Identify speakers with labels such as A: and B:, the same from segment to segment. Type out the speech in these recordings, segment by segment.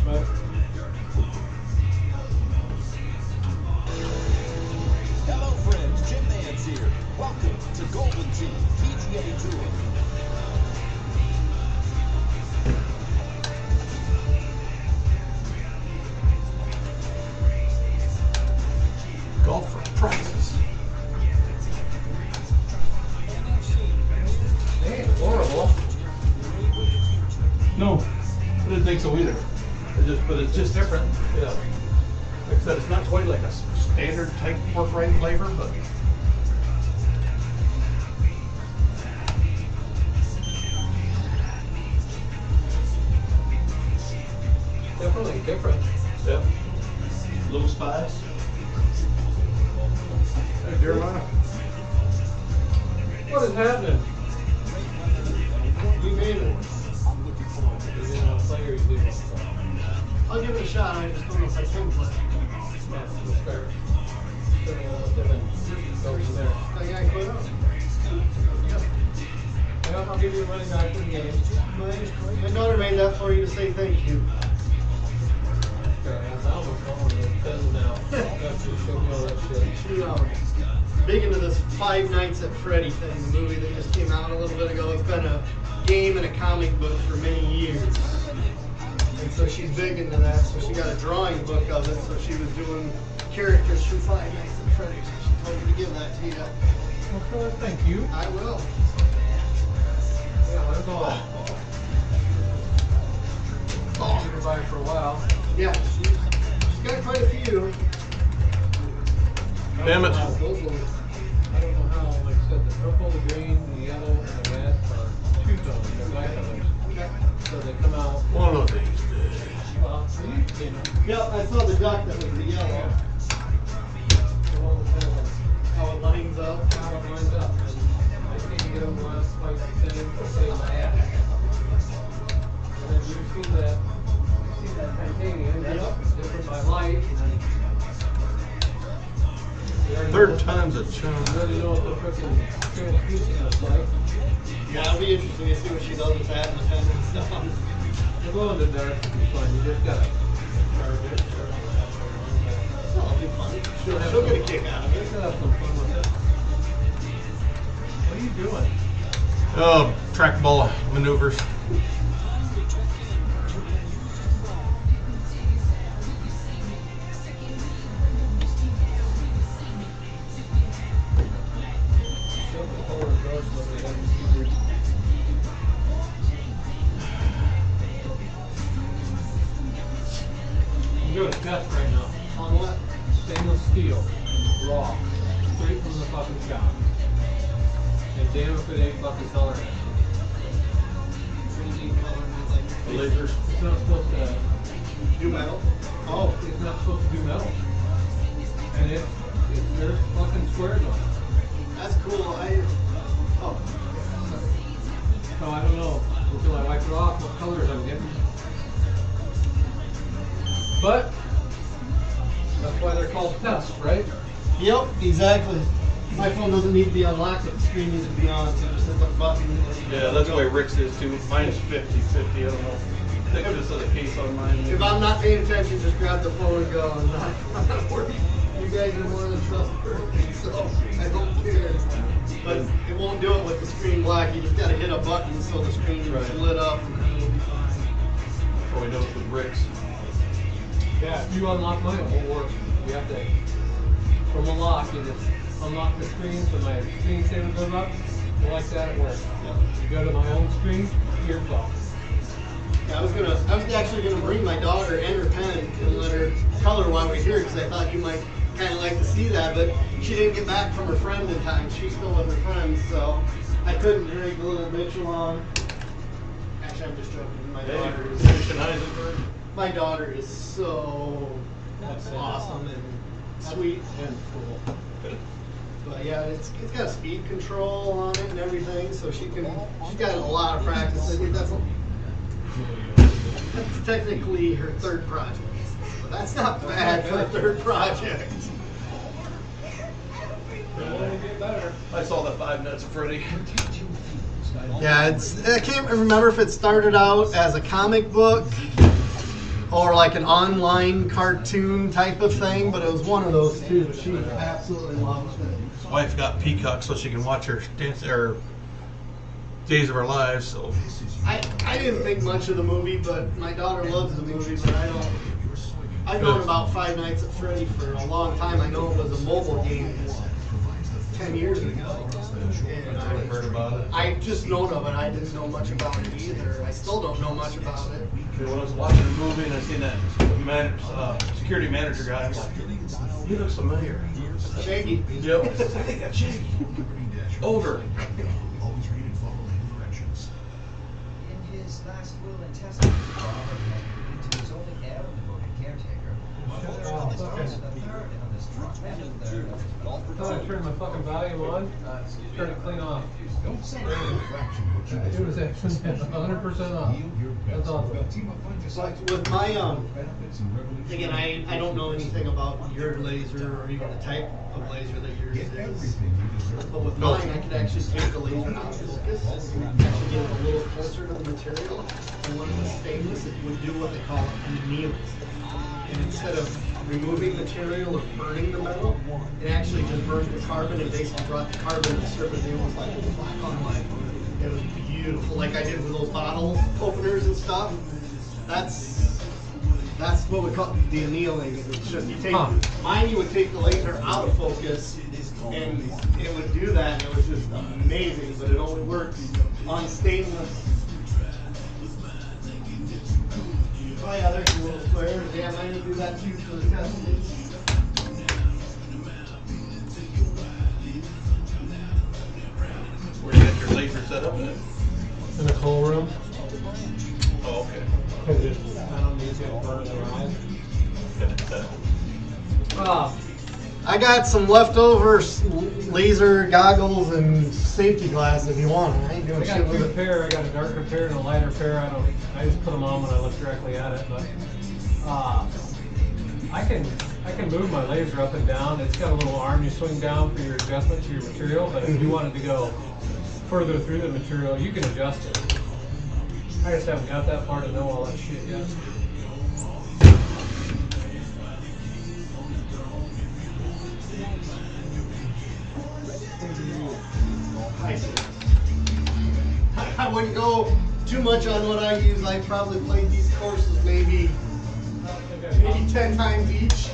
A: Right.
B: Hello friends, Jim Nance here. Welcome to Golden Tee PGA Tour.
C: Golf for prizes.
A: They ain't horrible.
C: No, I didn't think so either. But it's just different. Yeah. Like I said, it's not quite like a standard type pork rind flavor, but
A: Definitely different.
C: yeah. Little spice.
A: Hey, Jeremiah. What is happening? You made it. You didn't want to play or you didn't want to play?
D: I'll give it a shot. I just don't know if I can play.
A: Yeah, we'll start. Go from there.
D: I gotta quit out.
A: Yeah, I'll give you money back for the game.
D: My daughter made that for you to say thank you.
A: Okay, I almost want one of those pens now. After you showed me all that shit.
D: Big into this Five Nights at Freddy thing, the movie that just came out a little bit ago. It's been a game and a comic book for many years. And so she's big into that, so she got a drawing book of it, so she was doing characters from Five Nights at Freddy. So she told me to give that to you.
A: Okay, thank you.
D: I will.
A: Yeah, that's all. I've been by for a while.
D: Yeah, she's got quite a few.
C: Damn it.
D: Those ones.
A: I don't know how, like I said, the purple, the green, the yellow, and the red are two-tones, they're bicolors. So they come out.
C: One of these days.
A: Well, you know.
D: Yep, I saw the duck that was the yellow.
A: The one with that one.
D: How it lines up.
A: How it lines up. And I can't get them last twice the same my ass. And then you've seen that titanium, that's different by light. And then you already
C: Third
A: know-
C: time's a charm.
A: You already know what the frickin' translucent is like.
D: Yeah, it'll be interesting to see what she does with that and the pen and stuff.
A: The glow in the dark is fun. You just gotta charge it.
D: Oh, it'll be fun. She'll get a kick out of it.
A: She'll have some fun with it. What are you doing?
C: Oh, trackball maneuvers.
A: Show the color of yours so they don't see your- I'm doing a test right now.
D: On what?
A: Stainless steel, raw, straight from the fucking shop. And damn if it ain't fucking color.
C: Lasers.
A: It's not supposed to.
D: Do metal?
A: Oh, it's not supposed to do metal. And there's fucking squares on it.
D: That's cool. Oh.
A: So I don't know until I wipe it off what colors I'm getting. But that's why they're called tests, right?
D: Yep, exactly. My phone doesn't need to be unlocked, the screen needs to be on, so just hit the button.
C: Yeah, that's the way Rick's is too. Mine's 50-50. I don't know. Thickness of the case on mine.
D: If I'm not paying attention, just grab the phone and go. I'm not worried. You guys are more than trustworthy, so I don't care. But it won't do it with the screen black. You just gotta hit a button so the screen is
C: Right.
D: lit up. And it'll be fine.
C: Probably knows with Rick's.
A: Yeah, if you unlock mine, it won't work. You have to, from a lock, you just unlock the screen so my screensaver goes up. And like that, it works. You go to my own screen, here it goes.
D: Yeah, I was actually gonna bring my daughter and her pen and let her color while we're here because I thought you might kind of like to see that, but she didn't get back from her friend in time. She's still with her friends, so I couldn't drag the little bitch along. Actually, I'm just joking. My daughter is so awesome and sweet.
A: And cool.
D: But yeah, it's got speed control on it and everything, so she's got a lot of practice. I think that's technically her third project. But that's not bad for a third project.
A: It'll only get better.
C: I saw the Five Nights at Freddy.
D: Yeah, I can't remember if it started out as a comic book or like an online cartoon type of thing, but it was one of those two. But she absolutely loves it.
C: Wife got Peacock so she can watch her dance or Days of Our Lives. So
D: I didn't think much of the movie, but my daughter loves the movie. But I don't. I've known about Five Nights at Freddy for a long time. I know it was a mobile game 10 years ago. And
C: I've heard about it.
D: I just known of it. I didn't know much about it either. I still don't know much about it.
C: When I was watching the movie and I seen that security manager guy, I'm like, he looks familiar.
D: Shaggy.
C: Yep. I think that's Shaggy. Older.
B: Always read and follow any directions. In his last will and testament, Robert had to his only heir and devoted caretaker.
A: I thought I turned my fucking volume on. Turn it clean off.
B: Don't say fraction what you
A: It was actually 100% off. That's awesome.
D: Like with my again, I don't know anything about your laser or even the type of laser that yours is. But with mine, I could actually take the laser out of focus, actually get it a little closer to the material, and one of the stages it would do what they call an anneal. And instead of removing material or burning the metal, it actually just burned the carbon and basically brought the carbon to the surface. It was like black on white. It was beautiful, like I did with those bottle openers and stuff. That's what we call the annealing. It's just you take mine, you would take the laser out of focus, and it would do that. And it was just amazing, but it only works on stainless. Oh yeah, there's a little square. Yeah, mine would do that too for the testing.
C: Where you got your laser set up at?
A: In the coal room.
C: Oh, okay.
A: I don't need to burn their eyes. I got some leftover laser goggles and safety glasses if you want. I ain't doing
E: I
A: shit
E: got
A: with
E: two
A: it.
E: pair. I got a darker pair and a lighter pair. I just put them on when I look directly at it. But I can move my laser up and down. It's got a little arm you swing down for your adjustment to your material. But if you wanted to go further through the material, you can adjust it. I just haven't got that far to know all that shit yet.
D: I wouldn't go too much on what I use. I probably played these courses maybe 10 times each.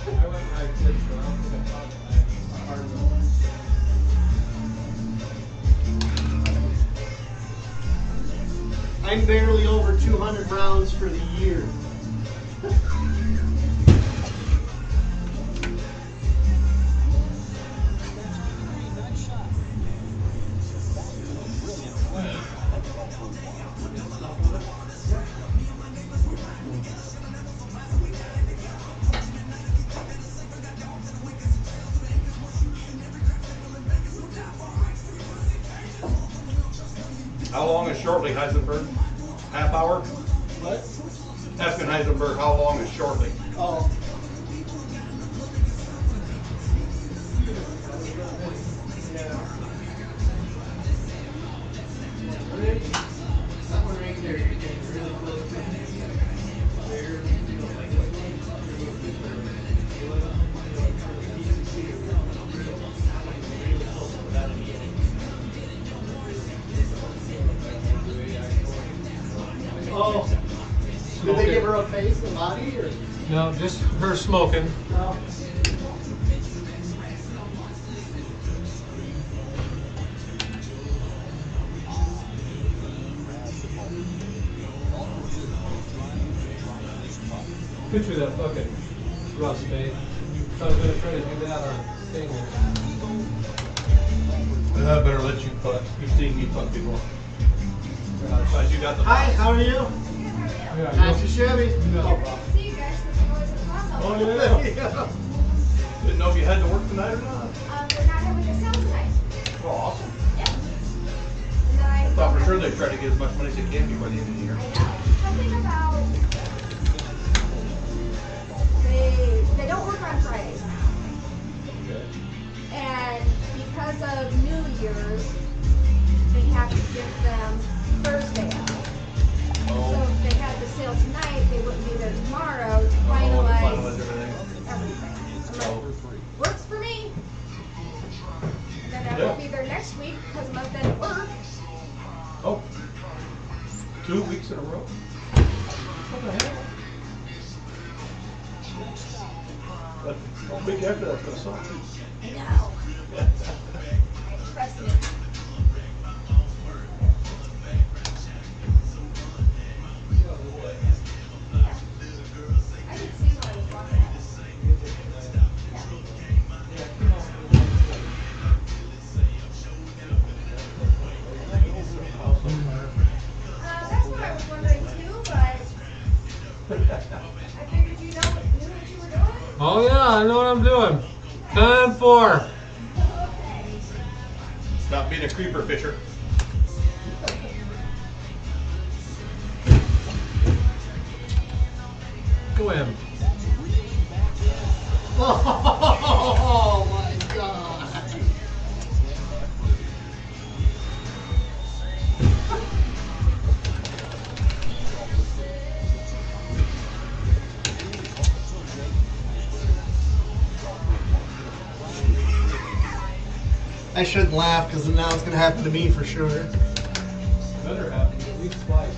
D: I'm barely over 200 rounds for the year.
C: How long is shortly, Heisenberg? Half hour?
D: What?
C: Asking Heisenberg how long is shortly.
D: Oh. Yeah. That one right there, you're getting really close to Oh, did they give her a face and body, or?
E: No, just her smoking.
D: No.
E: Picture that fucking rust bait. I was gonna try to do that on stainless.
C: I better let you putt. You've seen me putt before. Besides, you got the.
D: Hi, how are you?
E: Yeah,
D: Not too shabby.
E: you know,
F: See you guys for the boys at the
C: Oh
F: hospital.
C: yeah. Didn't know if you had to work tonight or not.
F: They're not having their sale tonight.
C: Oh, awesome.
F: Yeah. And then
C: I thought for sure they'd try to get as much money as they can before the end of the year.
F: I know. Something about they don't work on Fridays now. And because of New Year's, they have to give them Thursday off. So if they had the sale tonight, they wouldn't be there tomorrow,
C: Week after that's gonna suck.
F: I know. Trust me. I could see what I was walking at. That's what I was wondering too, but I figured you knew what you were doing.
A: Oh yeah, I know what I'm doing. 10-4.
F: Okay.
C: Stop being a creeper fisher.
A: Go ahead.
D: Oh my god. I shouldn't laugh because now it's going to happen to me for sure.
E: Better have at least twice.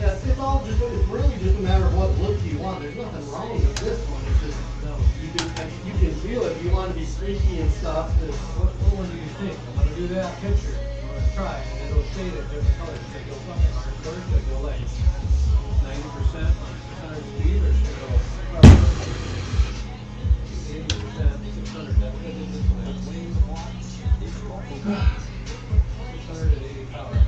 D: Yeah, it's all just, it's really just a matter of what look you want. There's nothing wrong with this one. It's just, you can feel it. You want to be streaky and stuff.
A: What one do you think? I'm gonna do that picture. I'm gonna try, and it'll shade it different colors. Should it go fucking hard first? Should it go like 90% on 600 speed, or should it go 80%, 600? That's what it is this way. 680 power.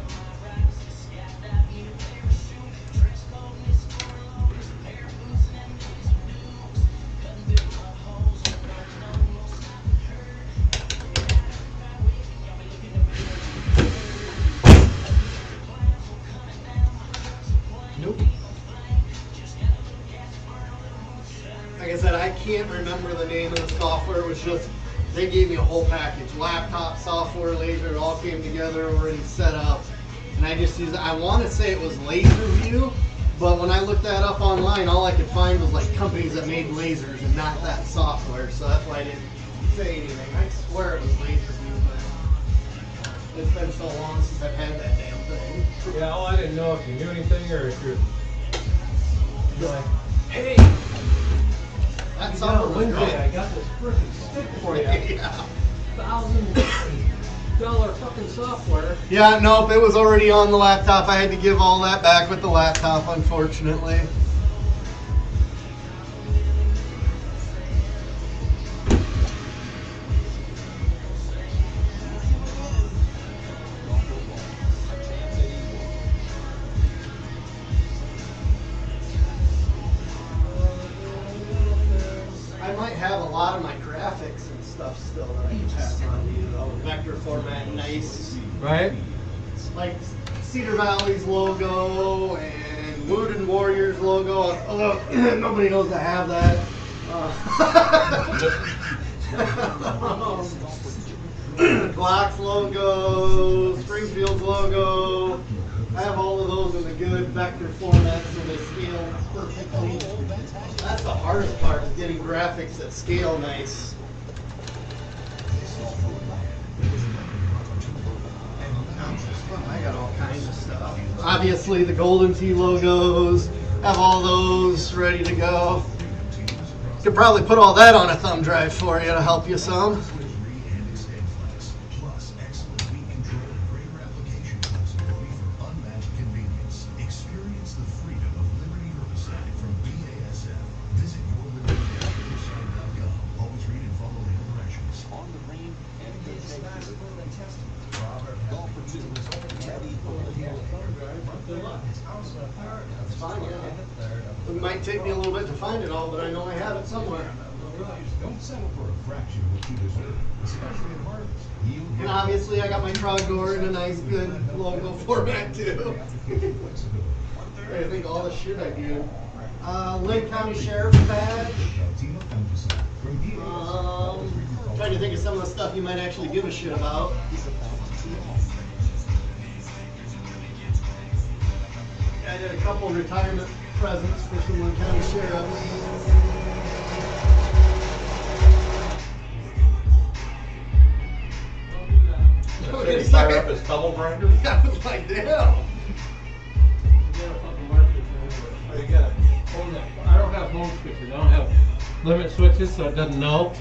D: Like I said, I can't remember the name of the software. It was just, they gave me a whole package. Laptop, software, laser, it all came together, already set up. And I just used it. I want to say it was LaserView, but when I looked that up online, all I could find was like companies that made lasers and not that software. So that's why I didn't say anything. I swear it was LaserView, but it's been so long since I've had that damn thing.
A: Yeah, well, I didn't know if you knew anything or if you're like, hey,
D: That
A: you
D: software
A: got
D: was
A: Wednesday,
D: great.
A: I got this freaking stick for you.
D: Yeah.
A: $1,000 fucking software.
D: Yeah, nope, it was already on the laptop. I had to give all that back with the laptop, unfortunately. I might have a lot of my graphics and stuff still that I can pass on to you, though. Vector format, nice.
A: Right?
D: Like Cedar Valley's logo and Wooded Warriors logo. Although nobody knows I have that. Glock's logo, Springfield's logo. I have all of those in a good vector format so they scale perfectly. That's the hardest part, is getting graphics that scale nice. I got all kinds of stuff. Obviously the Golden Tee logos, have all those ready to go. Could probably put all that on a thumb drive for you to help you some.
G: Plus, excellent weed control and greater application flexibility for unmatched convenience. Experience the freedom of Liberty Herbicide from BASF. Visit yourlibertyherbicide.gov. Always read and follow the directions. On the rain and
B: In his last will and testament, Robert
G: golf for two.
B: his house on fire.
D: That's fine, yeah. It might take me a little bit to find it all, but I know I have it somewhere.
G: Don't settle for a fraction of what you deserve, especially at harvest. Yield
D: And obviously I got my Trogor in a nice good logo format too.
G: flexibility.
D: I think all the shit I do. Lynn County Sheriff's Badge. Trying to think of some of the stuff you might actually give a shit about. I did a couple retirement presents for some Lynn County sheriffs.
C: Did he fire up his tumble grinder?
D: I was like, damn.
A: I don't have home switches. I don't have limit switches, so it doesn't know.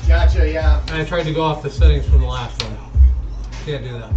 D: Gotcha, yeah.
A: And I tried to go off the settings from the last one. Can't do that.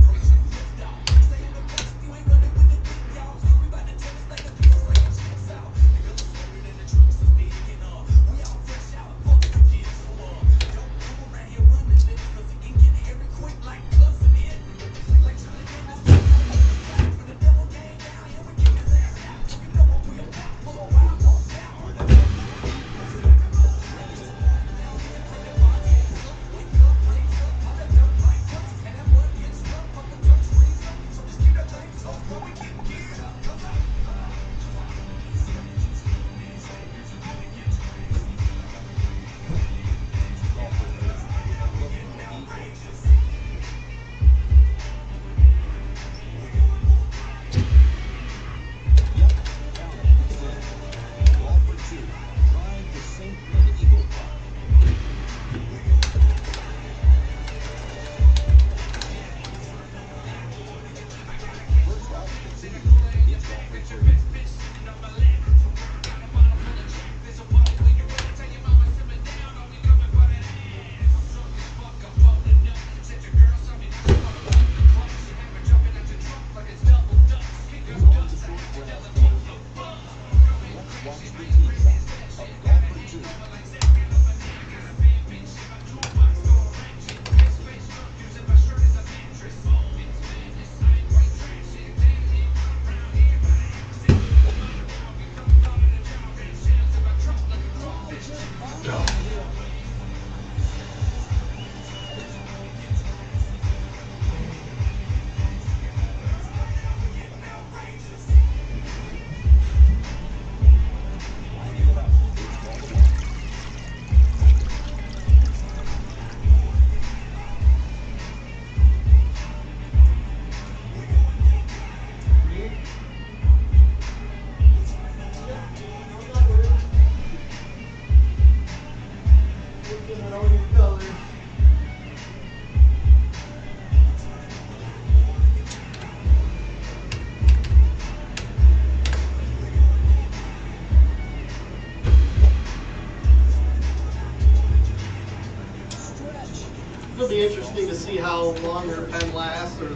D: It'll be interesting to see how long your pen lasts, or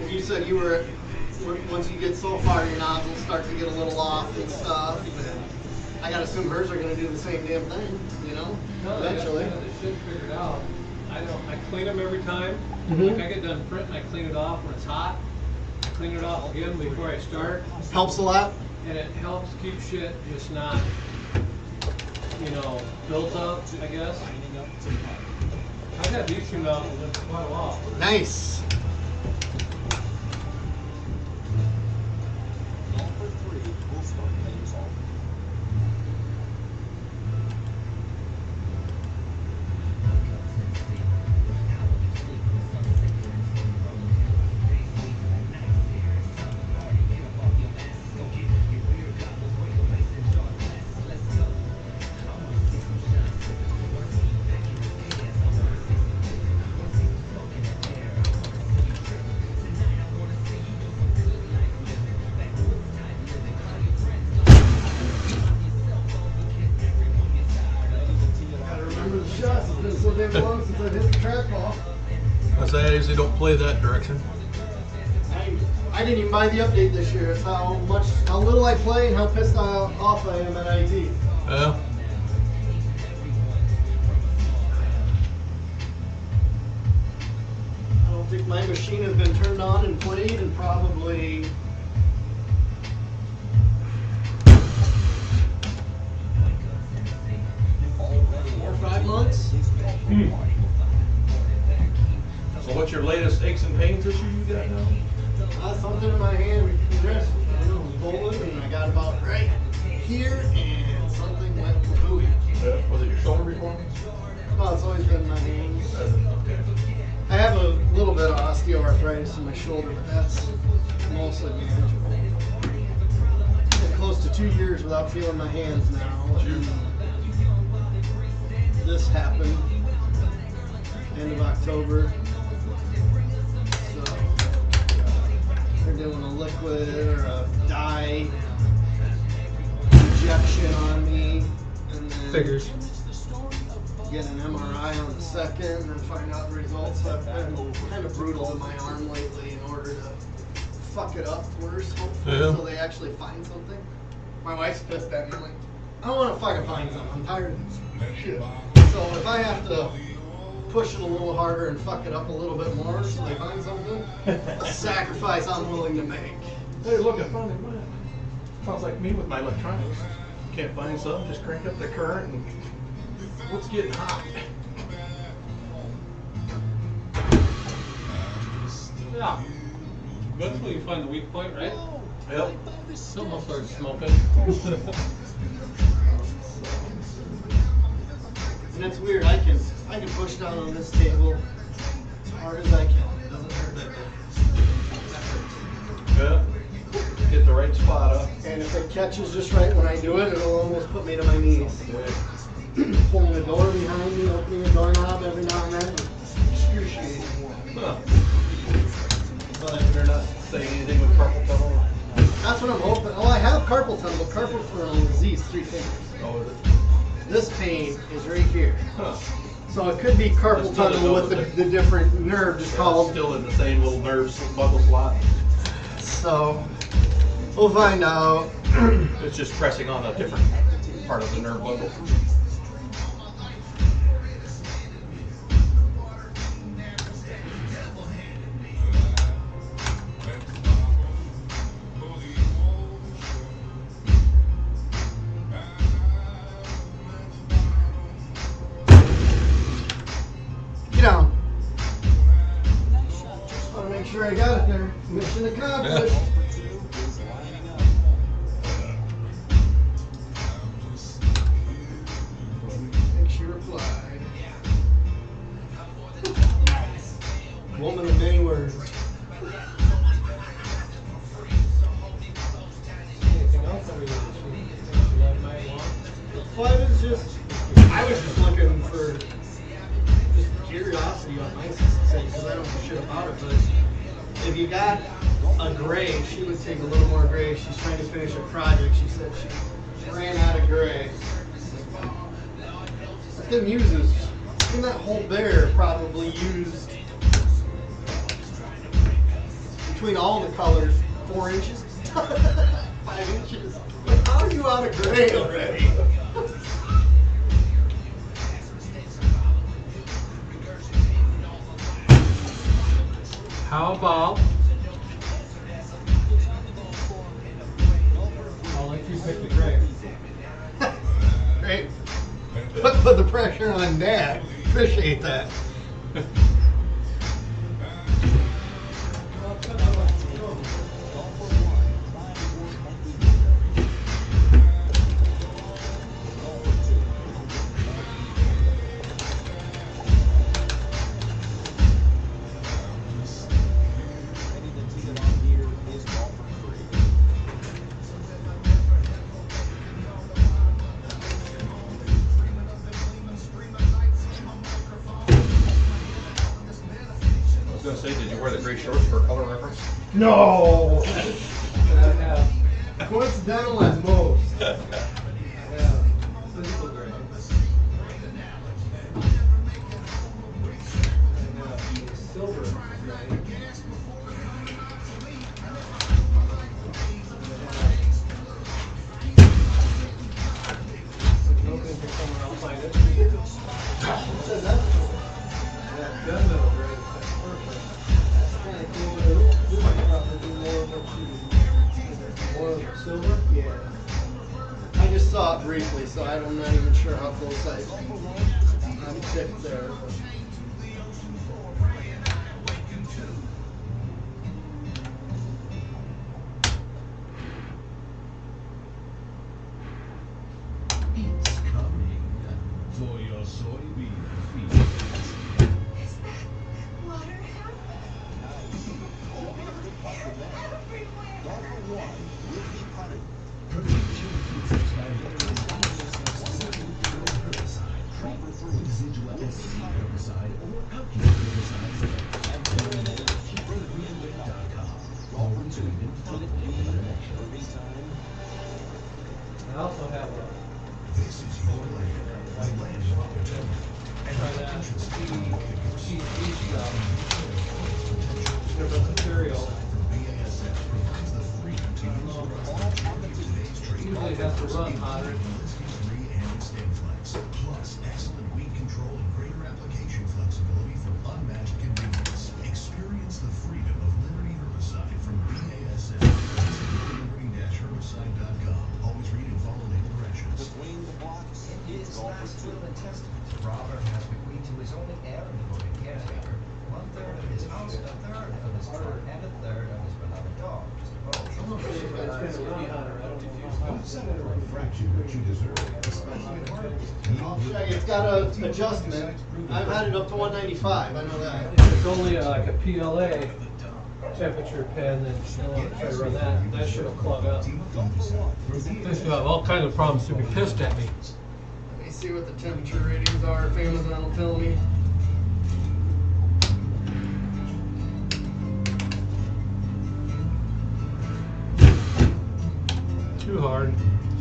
D: if you said you were, once you get so far, your nozzles start to get a little off and stuff. And I gotta assume hers are gonna do the same damn thing, you know?
A: No,
D: Eventually.
A: I got this shit figured out. I clean them every time.
D: Mhm.
A: Like I get done printing, I clean it off when it's hot. I clean it off again before I start.
D: Helps a lot.
A: And it helps keep shit just not, built up, I guess. I've had these two mountains for quite a while.
D: Nice.
C: I usually don't play that direction.
D: I didn't even buy the update this year. That's how little I play and how pissed off I am at IT.
C: Yeah.
D: I don't think my machine has been turned on and played in probably 4 or 5 months.
C: So what's your latest aches and pains issue you got now?
D: Something in my hand. Wrist. pulling, and I got about right here, and something went booey.
C: Was it your shoulder before?
D: Well, it's always been my hands. I have a little bit of osteoarthritis in my shoulder, but that's mostly manageable. Been close to 2 years without feeling my hands now. And this happened end of October. So they're doing a liquid or a dye injection on me, and then
E: Figures.
D: get an MRI on the second and then find out the results. I've been kind of brutal in my arm lately in order to fuck it up worse, hopefully,
C: Yeah.
D: so they actually find something. My wife's pissed at me. I'm like, I don't want to fucking find something. I'm tired of this shit. So if I have to push it a little harder and fuck it up a little bit more so they find something, a sacrifice I'm willing to make.
C: Hey, look, I found it, man. Sounds like me with my electronics. Can't find some, just crank up the current and what's getting hot?
E: Yeah. Eventually you find the weak point, right?
C: Yep.
E: Someone started smoking.
D: And it's weird, I can push down on this table as hard as I can. It doesn't hurt that bad.
C: Yeah. Get the right spot up.
D: And if it catches just right when I do it, it'll almost put me to my knees. Pulling the door behind me, opening the doorknob every now and then. Excruciating.
C: Huh. But they're not saying anything with carpal tunnel.
D: That's what I'm hoping. Oh, I have carpal tunnel, but carpal tunnel is these 3 fingers.
C: Oh, is it?
D: This pain is right here.
C: Huh.
D: So it could be carpal
C: That's
D: tunnel with the different nerve just called.
C: Still in the same little nerve bundle slot.
D: So we'll find out.
C: It's just pressing on a different part of the nerve bundle.
D: Get down. Just want to make sure I got it there. Mission accomplished. And she replied. Woman of many words.
E: Anything else that we need to see that might want?
D: Well, I was just looking for just curiosity on my sake because I don't know shit about it. But if you got a gray, she would take a little more gray. She's trying to finish a project. She said she ran out of gray. That thing uses, in that whole bear probably used between all the colors 4 inches, 5 inches. Like, how are you out of gray already?
E: How about I'll let you pick the gray.
D: Great. Put the pressure on Dad. Appreciate that.
C: I was gonna say, did you wear the gray shorts for color reference?
D: No. Coincidental at most.
E: Yeah. Physical gray. And silver gray. Looking for someone else find it. Yeah, gunmetal gray. That's perfect.
D: Kind of cool. You might probably do more of what
E: More of the silver.
D: Yeah. I just saw it briefly, so I'm not even sure how close I'm tipped there.
A: I also have a
G: This is your land, the land of opportunity. And
A: try
G: the
A: that
G: entrance to
A: Tee stuff,
G: potential
A: different material.
G: BASF provides the freedom to use your today's trade.
A: Usually it has to run hotter.
G: And stand flex, plus excellent weed control and greater application flexibility for unmatched convenience. Experience the freedom of Liberty Herbicide from BASF. Visit liberty-herbicide.com. Always read and follow label directions.
B: In his last will and testament, Robert has bequeathed to his only heir and devoted caretaker 1/3 of his house, 1/3 of his farm, and 1/3 of his beloved dog, Mr. Bosch.
A: It's gonna run hotter. I don't know.
G: Fraction what you deserve, especially at harvest.
D: I'll check. It's got a adjustment. I've had it up to 195. I know that.
A: If it's only like a PLA temperature pen, then you don't want to try to run that. That should have clogged up. This will have all kinds of problems to be pissed at me.
D: Let me see what the temperature ratings are. If Amazon will tell me.
A: Too hard.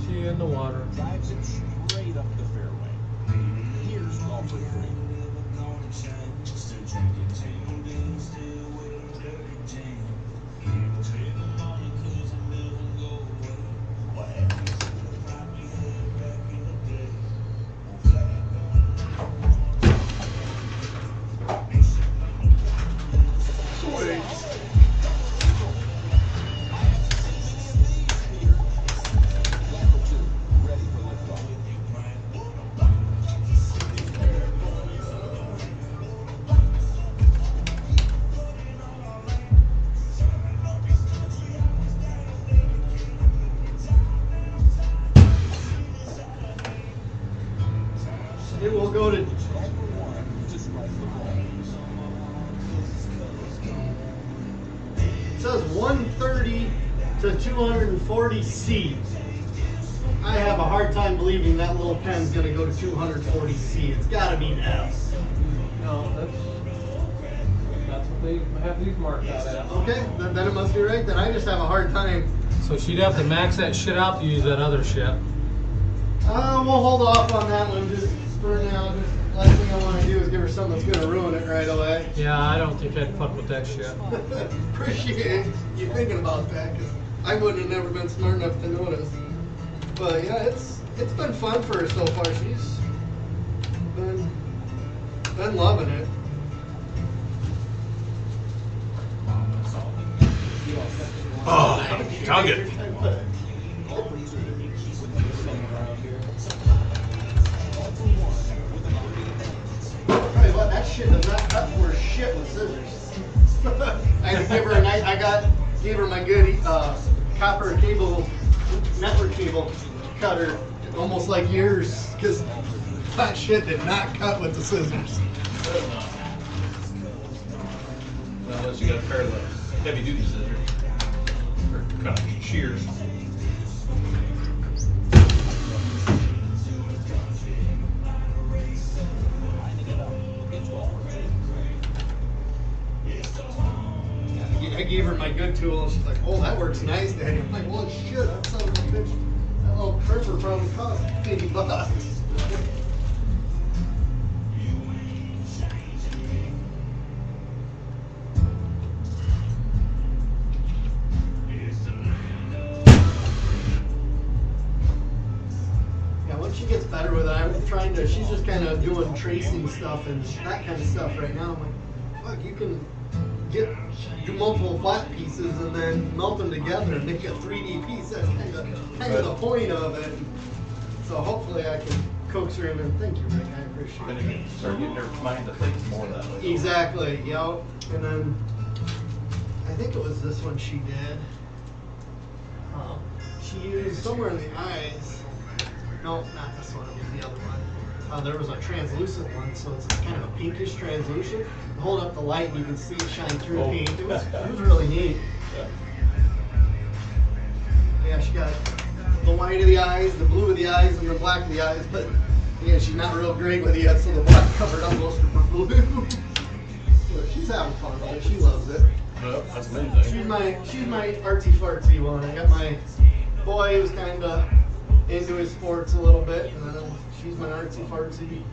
A: She in the water.
H: Drives it straight up the fairway. Here's golfer three.
D: It will go to. It says 130 to 240 C. I have a hard time believing that little pen's gonna go to 240 C. It's gotta be an F.
A: No, that's what they have these marked out at.
D: Okay, then it must be right. Then I just have a hard time.
A: So she'd have to max that shit out to use that other shit.
D: We'll hold off on that one just for now. Just last thing I want to do is give her something that's gonna ruin it right away.
A: Yeah, I don't think I'd fuck with that shit.
D: Appreciate you thinking about that, because I wouldn't have never been smart enough to notice. But yeah, it's been fun for her so far. She's been loving it.
C: Oh, tug it.
D: Tell you what, that shit does not cut for shit with scissors. I had to give her gave her my good copper cable, network cable cutter, almost like yours, because that shit did not cut with the scissors.
C: Unless you got a pair of the heavy duty scissors. Or kind of shears.
D: I gave her my good tool, and she's like, "Oh, that works nice, Daddy." I'm like, "Well, shit, that son of a bitch, that little crimper probably cost $50." Yeah, once she gets better with it, I'm trying to. She's just kind of doing tracing stuff and that kind of stuff right now. I'm like, "Fuck, you can do multiple flat pieces and then melt them together and make a 3D piece." That's kind of the point of it. So hopefully I can coax her in and thank you, Rick. I appreciate
C: Then
D: it.
C: you start getting her mind to think more that way.
D: Exactly, yep. And then I think it was this one she did. She used somewhere in the eyes. No, not this one. It was the other one. There was a translucent one, so it's kind of a pinkish translucent. Hold up the light and you can see it shine through the paint. It was really neat. Yeah, she got the white of the eyes, the blue of the eyes, and the black of the eyes, but yeah, she's not real great with it yet, so the black covered up most of her blue. So she's having fun with it. She loves it.
C: Well, that's the main thing.
D: She's my artsy fartsy one. I got my boy who's kind of into his sports a little bit, and then she's my artsy fartsy.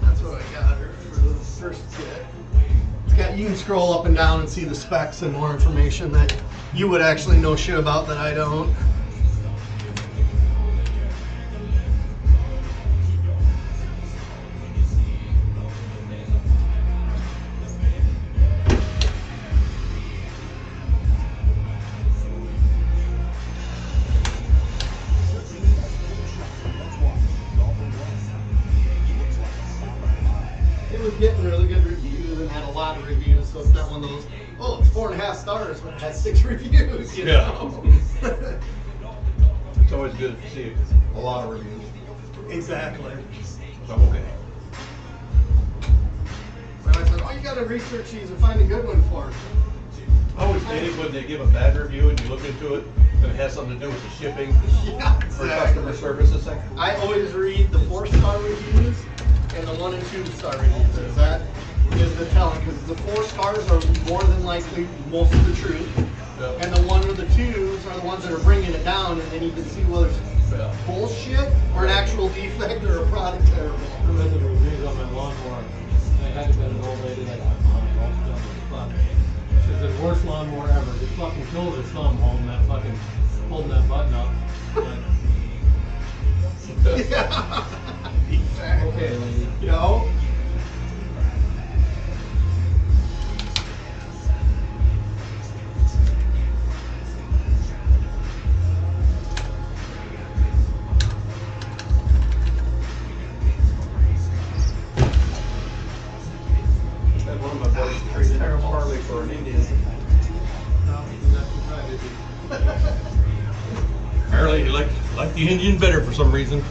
D: That's what I got her for the first kit. You can scroll up and down and see the specs and more information that you would actually know shit about that I don't. It was getting really good reviews and had a lot of reviews, so it's not one of those, oh, it's 4.5 stars, but it has 6 reviews, you know?
C: It's always good to see a lot of reviews.
D: Exactly.
C: So I'm okay.
D: And I said, oh, you gotta research these and find a good one for it.
C: I always hate it when they give a bad review and you look into it and it has something to do with the shipping
D: Yeah,
C: or
D: exactly.
C: customer service and thing.
D: I always read the 4-star reviews and the 1 and 2-star reviews. That is the telling, because the 4 stars are more than likely most of the truth,
C: Yeah.
D: and the 1 or the 2s are the ones that are bringing it down, and then you can see whether it's
C: Yeah.
D: bullshit or an actual defect or a product terrible.
E: I read the reviews on my lawnmower. I had to been an old lady like, she said, worst lawnmower ever. Just fucking kills her thumb holding that button up. Like,
D: Yeah. Exactly.
E: okay, lady.
D: You know?
C: Had one of my buddies traded Harley for an Indian.
E: No, that's right, is it?
C: Apparently he liked the Indian better for some reason.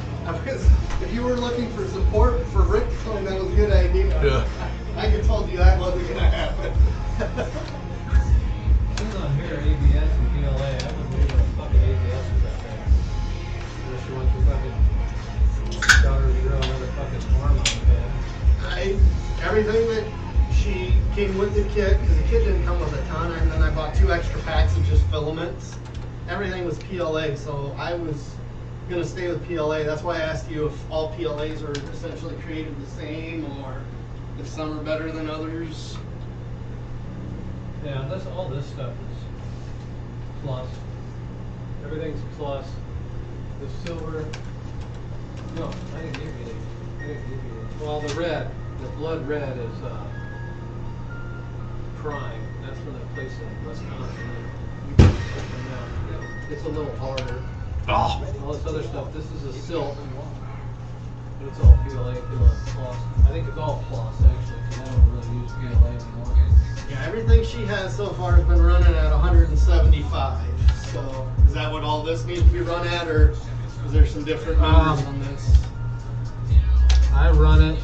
D: If you were looking for support for Rick, so that was a good idea.
C: Yeah.
D: I could told you that wasn't gonna happen.
E: She's on here, ABS and PLA. I wouldn't believe what fucking ABS is that thing. Unless she wants to fucking daughter to grow another fucking farm on the bed.
D: Everything that she came with the kit, because the kit didn't come with a ton, and then I bought 2 extra packs of just filaments. Everything was PLA, so I was gonna stay with PLA. That's why I asked you if all PLAs are essentially created the same, or if some are better than others.
E: Yeah, all this stuff is plus. Everything's plus. The silver. No, I didn't give you any. Well, the red, the blood red is prime. That's from that place in Wisconsin. It's a little harder.
C: Oh.
E: All this other stuff. This is a silk. But it's all PLA plus. I think it's all plus actually, because I don't really use PLA anymore.
D: Yeah, everything she has so far has been running at 175. So, is that what all this needs to be run at, or is there some different numbers on this?
E: I run it.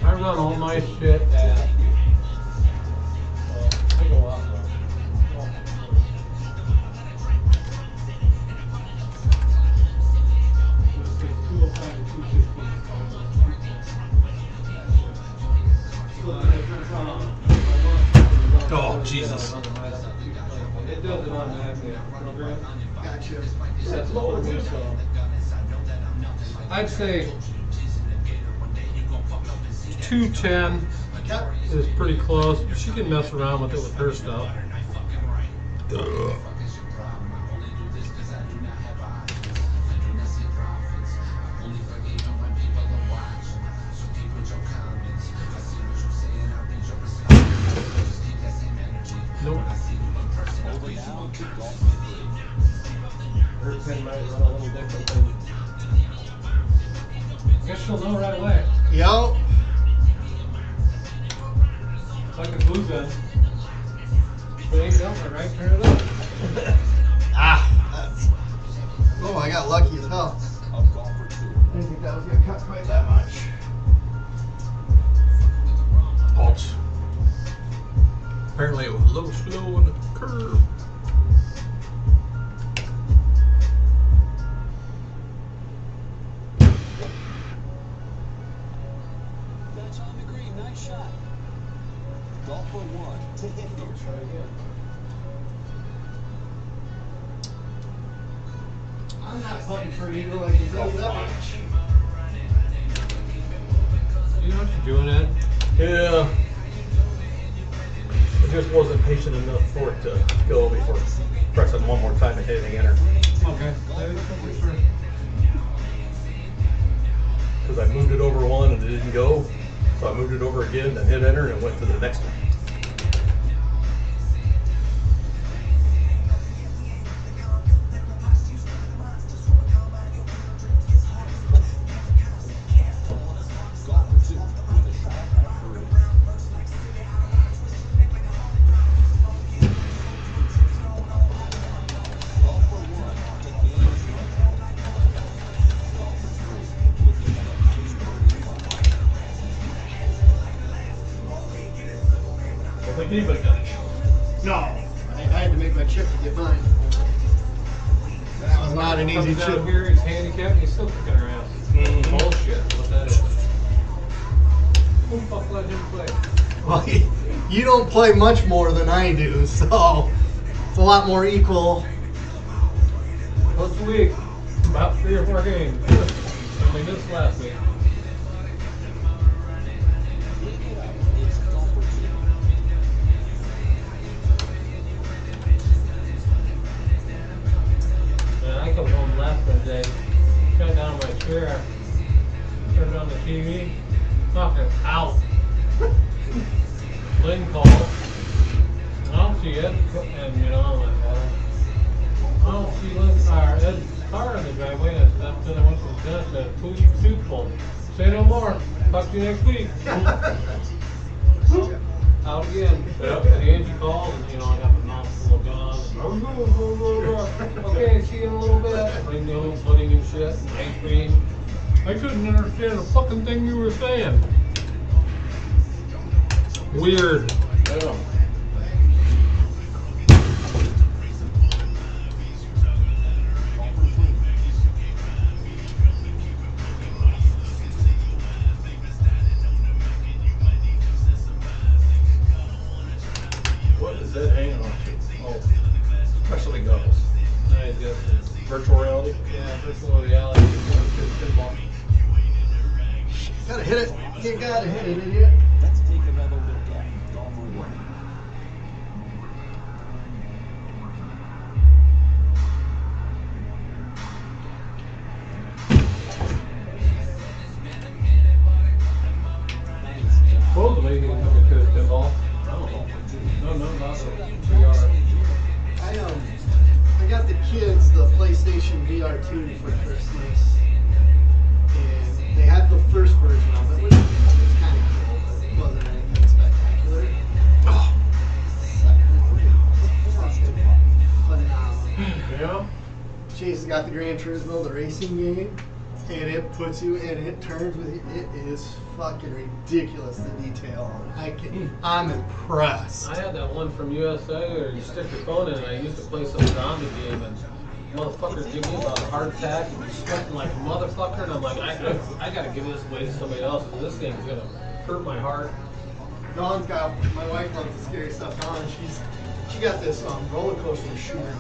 E: I run all my shit at. I go out.
C: Oh, Jesus.
E: It does it automatically. Program.
D: Gotcha.
E: Sets it for me, so I'd say 210
D: Yep.
E: is pretty close. She can mess around with it with her stuff. Nope. Her pin might run a little different than. I guess she'll know right away.
D: Yep.
E: It's like a glue gun. Straight up or right, turn it up.
D: That's, oh, I got lucky as hell.
H: A golfer two.
D: I didn't think that was gonna cut quite that much.
C: Pulse. Apparently it was a little slow on the curve.
H: That's on the green. Nice shot. Golfer one to hit here.
E: Try again.
D: I'm not putting for eagle, I can tell you that much.
E: You know what you're doing, Ed?
C: Yeah. I just wasn't patient enough for it to go before pressing one more time and hitting enter.
E: Okay. Sure.
C: Because I moved it over one and it didn't go. So I moved it over again and hit enter and went to the next one.
H: Golfer two with a shot at three. Golfer one to gain a shot. Golfer three looking at a clean birdie putt.
C: I don't think anybody got it.
D: No, I had to make my chip to get mine. That was not an easy
E: Comes down
D: chip.
E: here, he's handicapped, he's still kicking her ass. Bullshit, what that is. Who the fuck let him play?
D: Well, you don't play much more than I do, so it's a lot more equal.
E: Once a week, about 3 or 4 games. I mean, this last week.
H: Leading it up, it's golfer two.
E: And I come home last Wednesday, sat down in my chair, turned on the TV, fucking out. Lynn called, I don't see Ed, and you know, I'm like, I don't see Ed's car in the driveway, and I said, I went to the dentist, and tooth pulled. Say no more, talk to you next week. Out again. Yep. And Angie called, and you know, I got my mouth full of gum. Okay, see you in a little bit. Bring me home, pudding and shit, and ice cream. I couldn't understand a fucking thing you were saying. Weird.
C: Yeah. What is that hanging on to? Oh, especially goggles.
E: Nice, yes.
C: Virtual reality.
E: Yeah, virtual reality. Pinball.
D: Gotta hit it. You gotta hit it, idiot.
H: Let's take another look at golfer one.
E: Supposedly, he took it to his pinball.
H: I don't know.
E: No, not the VR.
D: I got the kids the PlayStation VR 2 for Christmas, and they had the first version of it, which was kind of cool, but it wasn't anything spectacular. Phenomenal.
E: Yeah?
D: Chase has got the Gran Turismo, the racing game, and it puts you and it turns with you. It is fucking ridiculous, the detail. I'm impressed.
E: I had that one from USA where you stick your phone in and I used to play some zombie game and motherfucker give me about a heart attack and you're sweating like a motherfucker and I'm like, I gotta give this away to somebody else because this thing's gonna hurt my heart.
D: Dawn's got, my wife loves the scary stuff. Dawn, she got this roller coaster shooter.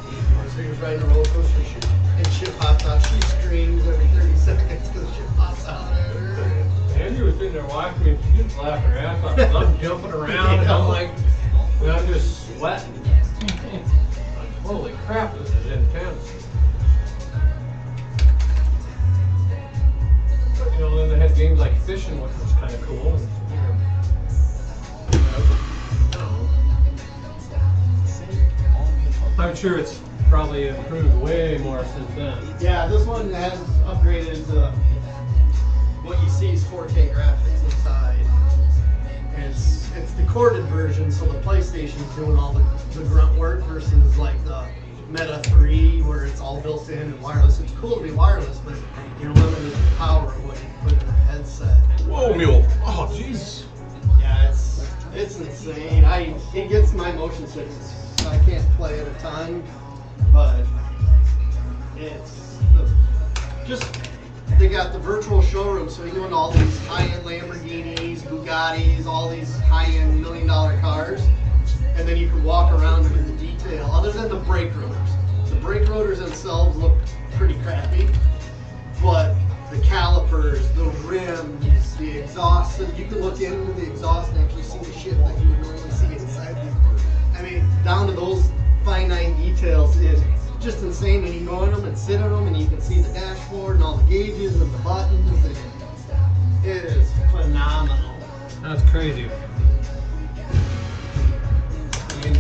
D: So he was riding a roller coaster shoot and shit pops out. She screams every 30 seconds because shit pops out at her.
E: Andrew was sitting there watching me and she just laughed her ass off. I'm jumping around and I'm like, and I'm just sweating. Like, holy crap, this is intense. But, you know, then they had games like fishing, which was kind of cool. And, I don't know. I'm sure it's probably improved way more since then.
D: Yeah, this one has upgraded to what you see is 4K graphics inside. And it's the corded version, so the PlayStation's doing all the the grunt work versus like the Meta 3 where it's all built in and wireless. It's cool to be wireless, but you're limited to power of what you put in a headset.
C: Whoa, mule. Oh, jeez.
D: Yeah, it's insane. It gets my motion sickness. I can't play it a ton, but they got the virtual showroom, so you go into all these high-end Lamborghinis, Bugattis, all these high-end $1 million cars, and then you can walk around and do the detail, other than the brake rotors. The brake rotors themselves look pretty crappy, but the calipers, the rims, the exhaust, so you can look into the exhaust and actually see the shit that you would normally see inside the I mean, down to those finite details is just insane. And you go in them and sit in them, and you can see the dashboard and all the gauges and the buttons. And it is phenomenal.
E: That's crazy.
D: I mean,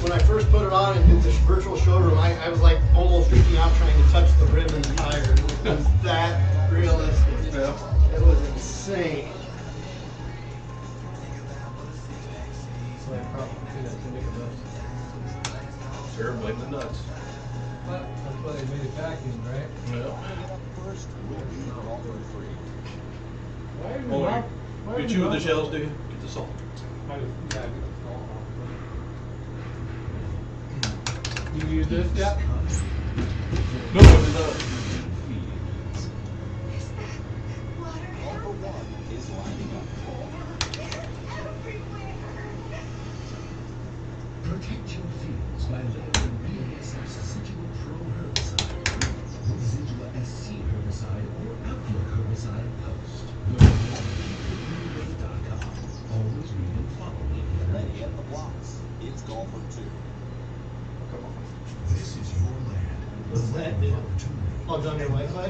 D: when I first put it on and did this virtual showroom, I was like almost freaking out trying to touch the rim and the tire. It was that realistic.
C: Yeah.
D: It was insane.
E: So I probably do that to make it less.
C: Sarah, blame the nuts.
E: But that's why they made it vacuum, right?
C: Yeah.
H: First, will be problem free.
E: Why are you
C: Oh,
E: not? Why are
C: you chew the
E: not-
C: shells, do you? Get the salt.
E: I just, yeah, I get the salt off. You use this yet?
C: No, it's not.
H: Number one is lining up.
G: Protect your fields by layering BASF's Residual Pro herbicide, Residual SC herbicide, or Outlook herbicide post. Learn more at keepitreal.com. Always read and follow me.
H: Ready at the blocks. It's golfer 2.
C: Come on.
G: This is your land.
D: What's
G: The
D: that,
G: land
D: dude?
G: of opportunity.
D: Plugged on your Wi-Fi?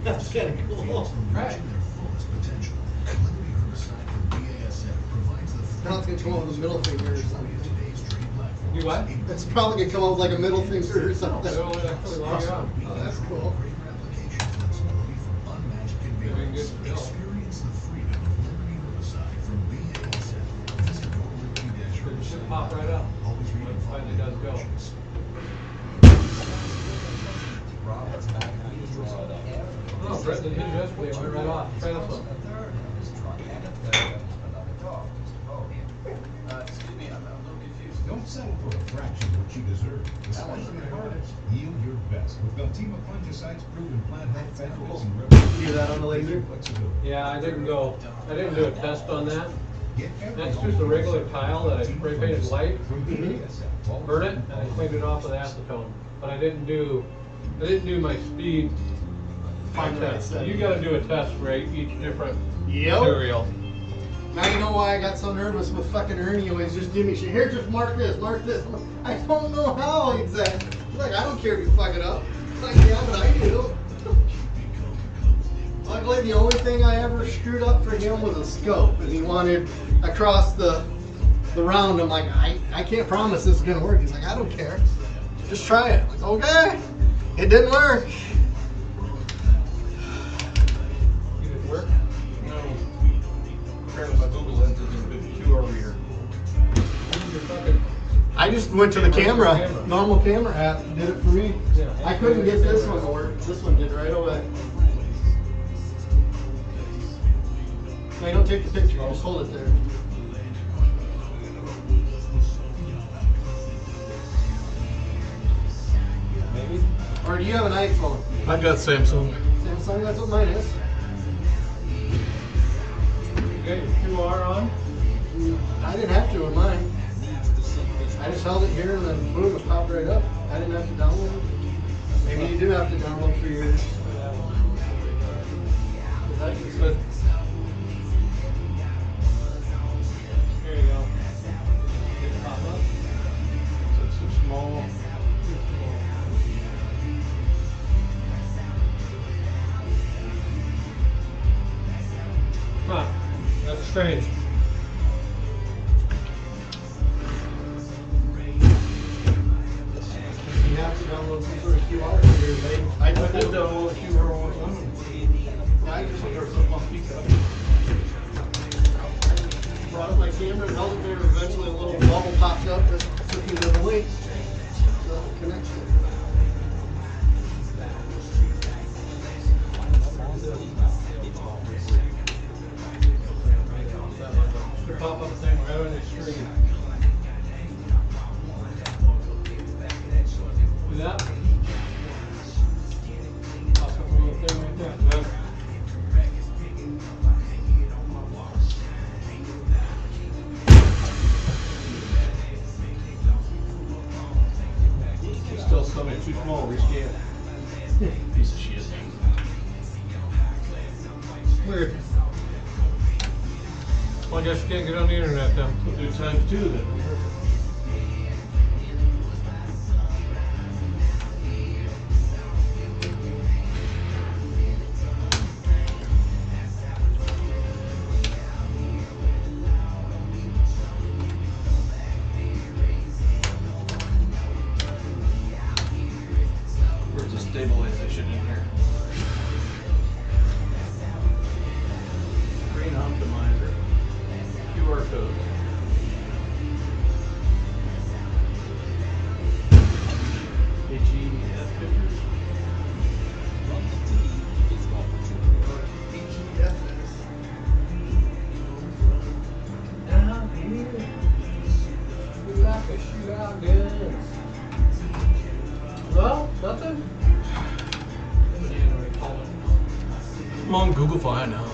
D: That's
G: Keeping
D: kinda cool.
G: fields from
E: Right.
G: reaching their fullest potential. Liberty herbicide from BASF provides the
D: Now it's gonna come up with a middle finger or something.
G: Today's trade platforms.
E: You what?
D: It's probably gonna come up like a middle finger or something.
E: It'll actually log you out.
D: Oh, that's cool.
G: Greater application flexibility for unmatched convenience.
E: Doing good.
G: Experience the freedom of Liberty herbicide from BASF. Visit your
E: It should pop right up.
G: Always read and
E: It
G: follow
E: finally does go.
G: directions.
B: Robert's back on his draw it up.
E: Oh, Brett did his yesterday, went right off. Try this one.
B: A third of his truck and a third of his beloved dog, Mr. Bowie.
H: Excuse me, I'm a little confused.
I: Don't settle for a fraction of what you deserve, especially the hardest. Yield your best with Beltima fungicides, proven plant health benefits, and
D: Hear that on the laser?
I: flexibility.
E: Yeah, I didn't do a test on that.
I: Get every
E: That's just a regular tile that I
I: Beltima
E: spray painted
I: fungicide
E: white,
I: from BASF.
E: burn it, and I cleaned it off with acetone. But I didn't do my speed
D: Find the right
E: test.
D: setting.
E: You gotta do a test for each different
D: Yep.
E: material.
D: Now you know why I got so nervous with fucking Ernie always just give me shit. Here, just mark this, mark this. I'm like, I don't know how exactly. He's like, I don't care if you fuck it up. I'm like, yeah, but I do. Luckily, the only thing I ever screwed up for him was a scope, and he wanted across the round. I'm like, I can't promise this is gonna work. He's like, I don't care. Just try it. I'm like, okay. It didn't work.
E: Did it work?
C: No. Apparently my Google Lens isn't a good QR reader.
E: Use your fucking-
D: I just went to the camera, normal camera app, and did it for me.
E: Yeah.
D: I couldn't get this one to work. This one did right away. No, you don't take the picture, you just hold it there.
E: Maybe?
D: Or do you have an iPhone?
C: I got Samsung.
D: Samsung, that's what mine is.
E: You got your QR on?
D: I didn't have to with mine. I just held it here and then boom, it popped right up. I didn't have to download it. Maybe you do have to download for yours.
E: But here you go. Did it pop up?
C: It's too small.
E: Huh. That's strange.
D: You have to download some sort of QR for yours, eh?
C: I did download a QR one.
D: I just brought up my camera and held it there. Eventually, a little bubble popped up that took
E: See that? Toss up a little thing right there. Yeah.
C: Still something too small, rescan. Piece of shit.
E: Weird. Well, I guess you can't get on the internet then.
C: We'll do times 2 then. Where's the stabilization in here? Screen optimizer. QR code. HEF pictures.
H: From the tee, it's golf for two.
E: Down here, we like to shoot our guns. Well, nothing?
C: I'm on Google Fi now.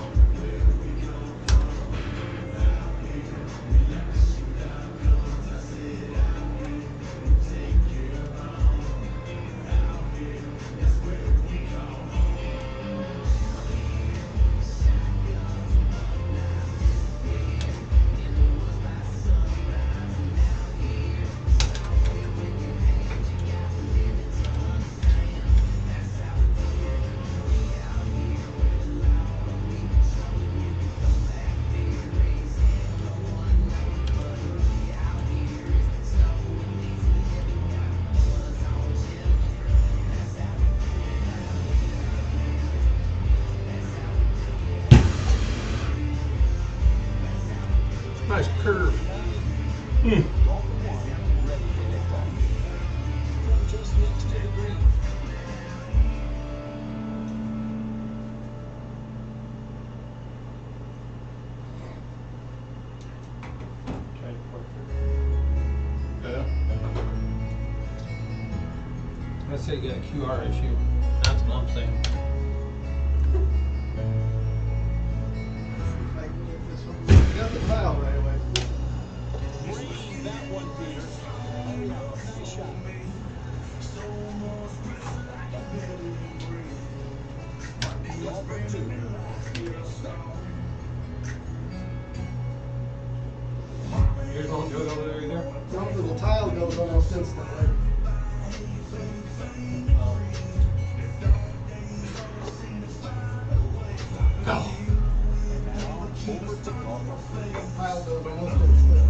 C: Nice curve.
H: Golf for one, ready for liftoff. From just next to the green.
C: Yeah.
E: I say you got a QR issue. That's what I'm saying.
D: You got the tile right away.
H: Bring that one, Peter. Hurry up. Nice shot. Golf for two.
E: Yours won't do it over there either?
D: No, the tile goes almost instantly.
C: No.
H: Over to golf for three.
D: Tile goes almost instantly.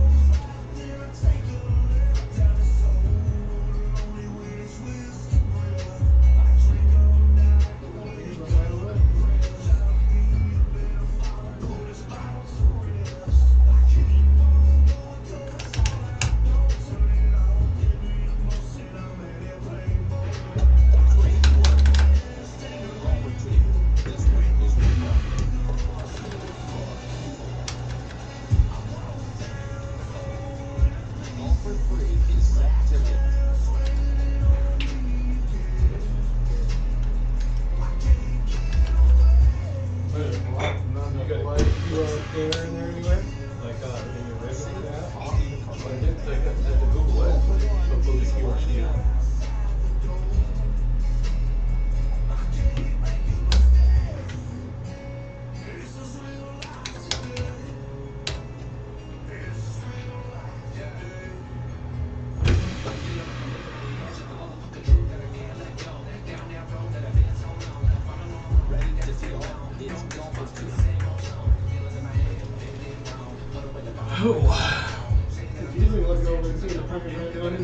D: Usually look over and see the perfect way doing it.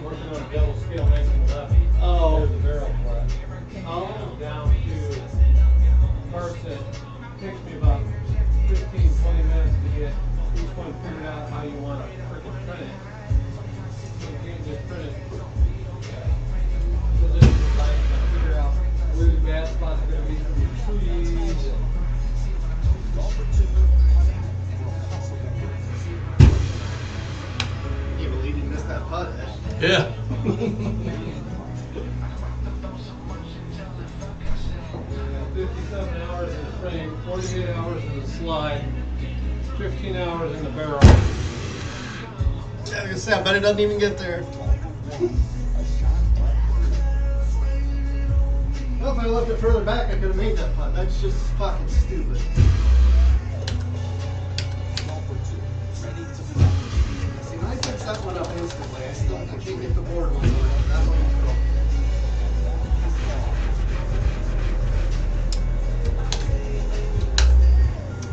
E: Working on a double scale making left.
D: Oh.
E: There's the barrel for it.
D: Oh.
E: Down to parts that takes me about 15, 20 minutes to get each one figured out how you want to freaking print it. So you can't just print it. So this is like figure out where the bad spots are going to be for your sleeves.
H: Golf for two.
C: Yeah.
E: 57 hours in the frame, 48 hours in the slide, 15 hours in the barrel.
D: Yeah, like I said, I bet it doesn't even get there. Well, if I left it further back, I could have made that putt. That's just fucking stupid. See, when I fix that one up instantly, I can't get the board one. That one's cool.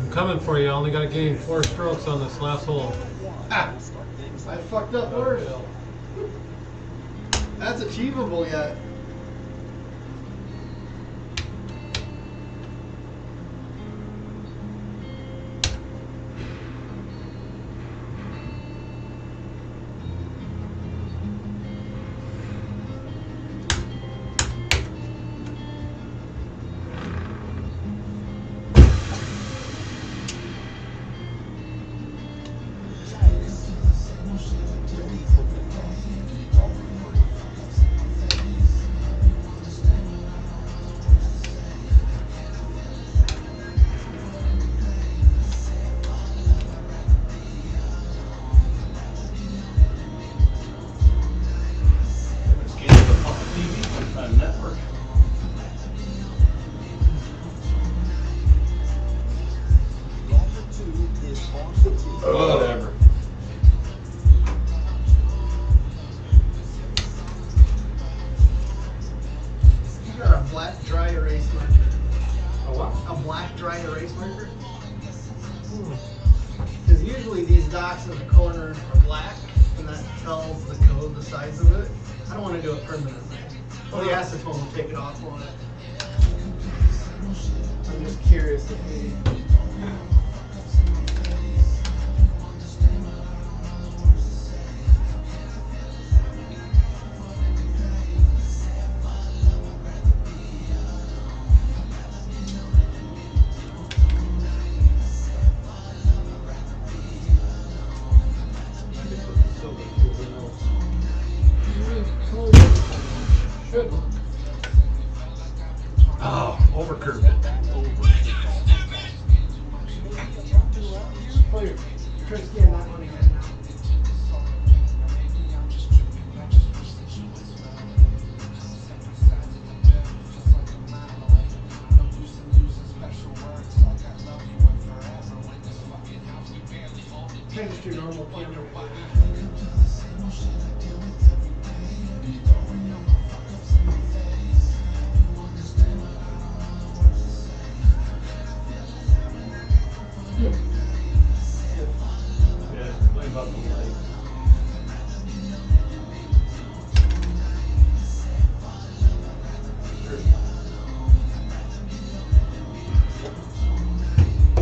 E: I'm coming for you. I only got to gain 4 strokes on this last hole.
D: Ah, I fucked up worse. That's achievable yet.
C: Network. Whatever.
D: You got a black dry erase marker.
E: A what?
D: A black dry erase marker? Because usually these dots in the corner are black, and that tells the code the size of it. I don't want to do it permanently. Well, the acetone will take it off on it. I'm just curious if we...
C: Oh, overcurved it.
D: Oh, you're trying to scan that one again now. Change to normal camera.
C: Yeah, blame about the light.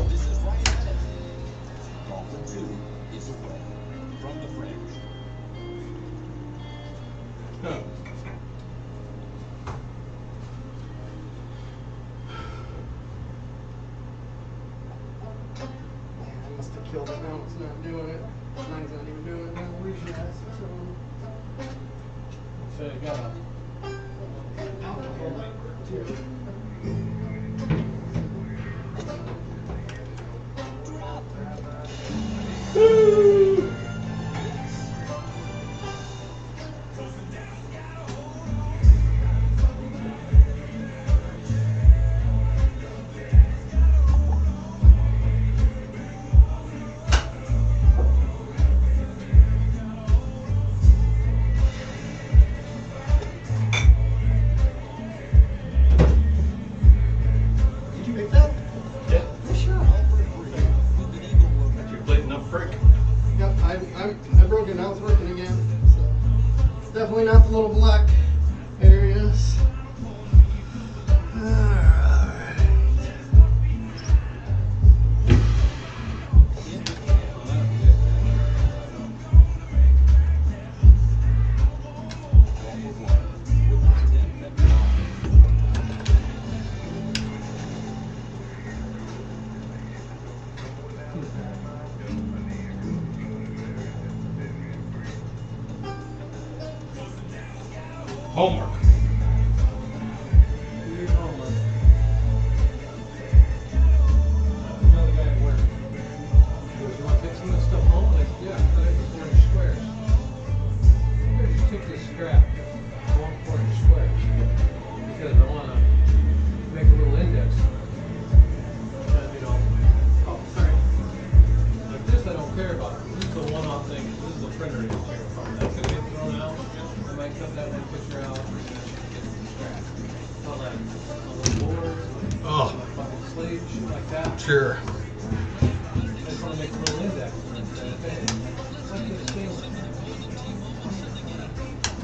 H: This is right at it. Golfer 2 is away from the fringe.
C: Huh.
D: I must have killed it now. It's not doing it. Mine's not even doing it now. Where's your ass?
E: So you got a
D: Did you make that?
C: Yeah,
D: For sure.
C: that's your blatant up frick.
D: Yep, I broke it. Now it's working again. So it's definitely not the little black areas. Alright.
C: Homework.
E: Another guy at work. He goes, "You want to take some of this stuff home?" And I said, "Yeah, I thought it was 4-inch squares." I'm going to just take this scrap. I want 4-inch squares because I want to make a little index. You know,
D: Oh, sorry.
E: like this I don't care about. This is a one-off thing. This is a printer I don't care about. That's going to get thrown out. I might cut that one picture out and then get some scrap. All that, a little board,
C: Oh,
E: fucking slate, shit like that.
C: sure.
E: I just want to make a little index and then say, okay, like this thing. I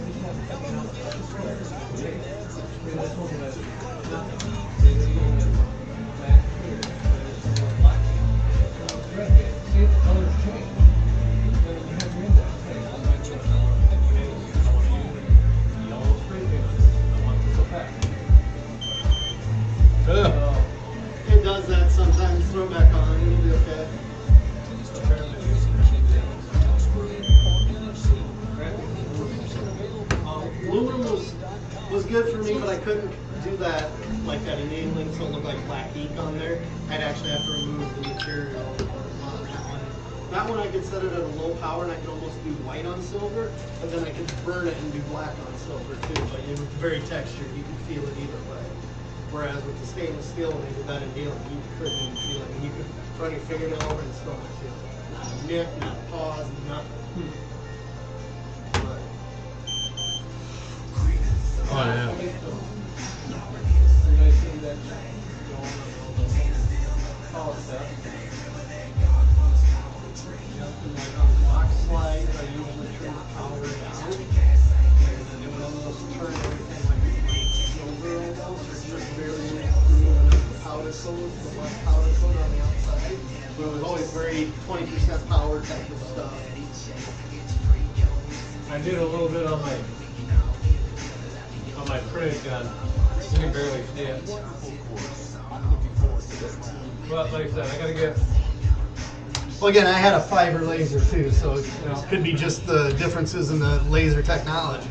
E: just have to cut it out of the squares. This one has nothing. This one has black here. This one has black. Red here. See, the colors change. Then you have your index. Hey, I might do it. I want to use yellow spray paint on this. I want this effect.
C: Yeah.
D: It does that sometimes. Throw it back on. It'll be okay. Aluminum was good for me, but I couldn't do that, like that enabling, so it looked like black ink on there. I'd actually have to remove the material on that one. That one I could set it at a low power and I could almost do white on silver, but then I could burn it and do black on silver too. But it was very textured, you could feel it either way. Whereas with the stainless steel, when they did that annealing, you couldn't even feel it. You could run your fingernail over and still not feel it. Not a nick, not a pause, nothing. But
C: Oh, yeah.
D: box slides, I usually turn the power down. And then it would almost turn everything like silver almost, or just barely through enough powder coat, the less powder coat on the outside. But it was always very 20% power type of stuff.
E: I did a little bit on my printed gun. You can barely see it. But like I said, I gotta get.
D: Well, again, I had a fiber laser too, so it could be just the differences in the laser technology.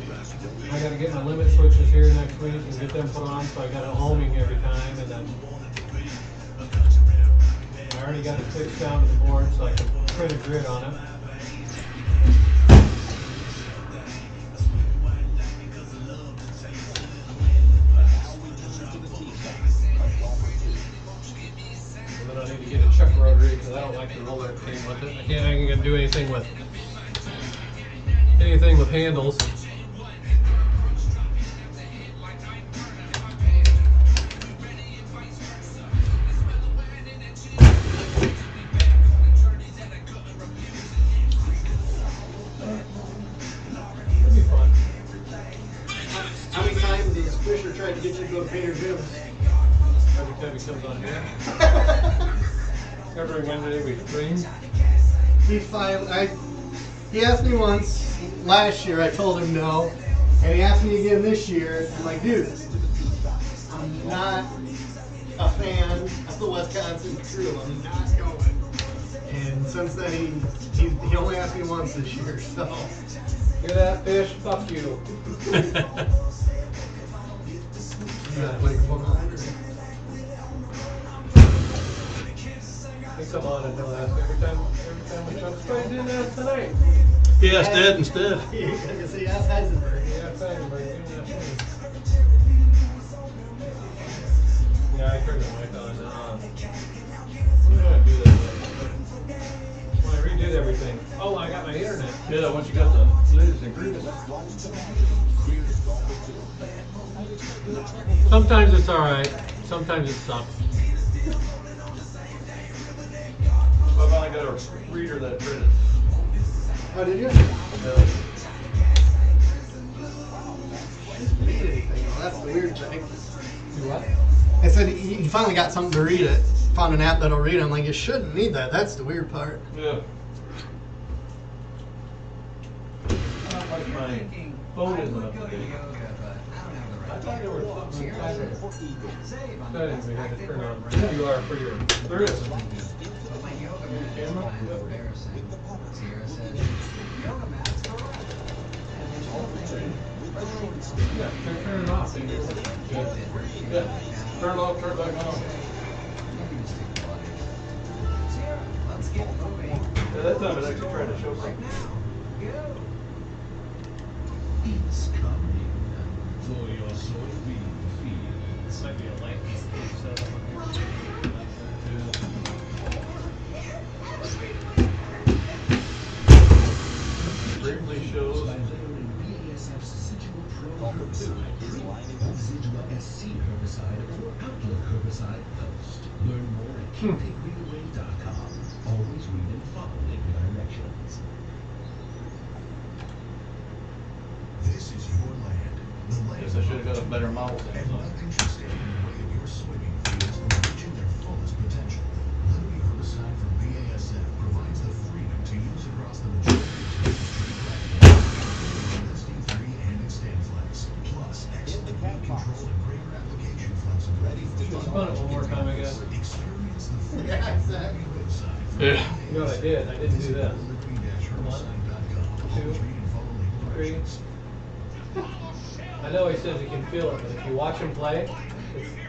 E: I gotta get my limit switches here next week and get them put on, so I got it homing every time, and then I already got it fixed down to the board, so I can print a grid on it. And then I need to get a chuck rotary because I don't like the roller thing with it. I ain't gonna do anything with handles. It'd be fun.
D: How many times has Fisher tried to get you to go to Painter Jim's?
E: Every time he comes on here. Every Wednesday we stream.
D: He asked me once last year, I told him no, and he asked me again this year. I'm like, dude, I'm not a fan of the Wisconsin crew. I'm not going. And since then, he only asked me once this year, so.
E: Hear that, Fish? Fuck you. They come on and they'll ask every time we come straight in there tonight.
C: He asked Ed instead.
D: I can say, ask Heisenberg.
E: Yeah, Heisenberg, you didn't ask me. Yeah, I turned the mic on. I'm gonna do this. When I redid everything. Oh, I got my internet.
C: Yeah, once you got the latest and greatest.
E: Sometimes it's alright. Sometimes it sucks.
C: I finally got a reader that printed.
D: Oh, did you?
C: Yeah.
D: Read anything. Well, that's the weird thing.
E: What?
D: I said, you finally got something to read it. Found an app that'll read it. I'm like, you shouldn't need that. That's the weird part.
C: Yeah. I don't like my phone isn't up to date.
E: I thought there was something settings we had to turn on QR for your.
C: There is.
E: Camera?
B: Sierra says, yoga mats for
E: Yeah, turn it off. And
C: Yeah. Turn it off, turn it back on.
B: Let's get moving.
C: Yeah, that time it actually tried to show something.
B: Go.
I: It's coming for your soybean field.
E: This might be a light setup.
C: Briefly shows.
I: By layering BASF's Sigil Pro herbicide, Sigil SC herbicide, or Outlook herbicide first. Learn more at keepingreadaway.com. Always read and follow label directions.
G: This is your land. The land
C: Guess I should have got a better model
G: and
C: thing.
G: nothing should stand in the way of your soybean fields reaching their fullest potential. Liberty herbicide from BASF provides the freedom to use across the majority of Strait platforms, LSD3 and XtendFlex, plus excellent weed control and greater application flexibility for
E: Just run it one more time again.
G: Experience the freedom
D: Yeah,
G: of
D: exactly.
G: herbicide from
C: Yeah.
E: You know what I did? I didn't do this.
G: liberty-herbicide.com. Always read and follow label
E: Three.
G: directions.
E: I know he says you can feel it, but if you watch him play,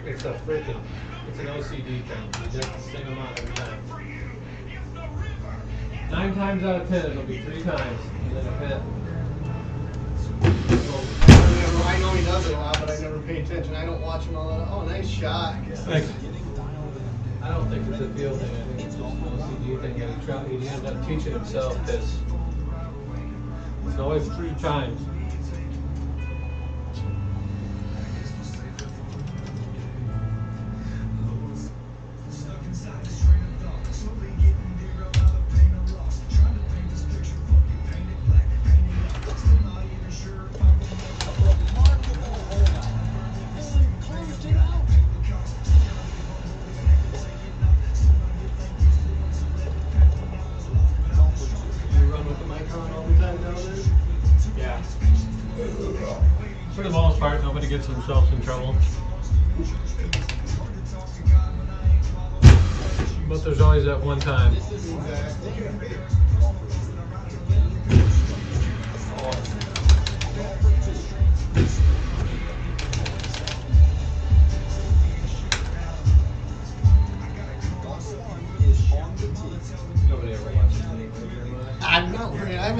E: it's a freaking, it's an OCD thing. He does the same amount every time. 9 times out of 10, it'll be 3 times, and then a hit.
D: I know he does it a lot, but I never pay attention. I don't watch him all that. Oh, nice shot.
C: Thanks.
E: I don't think it's a feel thing. I think it's just an OCD thing that he ended up teaching himself because it's always 3 times.
D: You run with the mic on all the time down there?
E: Yeah. For the most part, nobody gets themselves in trouble. But there's always that one time. Nobody ever watches anyway.
D: I'm not worried. I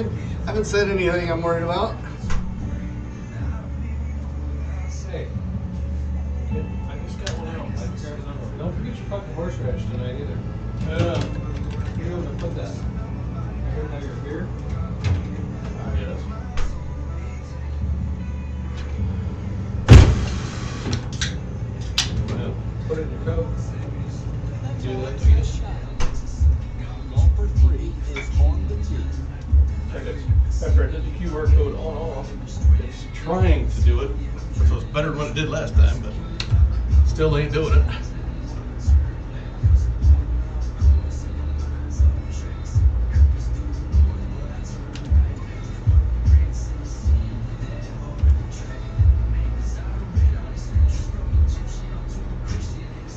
D: haven't said anything I'm worried about.
E: Hey, I just got one out. I grabbed another one. Don't forget your fucking horseradish tonight either. You know where to put that. I heard how you're here.
C: Yes.
E: Well, put it in your coat.
C: Do that.
H: Golfer 3 is on the tee.
C: After I did the QR code on off, it's trying to do it, so it's better than what it did last time, but still ain't doing it.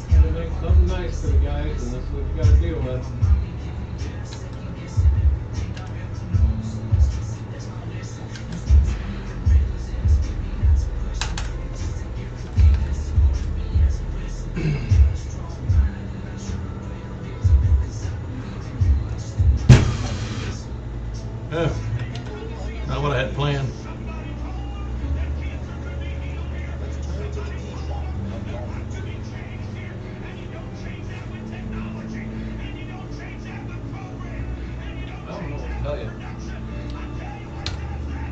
E: Gotta make something nice for the guys, and that's what you gotta deal with.
C: Yeah, not what I had planned.
E: I don't know what to tell you.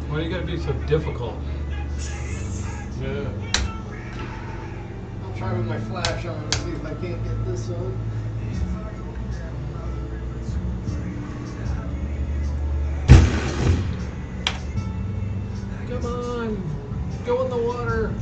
E: Why do you gotta be so difficult?
C: Yeah.
D: I'll try with my flash on and see if I can't get this on.
E: Come on, go in the water.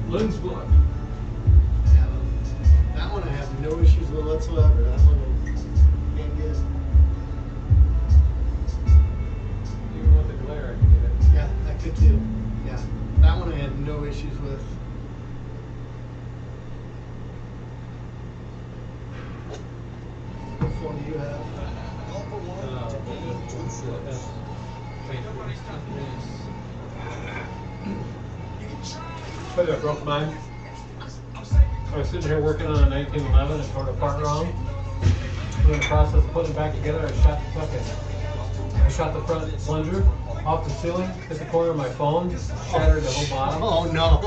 C: Lens block.
D: That one I have no
C: phone do you have?
E: But I broke mine. I was sitting here working on a 1911 and tore it apart wrong. In the process of putting it back together, I shot the front plunger off the ceiling, hit the corner of my phone, shattered the whole bottom.
D: Oh no!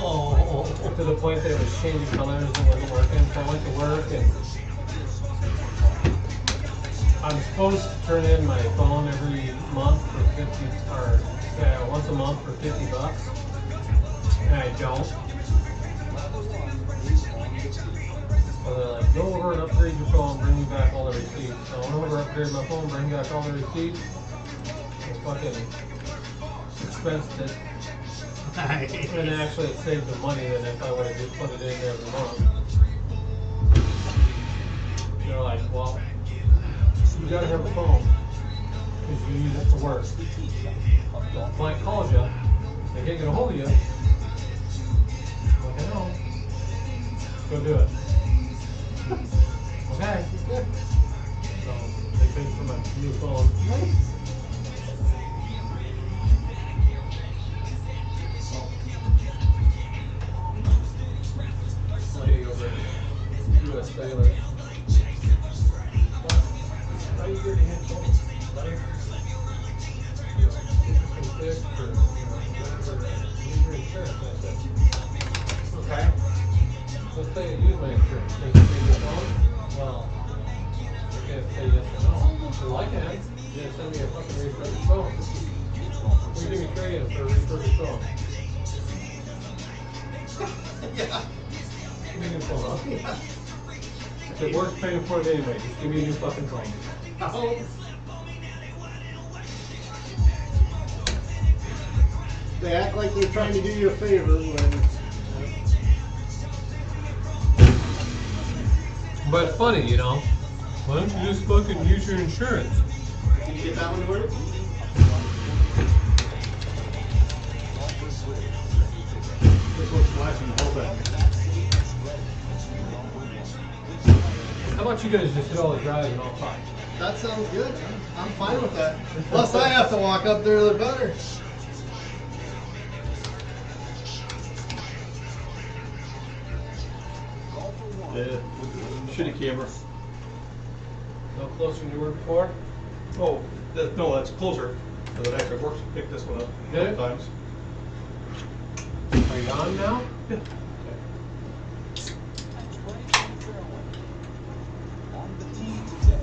E: To the point that it was changing colors and wasn't working. So I went to work and I'm supposed to turn in my phone every month for 50, or once a month for $50, and I don't. So they're like, go over and upgrade your phone, bring me back all the receipts. So I went over, upgraded my phone, bring back all the receipts. It's fucking expensed it.
D: Nice.
E: And actually it saved the money than if I would have just put it in every month. They're like, well, you gotta have a phone because you use it for work. The client calls you, they can't get a hold of you. Like, I know. Go do it. Okay. So they paid for my new phone. Lady over at US Sailor. How you getting his phone? Right? You know, interesting fix or, whatever, use your insurance. I said, okay. Let's say you use my insurance. Can you pay your phone? Well, you can't say yes or no. Well, I can. You just send me a fucking refurbished phone. We give me trade-in for a refurbished phone.
D: Yeah.
E: Give me a new phone, huh? I said, work's paying for it anyway. Just give me a new fucking phone.
D: Oh. They act like they're trying to do you a favor when.
E: But it's funny, you know. Why don't you just fucking use your insurance?
D: Did you get that one to work?
C: This one's flashing the whole thing.
E: How about you guys just hit all the drives and all talk?
D: That sounds good. I'm fine with that. Plus, I have to walk up there to the gutter.
C: Yeah, shitty camera.
E: No closer than you were before?
C: Oh, no, that's closer. So it actually works. Pick this one up a
E: Did it?
C: couple times.
E: Are you on now?
C: Yeah.
H: On the tee today.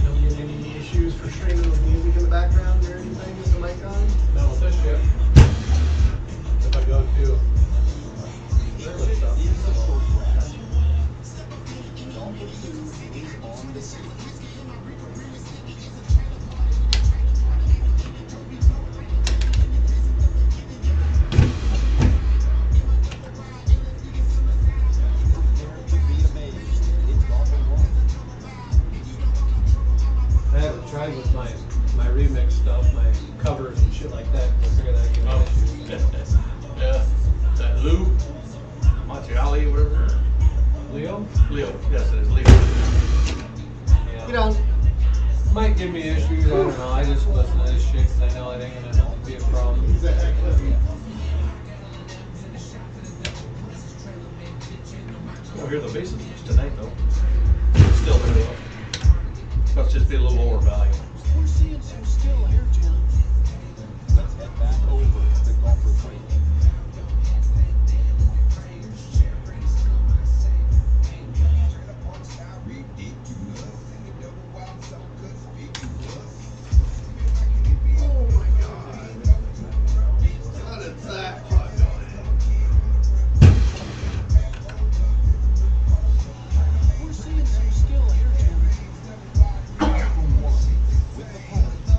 D: Don't get any issues for streaming with music in the background or anything with the mic on?
E: No, with this shit. If I go to regular stuff.
H: Number 2 is on the tee. Prepare to be amazed. It's golfer 1.
E: I haven't tried with my remix stuff, my covers and shit like that. I figured I'd give me issues.
C: Yeah. That Lou, Montiali, whatever.
E: Leo?
C: Leo. Yes, it is Leo.
E: Yeah.
D: Get on.
E: Might give me issues, I don't know. I just listen to this shit because I know it ain't gonna be a problem.
D: Exactly.
C: We'll hear the basses tonight, though. Still very well. Must just be a little lower value.
H: We're seeing some skill here, Jim. Let's head back over to golfer 3.
D: Oh my god. How did that putt go
H: We're seeing some skill here, Jim. Golfer 1 with the putt.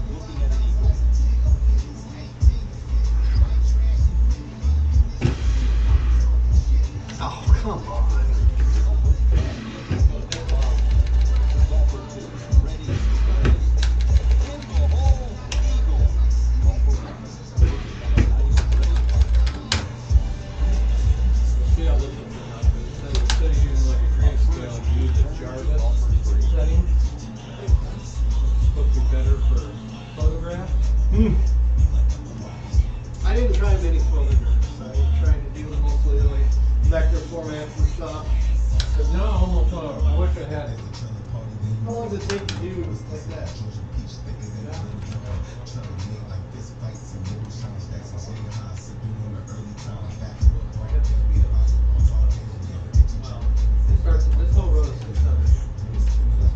D: I didn't try many spoilers. I tried to do mostly like vector formats and stuff.
E: But now almost, I wish I had it.
D: How long does it take to do like that?
E: This whole road is 600.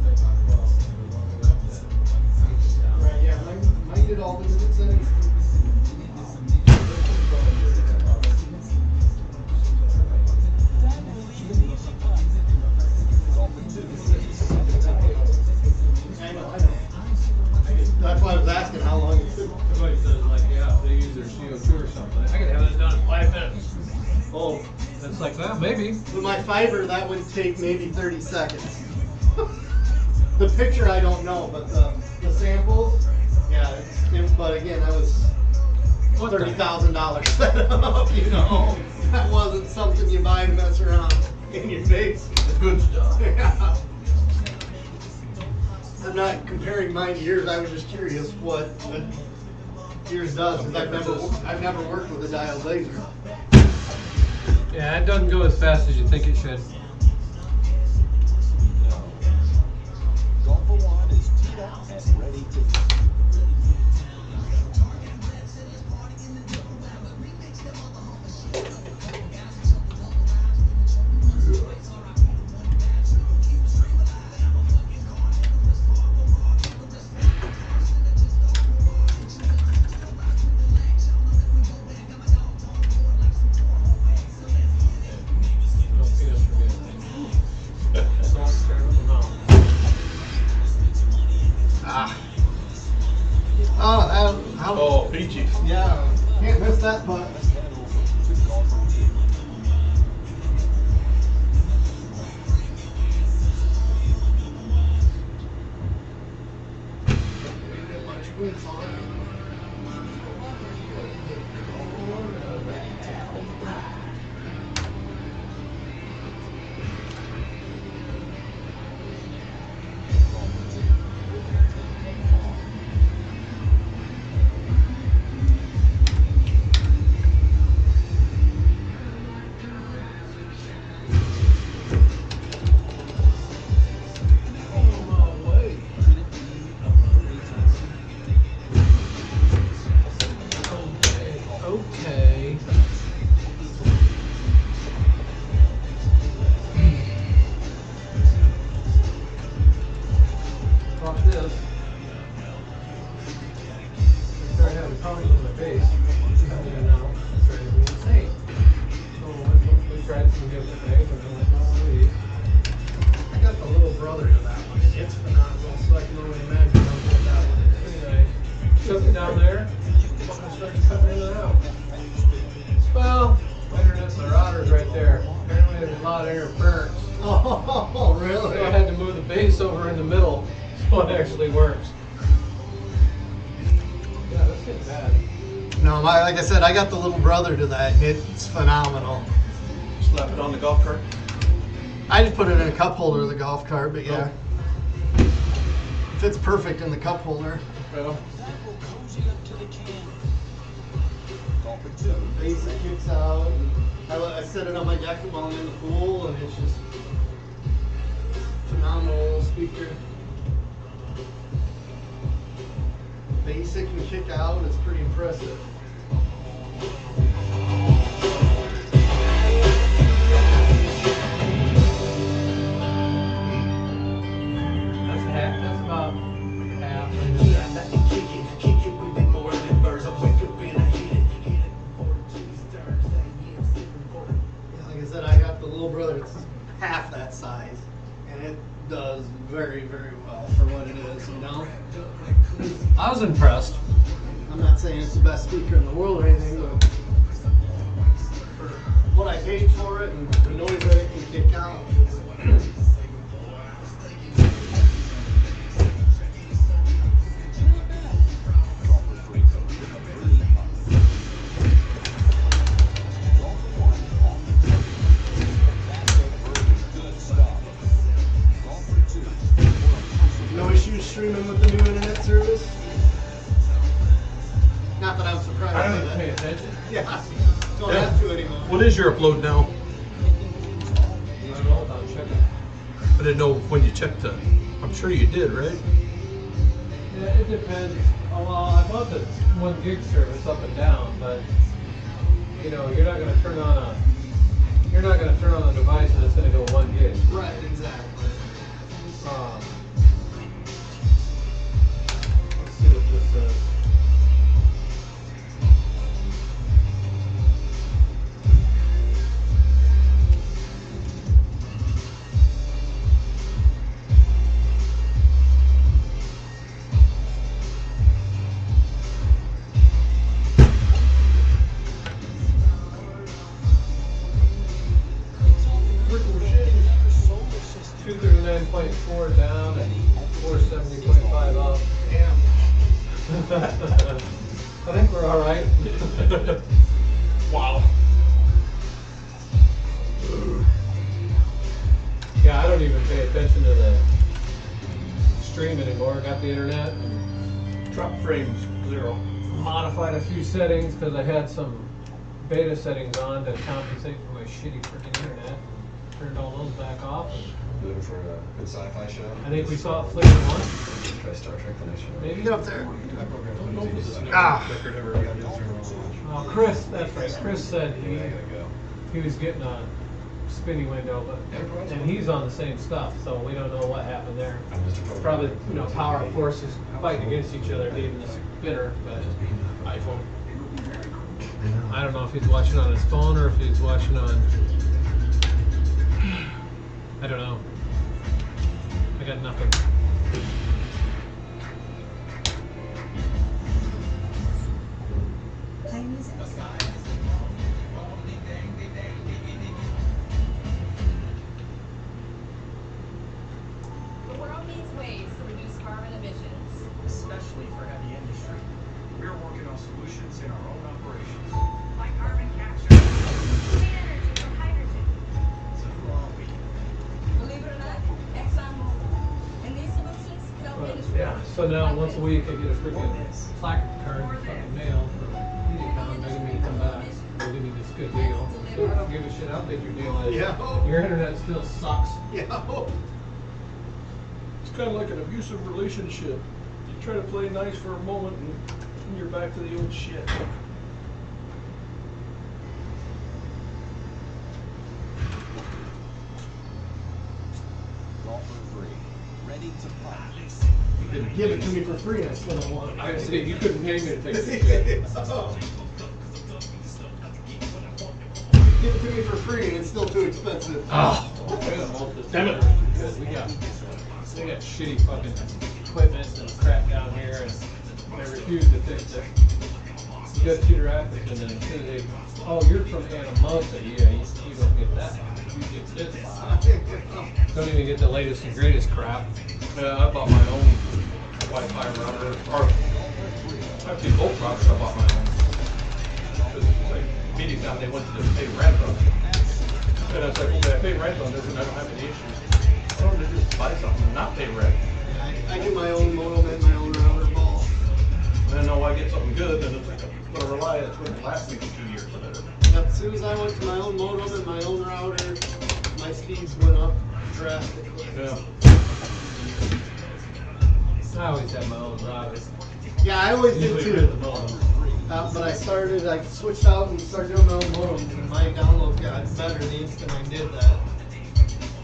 D: Right, yeah, mine did all the different settings. I know. That's why I was asking how long it took.
E: Somebody says like, yeah, they use their CO2 or something. I could have this done in 5 minutes.
D: Oh,
E: It's like that, maybe.
D: with my fiber, that would take maybe 30 seconds. The picture, I don't know, but the samples, yeah. But again, that was
E: What the-
D: $30,000 setup, you know. That wasn't something you buy to mess around in your face.
C: The good stuff.
D: Yeah. I'm not comparing mine to yours. I was just curious what yours does, because I've never worked with a diode laser.
E: Yeah, it doesn't go as fast as you think it should.
H: Golf for One is teed up and ready to go.
E: Don't see us forget. Don't start with the mouth.
D: Ah. Oh,
C: Oh, peachy.
D: yeah. Can't miss that putt.
E: Okay. Watch this. I started having problems with my base. I didn't know. It started being insane. So we tried some different things. And I'm like, oh, wait.
D: I got the little brother to that one. It's phenomenal, so I can only imagine how good that one is.
E: Anyway, took it down there. I started cutting in and out. Well, better than my router's right there. Apparently there's a lot of interference.
D: Oh, really?
E: So I had to move the base over in the middle so it actually works. Yeah, that's getting bad.
D: No, like I said, I got the little brother to that, and it's phenomenal.
C: Slap it on the golf cart.
D: I just put it in a cup holder of the golf cart, but yeah. Fits perfect in the cup holder.
E: Well,
D: Basic kicks out. I set it on my deck while I'm in the pool, and it's just phenomenal little speaker. Basic and kick out, it's pretty impressive.
E: that's half. That's about half.
D: Like I said, I got the little brother. It's half that size, and it does very, very well for what it is. You know,
E: I was impressed.
D: I'm not saying it's the best speaker in the world or anything, but for what I paid for it and the noise that it can kick out. No issues streaming with the new internet service? Yeah. Don't have to anymore.
C: What is your upload now?
E: I don't know without checking.
C: I didn't know when you checked the. I'm sure you did, right?
E: Yeah, it depends. Oh, well, I bought the 1 gig service up and down, but you know, you're not going to turn on a device and it's going to go 1 gig.
D: Right, exactly.
E: Let's see what this says.
H: Solar system.
E: 239.4 down and 470.5 up.
D: Damn.
E: I think we're all right.
C: Wow.
E: Yeah, I don't even pay attention to the stream anymore. Got the internet.
C: Drop frames 0.
E: Modified a few settings because I had some beta settings on to compensate for my shitty freaking internet. Turned all those back off.
J: Looking for a good sci-fi show?
E: I think we saw it flicker once,
J: Try Star Trek the next show.
E: maybe.
D: Get up there.
J: Ah!
E: Oh, Chris, that's right. Chris said he was getting a spinny window, but and he's on the same stuff, so we don't know what happened there. Probably, you know, power forces fighting against each other, leaving the spinner, but iPhone. I don't know if he's watching on his phone or if he's watching on. I don't know. I got nothing.
F: Play music.
K: The world needs ways to reduce carbon emissions.
L: Especially for heavy industry. We're working on solutions in our own operations.
K: Like carbon capture. Clean energy from hydrogen.
L: So who are we?
K: Believe it or not, ExxonMobil. And these solutions help industry.
E: Yeah, so now once a week I get a freaking placard card in the fucking mail from Mediacom begging me to come back. They'll give me this good deal. So I don't give a shit how big your deal is.
D: Yeah.
E: Your internet still sucks.
D: Yeah.
C: It's kind of like an abusive relationship. You try to play nice for a moment and you're back to the old shit.
H: Golfer 3. Ready to putt.
D: You could give it to me for free and I still don't want it.
E: I see, you couldn't pay me to take this shit.
D: Give it to me for free and it's still too expensive.
E: Oh, damn it. Because we got shitty fucking equipment and crap down here and they refuse to fix it. You go to Cedar Rapids and then as soon as they, oh, you're from Anamosa, yeah, you don't get that. You get this. Don't even get the latest and greatest crap.
C: Yeah, I bought my own Wi-Fi router. Or actually both routers I bought my own. Like, Mediacom, they went to pay rent on it. And I was like, okay, I pay rent on this and I don't have any issues. Why don't they just buy something and not pay rent?
D: I do my own modem and my own router ball.
C: And I know I get something good, then it's like I'm gonna rely, it's gonna last me for 2 years or better.
D: Yep, as soon as I went to my own modem and my own router, my speeds went up drastically.
C: Yeah.
E: I always have my own router.
D: Yeah, I always did
E: Usually
D: too.
E: with the modem.
D: But I switched out and started doing my own modems, and my download got better the instant I did that.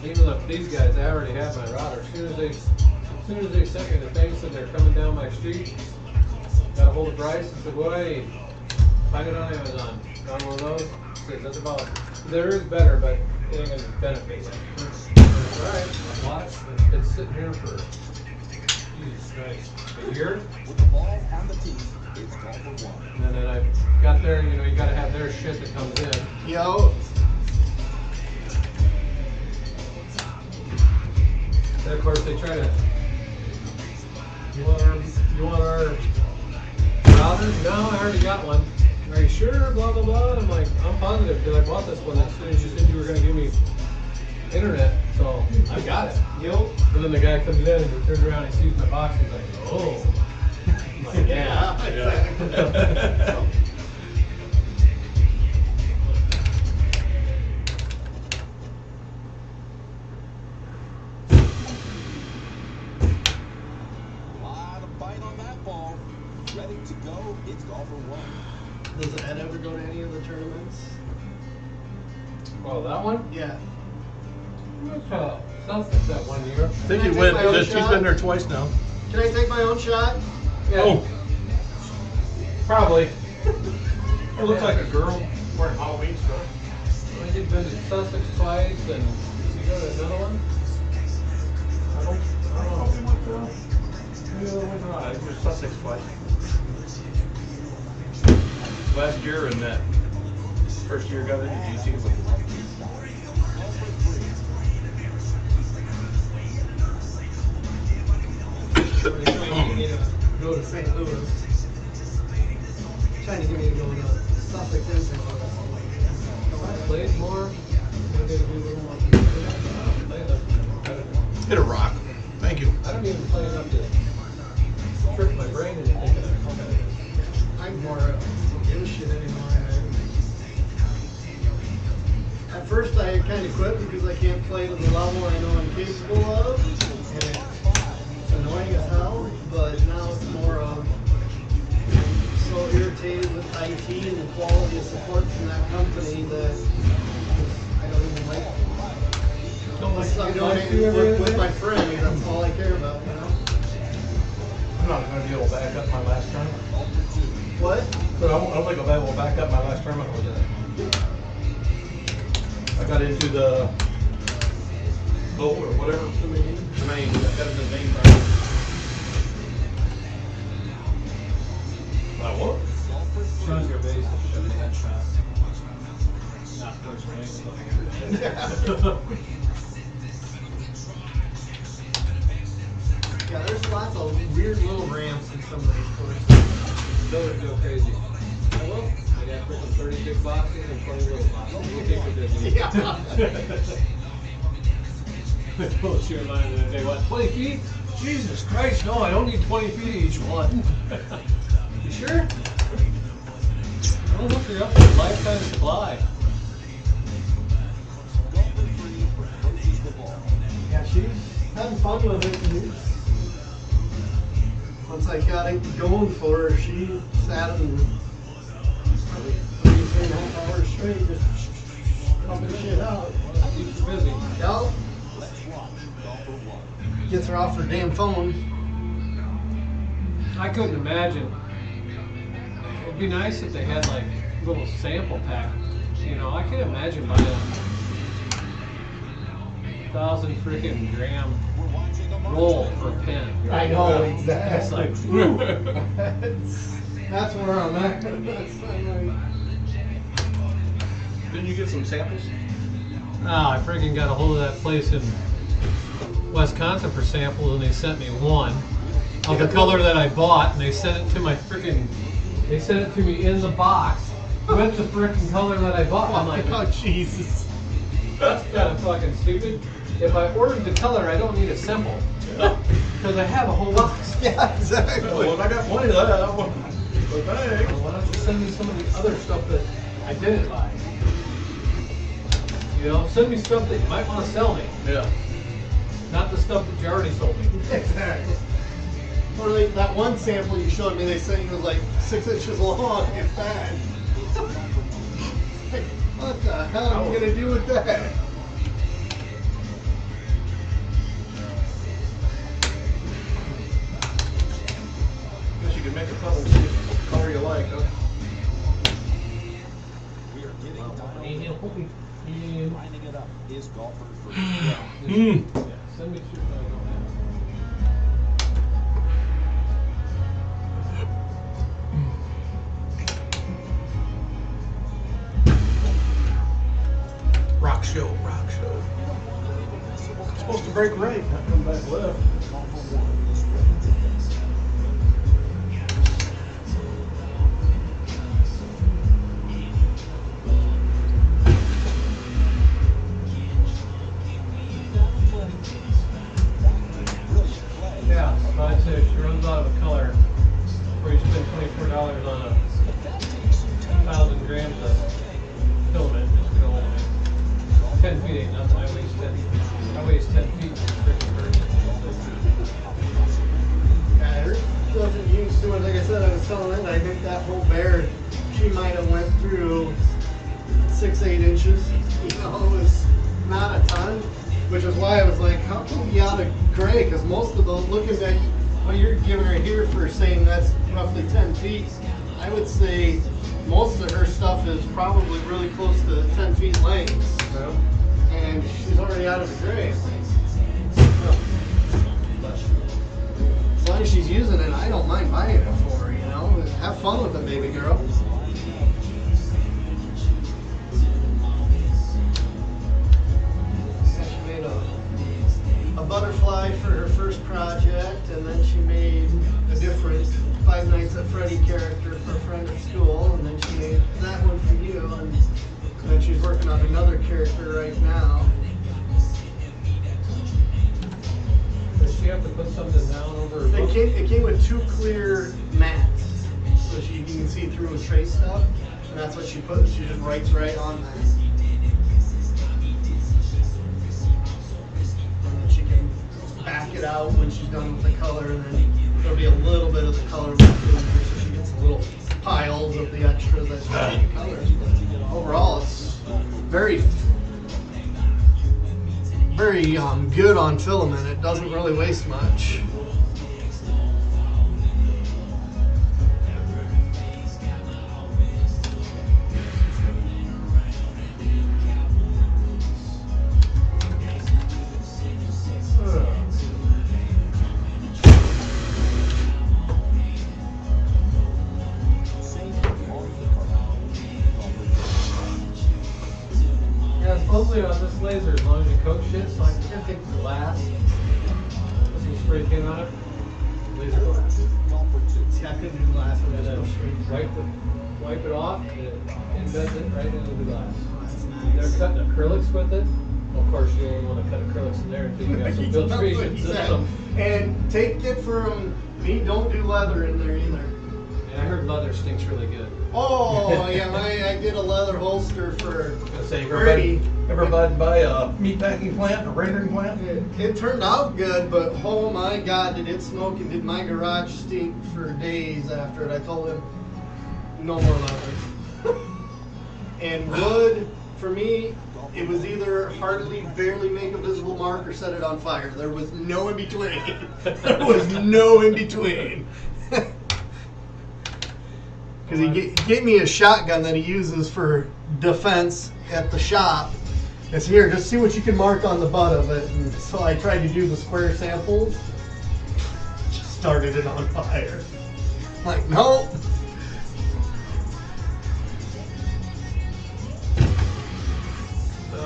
E: Even if these guys, I already have my router. As soon as they sent me the thing, said they're coming down my street, got a hold of Bryce and said, well, hey, find it on Amazon. Got one of those. Said, that's about, there is better, but it ain't gonna benefit you. Alright, watch. It's been sitting here for, Jesus Christ, a year?
H: With the ball on the tee, it's golfer 1.
E: And then I got there, you know, you gotta have their shit that comes in.
D: Yo,
E: And of course, they try to. You want our router? No, I already got one. Are you sure? Blah blah blah. And I'm like, I'm positive because I bought this one as soon as you said you were going to give me internet, so I got it.
D: yo.
E: And then the guy comes in and he turns around and sees my box. He's like, oh. I'm like, yeah.
H: to go, it's golfer one.
D: Does Ed ever go to any of the tournaments?
E: Oh, that one?
D: Yeah.
E: Sussex that 1 year.
C: I think
D: Can
C: he
D: I
C: went,
D: take my own
C: he's
D: shot?
C: been there twice now.
D: Can I take my own shot?
E: Yeah.
C: Oh,
E: Probably.
C: it looks like a girl wearing Halloween stuff.
E: I did been to Sussex twice, and did you go to another one?
C: I don't know. Maybe the other one's right. I was Sussex twice. Last year and that first year got into GT.
D: Trying to get me to go to St. Louis. Trying to get me to go to Sussex and St. Louis.
E: I played more. Maybe do a little more.
C: Hit a rock. Thank you.
E: I don't even play enough to trick my brain into thinking I'm competitive.
D: I'm more don't give a shit anymore. At first I kind of quit because I can't play to the level I know I'm capable of, and it's annoying as hell. But now it's more of I'm so irritated with IT and the quality of support from that company that I don't even like. Unless I'm doing it with my friends, that's all I care about, you know.
C: I'm not going to be able to back up my last tournament.
D: What?
C: But I don't think I'll be able to back up my last tournament with that. I got into the boat or whatever. The main. I got into the main round. What?
E: Choose your base.
D: Yeah, there's lots of weird little ramps in some of these courses.
E: Don't go crazy. I will. I got freaking 36 boxes and 20 little boxes. We'll keep it busy.
D: Yeah.
E: I told you mine the other day, what, 20 feet? Jesus Christ, no, I don't need 20 feet each one. You sure? Well, look, you're up to lifetime supply.
D: Yeah, she's having fun with it. Once I got it going for her, she sat and probably 3.5 hours straight just pumping shit out.
E: Keeps you busy.
D: Yep. Gets her off her damn phone.
E: I couldn't imagine. It'd be nice if they had like little sample packs. You know, I can't imagine buying 1,000 freaking gram roll for a pen.
D: I know, exactly.
E: It's like,
D: that's where I'm at.
C: Didn't you get some samples?
E: I freaking got a hold of that place in Wisconsin for samples, and they sent me one of the color that I bought, and they sent it to my freaking. They sent it to me in the box with the freaking color that I bought. I'm like,
D: Oh, Jesus.
E: that's kind of fucking stupid. If I ordered the color, I don't need a sample. Because I have a whole box.
D: Yeah, exactly.
C: Well, I got plenty of that. But thanks.
E: Well, why don't you send me some of the other stuff that I didn't buy? You know, send me stuff that you might want to sell me.
C: Yeah.
E: Not the stuff that you already sold me.
D: Exactly. Or like that one sample you showed me, they said it was like 6 inches long, if that. Like, what the hell am I gonna do with that?
C: Guess you could make a couple of color you like, huh?
H: We are getting down. Lining it up is golfer for
E: Yeah, send me through.
C: Rock show. It's supposed to break right, not come back left.
E: Yeah, so I'd say if she runs out of a color before you spend $24 on a 1,000 grams of filament, just go away. 10 feet ain't nothing. I waste 10 feet. Freaking
D: Yeah, her wasn't used to it. Like I said, I was telling it. I think that whole bear, she might have went through 6-8 inches. You know, it was not a ton, which is why I was like, how can we be out of gray? Because most of those, looking at what you're giving her here for saying that's roughly 10 feet, I would say most of her stuff is probably really close to 10 feet length. And she's already out of the gray. As long as she's using it, I don't mind buying it for her, you know? Have fun with it, baby girl. She made a butterfly for her first project, and then she made a different Five Nights at Freddy character for a friend at school, and then she made that one for you, and then she's working on another character right now.
E: Does she have to put something down over her book?
D: It came with 2 clear mats, so you can see through with trace stuff, and that's what she put. She just writes right on that. And then she can back it out when she's done with the color, and then there'll be a little bit of the color left in there, so she gets little piles of the extras that she can color. But overall, it's very good on filament. It doesn't really waste much.
E: Supposedly on this laser, as long as you coat shit, so I can take the glass, put some spray can on it, laser glass.
D: See, I couldn't do glass with
E: And
D: it.
E: then wipe it off, and it embeds it right into the glass. They're cutting acrylics with it. Well, of course, you only want to cut acrylics in there until you have some filtration system.
D: And take it from me, don't do leather in there either.
E: And I heard leather stinks really good.
D: Oh, yeah, I did a leather holster for
C: Say,
D: Birdie.
C: everybody buy a meat packing plant, a rendering plant?
D: It turned out good, but oh my God, did it smoke and did my garage stink for days after it. I told him, no more leather. And wood, for me, it was either hardly, barely make a visible mark or set it on fire. There was no in between. There was no in between. Because he gave me a shotgun that he uses for defense at the shop. It's here, just see what you can mark on the butt of it. And so I tried to do the square samples. Just started it on fire. Like, nope.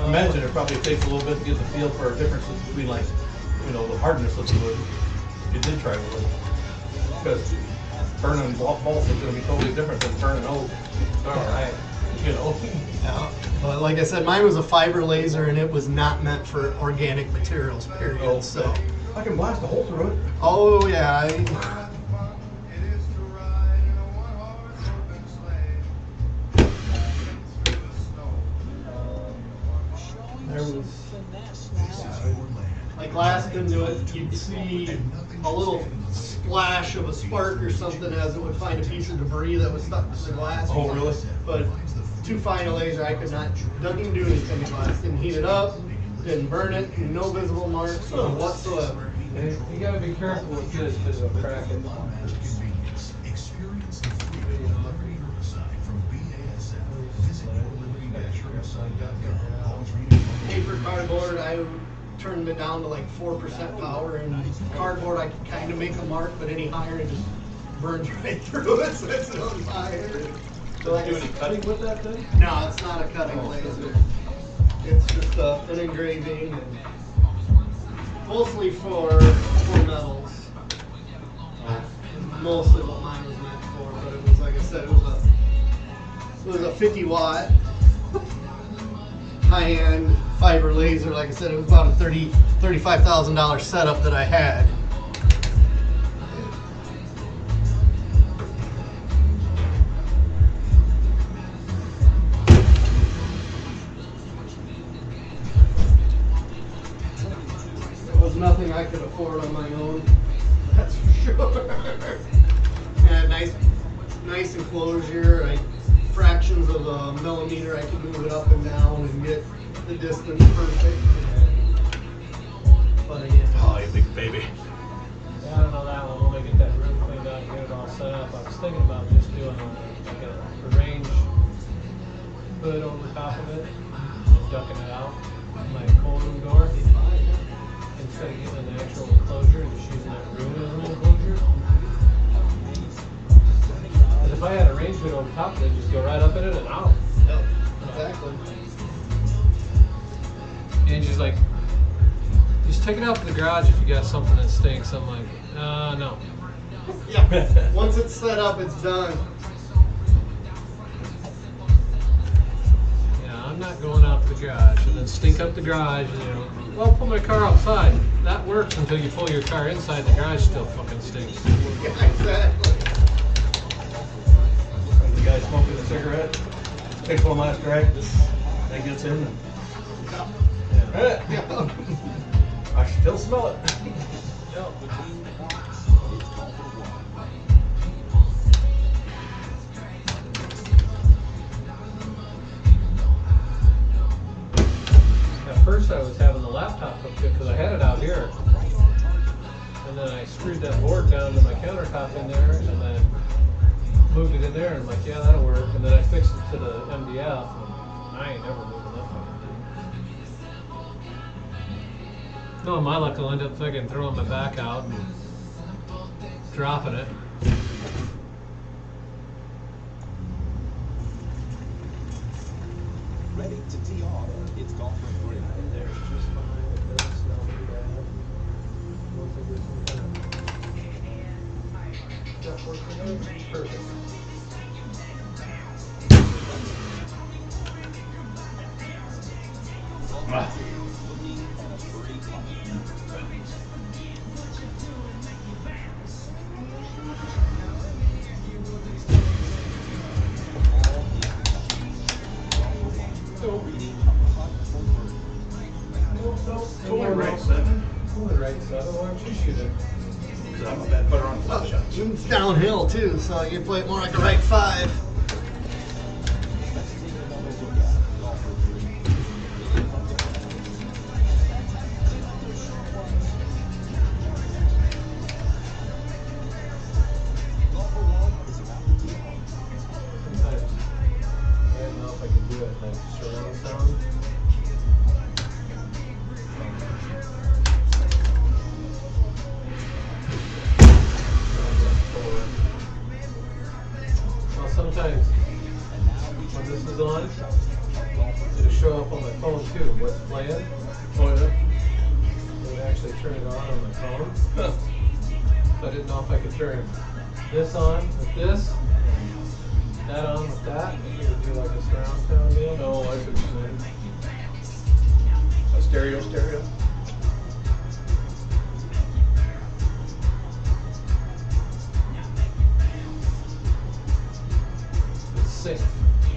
C: Imagine it probably takes a little bit to get the feel for a difference between, like, you know, the hardness of the wood. You did try wood. Because burning balsa is going to be totally different than burning oak.
E: Alright.
C: You know?
D: Yeah. But like I said, mine was a fiber laser and it was not meant for organic materials, period.
C: Oh,
D: So,
C: I can blast a hole through it.
D: oh yeah. There was, like last into it, you'd see a little splash of a spark or something as it would find a piece of debris that was stuck to the glass.
C: Oh, really?
D: But too fine a laser, I could not, doesn't even do anything to glass. Didn't heat it up, didn't burn it, no visible marks whatsoever.
E: And you gotta be careful with this because it'll crack it.
G: Experience the freedom of Liberty Herbicide from BASF. Visit yourliberty-herbicide.com. Always read it.
D: Paper cardboard, I turned it down to like 4% power, and cardboard I can kind of make a mark, but any higher it just burns right through it, so it's on fire. So
C: Does it do any cutting with that thing?
D: no, it's not a cutting laser. It's just an engraving, and mostly for metals. Mostly what mine was meant for, but it was, like I said, it was a 50 watt high-end fiber laser. Like I said, it was about a $35,000 setup that I had. It was nothing I could afford on my own, that's for sure. And nice nice enclosure. Fractions of a millimeter, I can move it up and down and get the distance perfect. But again,
C: Oh, you big baby.
E: Yeah, I don't know that one. When we get that room cleaned out and get it all set up, I was thinking about just doing like a range hood over the top of it and ducking it out, like a cold room door, instead of getting an actual enclosure and just using that room as an enclosure. Because if I had a range hood over top of it, just go right up in it and out.
D: yep, exactly.
E: And she's like, just take it out to the garage if you got something that stinks. I'm like, no.
D: Yeah, once it's set up, it's done.
E: Yeah, I'm not going out to the garage and then stink up the garage. And, you know, well, put my car outside. That works until you pull your car inside. The garage still fucking stinks.
D: Yeah, exactly.
C: The guy smoking a cigarette, takes one last drag, then gets in. And,
D: Yeah.
C: I still smell it.
E: At first I was having the laptop hooked up because I had it out here. And then I screwed that board down to my countertop in there and then moved it in there and I'm like, yeah, that'll work. And then I fixed it to the MDF and I ain't never moving that fucking thing. No, my luck will end up fucking throwing my back out and dropping it.
H: Ready to tee off. It's golf for three.
E: There's just fine. It doesn't smell too bad. Once I get some kind of stuff working out, it's perfect.
C: Pull it right, son.
E: Pull it right, so why don't you shoot it?
C: Because I'm a bad putter on flat shots.
D: It's downhill too, so you play it more like a right 5.
E: Sometimes I don't know if I can do it like surround sound. Well, sometimes when this is on, it'll show up on my phone too, what's playing.
C: Oh, yeah?
E: It would actually turn it on my phone.
C: Huh.
E: So I didn't know if I could turn this on with this, that on with that. It would do like a surround sound deal.
C: No, I could say. A stereo.
E: It's safe.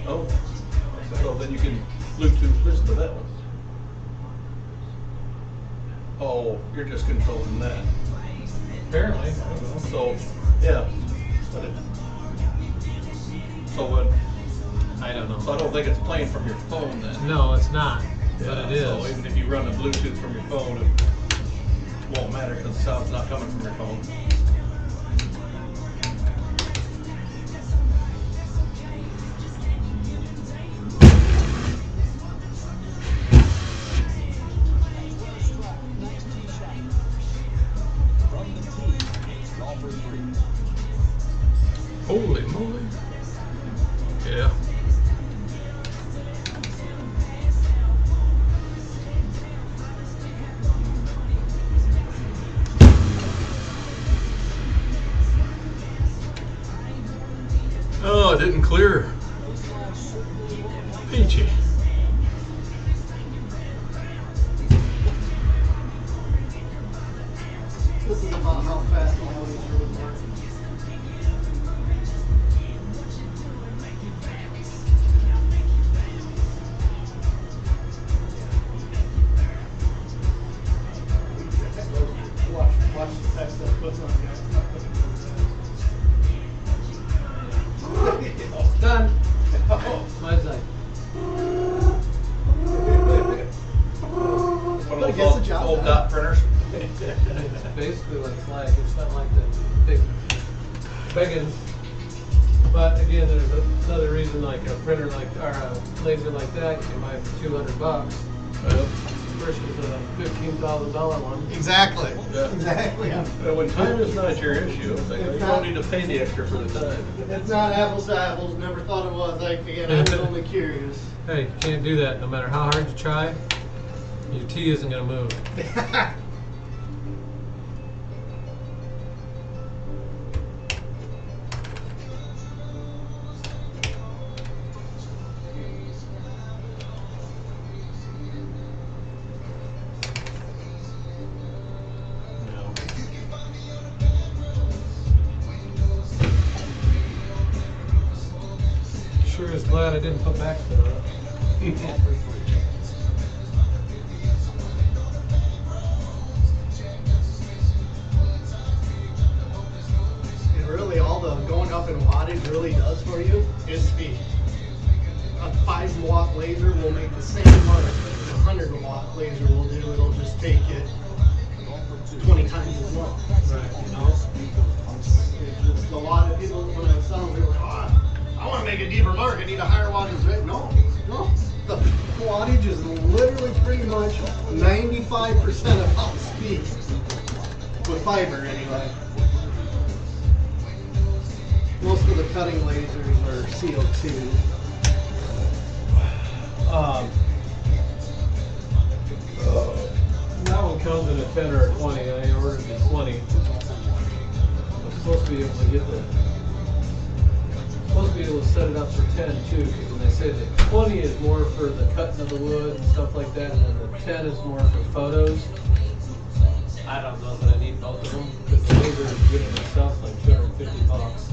C: Oh, so then you can Bluetooth listen to that one. Oh, you're just controlling that.
E: Apparently, I don't know.
C: So, yeah. But so what?
E: I don't know.
C: So I don't think it's playing from your phone then.
E: No, it's not, but it is.
C: So even if you run a Bluetooth from your phone, it won't matter because the sound's not coming from your phone.
H: Nice tee shot. From the tee, it's golf for three.
C: Holy moly. Yeah. Oh, it didn't clear. Peachy.
D: This is about how fast my laser would work. Watch the text that puts on here.
E: big ones. But again, there's another reason, like a printer like, or a laser like that, you can buy for $200 versus a $15,000 one.
D: Exactly.
C: Yeah.
D: Exactly.
C: When time is not your issue, it's like, you don't need to pay the extra for the time.
D: It's not apples to apples. Never thought it was. Like, again, I was only curious.
E: Hey, you can't do that. No matter how hard you try, your tee isn't going to move. Sure is glad I didn't put back to it.
D: And really, all the going up in wattage really does for you is speed. A 5-watt laser will make the same mark that a 100-watt laser will do. It'll just take it 20 times as long.
E: Right.
D: You know? It's just a lot of people, when I tell them, they're like, oh, I want to make a deeper mark, I need a higher wattage rate. No. The wattage is literally pretty much 95% of how speed. With fiber, anyway. Most of the cutting lasers are CO2.
E: That one comes in a 10 or a 20. I ordered the 20. I'm supposed to be able to get supposed to be able to set it up for 10 too, because when they say that 20 is more for the cutting of the wood and stuff like that, and then the 10 is more for photos. I don't know that I need both of them, because the laser is good in itself, like $250,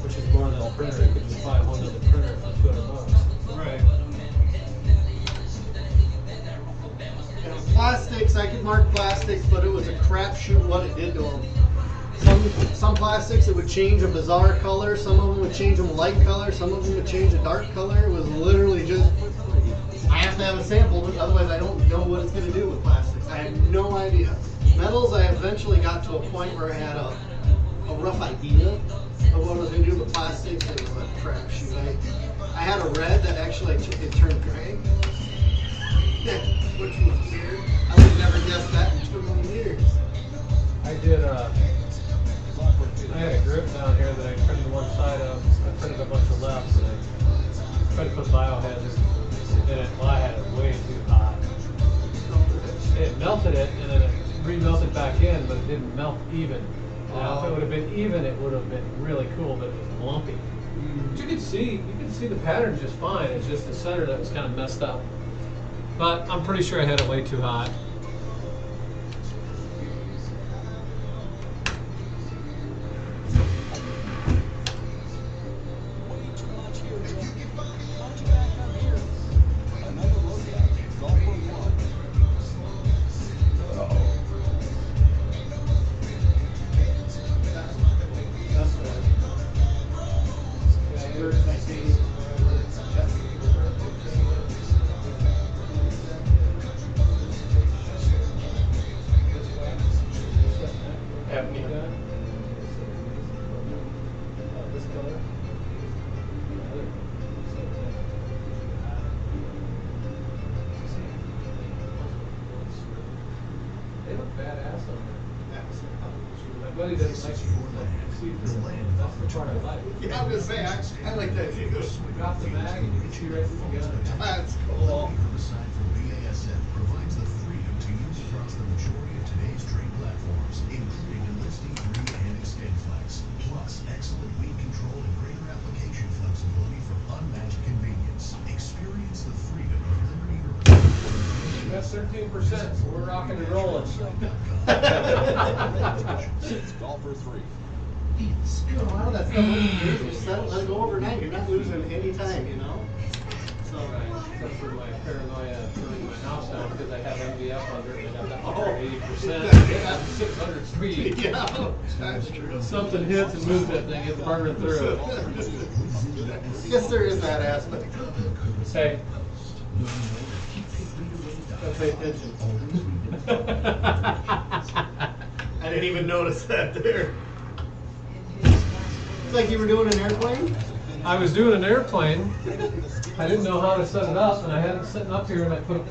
E: which is more than a printer. You could just buy one of the printer for $200.
D: Right. And plastics, I could mark plastics, but it was a crapshoot what it did to them. Some plastics it would change a bizarre color, some of them would change them light color, some of them would change a dark color. It was literally just, I have to have a sample, but otherwise I don't know what it's going to do with plastics. I had no idea. Metals, I eventually got to a point where I had a rough idea of what I was going to do with plastics. It was a crapshoot. I had a red that actually it turned gray, which was weird. I would never guess that in 2 million years.
E: I did I had a grip down here that I printed one side of. I printed a bunch of lefts and I tried to put biohazard in it. Well, I had it way too hot. It melted it and then it remelted back in, but it didn't melt even. Now, if it would have been even, it would have been really cool, but it was lumpy. But you could see the pattern just fine. It's just the center that was kind of messed up. But I'm pretty sure I had it way too hot. They look badass on there. My buddy doesn't like
G: The land
E: that's the part I like.
D: Yeah, I'm just saying, I like that too.
E: Drop the bag and you can see right through the gun.
D: That's
G: Well,
D: cool.
G: herbicide from BASF provides the freedom to use across the majority of today's trade platforms, including enlisting 3 and Extendflex, plus excellent weed control and greater application flexibility for unmatched convenience. Experience the freedom of Liberty Herbicide.
E: That's 13%, so we're rocking and rolling.
H: Golfer 3.
D: A lot of that stuff over the years was settled, let it go overnight. You're not losing any time, you know? So,
E: Except for my paranoia burning my house down because I have MDF under it and I got that under 80%.
D: Yeah.
E: 600 speed.
D: yeah, that's true.
E: Something hits and moves that thing, it's burning through.
D: Yes, there is that aspect.
E: Hey. Gotta pay attention.
D: I I didn't even notice that there. It's like you were doing an airplane?
E: I was doing an airplane. I didn't know how to set it up, and I had it sitting up here, and I put a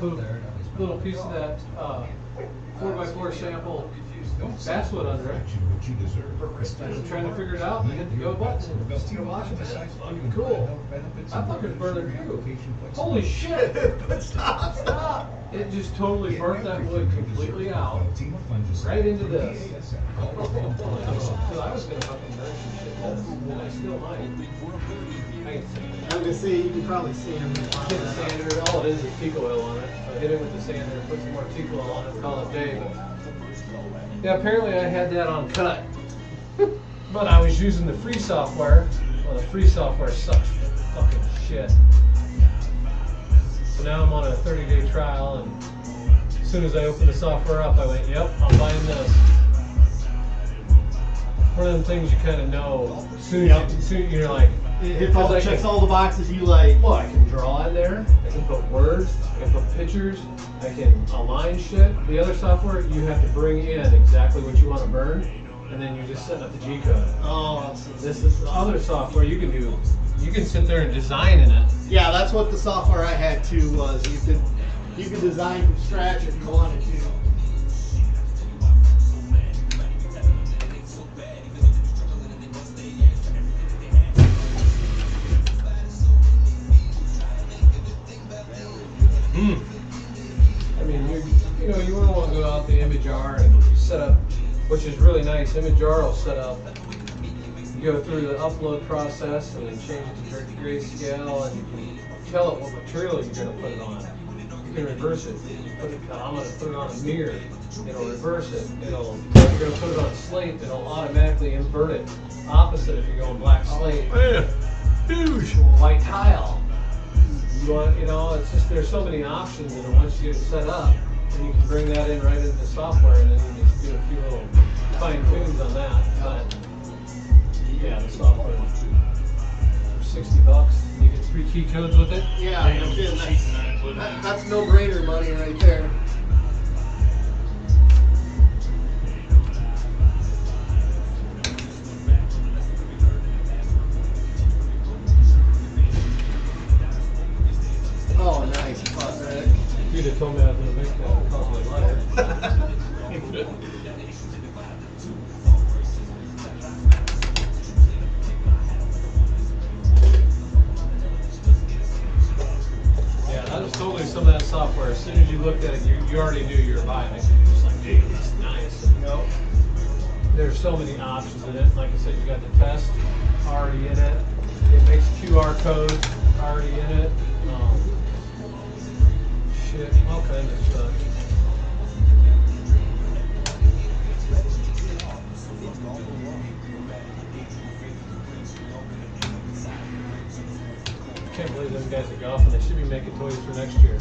E: little piece of that 4x4 sample basswood under it. I was trying to figure it out, and I hit the go button. And watching it. Cool. I thought it was burning through. Holy shit!
D: Stop!
E: Stop! It just totally burnt that wood completely out, right into this. So I was gonna fucking burn some shit, and I still might.
D: I was gonna say, you can probably see him.
E: Hit the sander, all it is teak oil on it. I hit it with the sander, put some more teak oil on it, call it day. But yeah, apparently I had that on cut. But I was using the free software. Well, the free software sucks fucking shit. So now I'm on a 30-day trial, and as soon as I opened the software up, I went, yep, I'm buying this. One of them things you kind of know, as soon as you're like,
D: It checks all the boxes you like.
E: well, I can draw in there, I can put words, I can put pictures, I can align shit. The other software, you have to bring in exactly what you want to burn, and then you just set up the G code.
D: Oh,
E: This is the other software you can do. You can sit there and design in it.
D: yeah, that's what the software I had too was. You could design from scratch if you wanted to.
E: I mean, you wouldn't want to go out the ImageR and set up, which is really nice. ImageR will set up. You go through the upload process and then change it to grayscale, and you can tell it what material you're going to put it on. You can reverse it. I'm going to put it on a mirror. It'll reverse it. If you're going to put it on slate, it'll automatically invert it. Opposite if you're going black slate.
C: Yeah. Huge.
E: White tile. It's just there's so many options, and once you get it set up, then you can bring that in right into the software, and then you just do a few little fine tunes on that. But yeah, the software for $60, you get 3 key codes with it.
D: Yeah, no kidding. That's no-brainer money right there. Oh, nice.
E: If you'd have told me I was going to make that, it'd cost me a lighter. Yeah, that was totally some of that software. As soon as you looked at it, you already knew you were buying it. You're just like, dude, it's nice. There's so many options in it. Like I said, you got the test already in it. It makes QR codes already in it. Shit, all kinds of stuff. I can't believe them guys are golfing. They should be making toys for next year.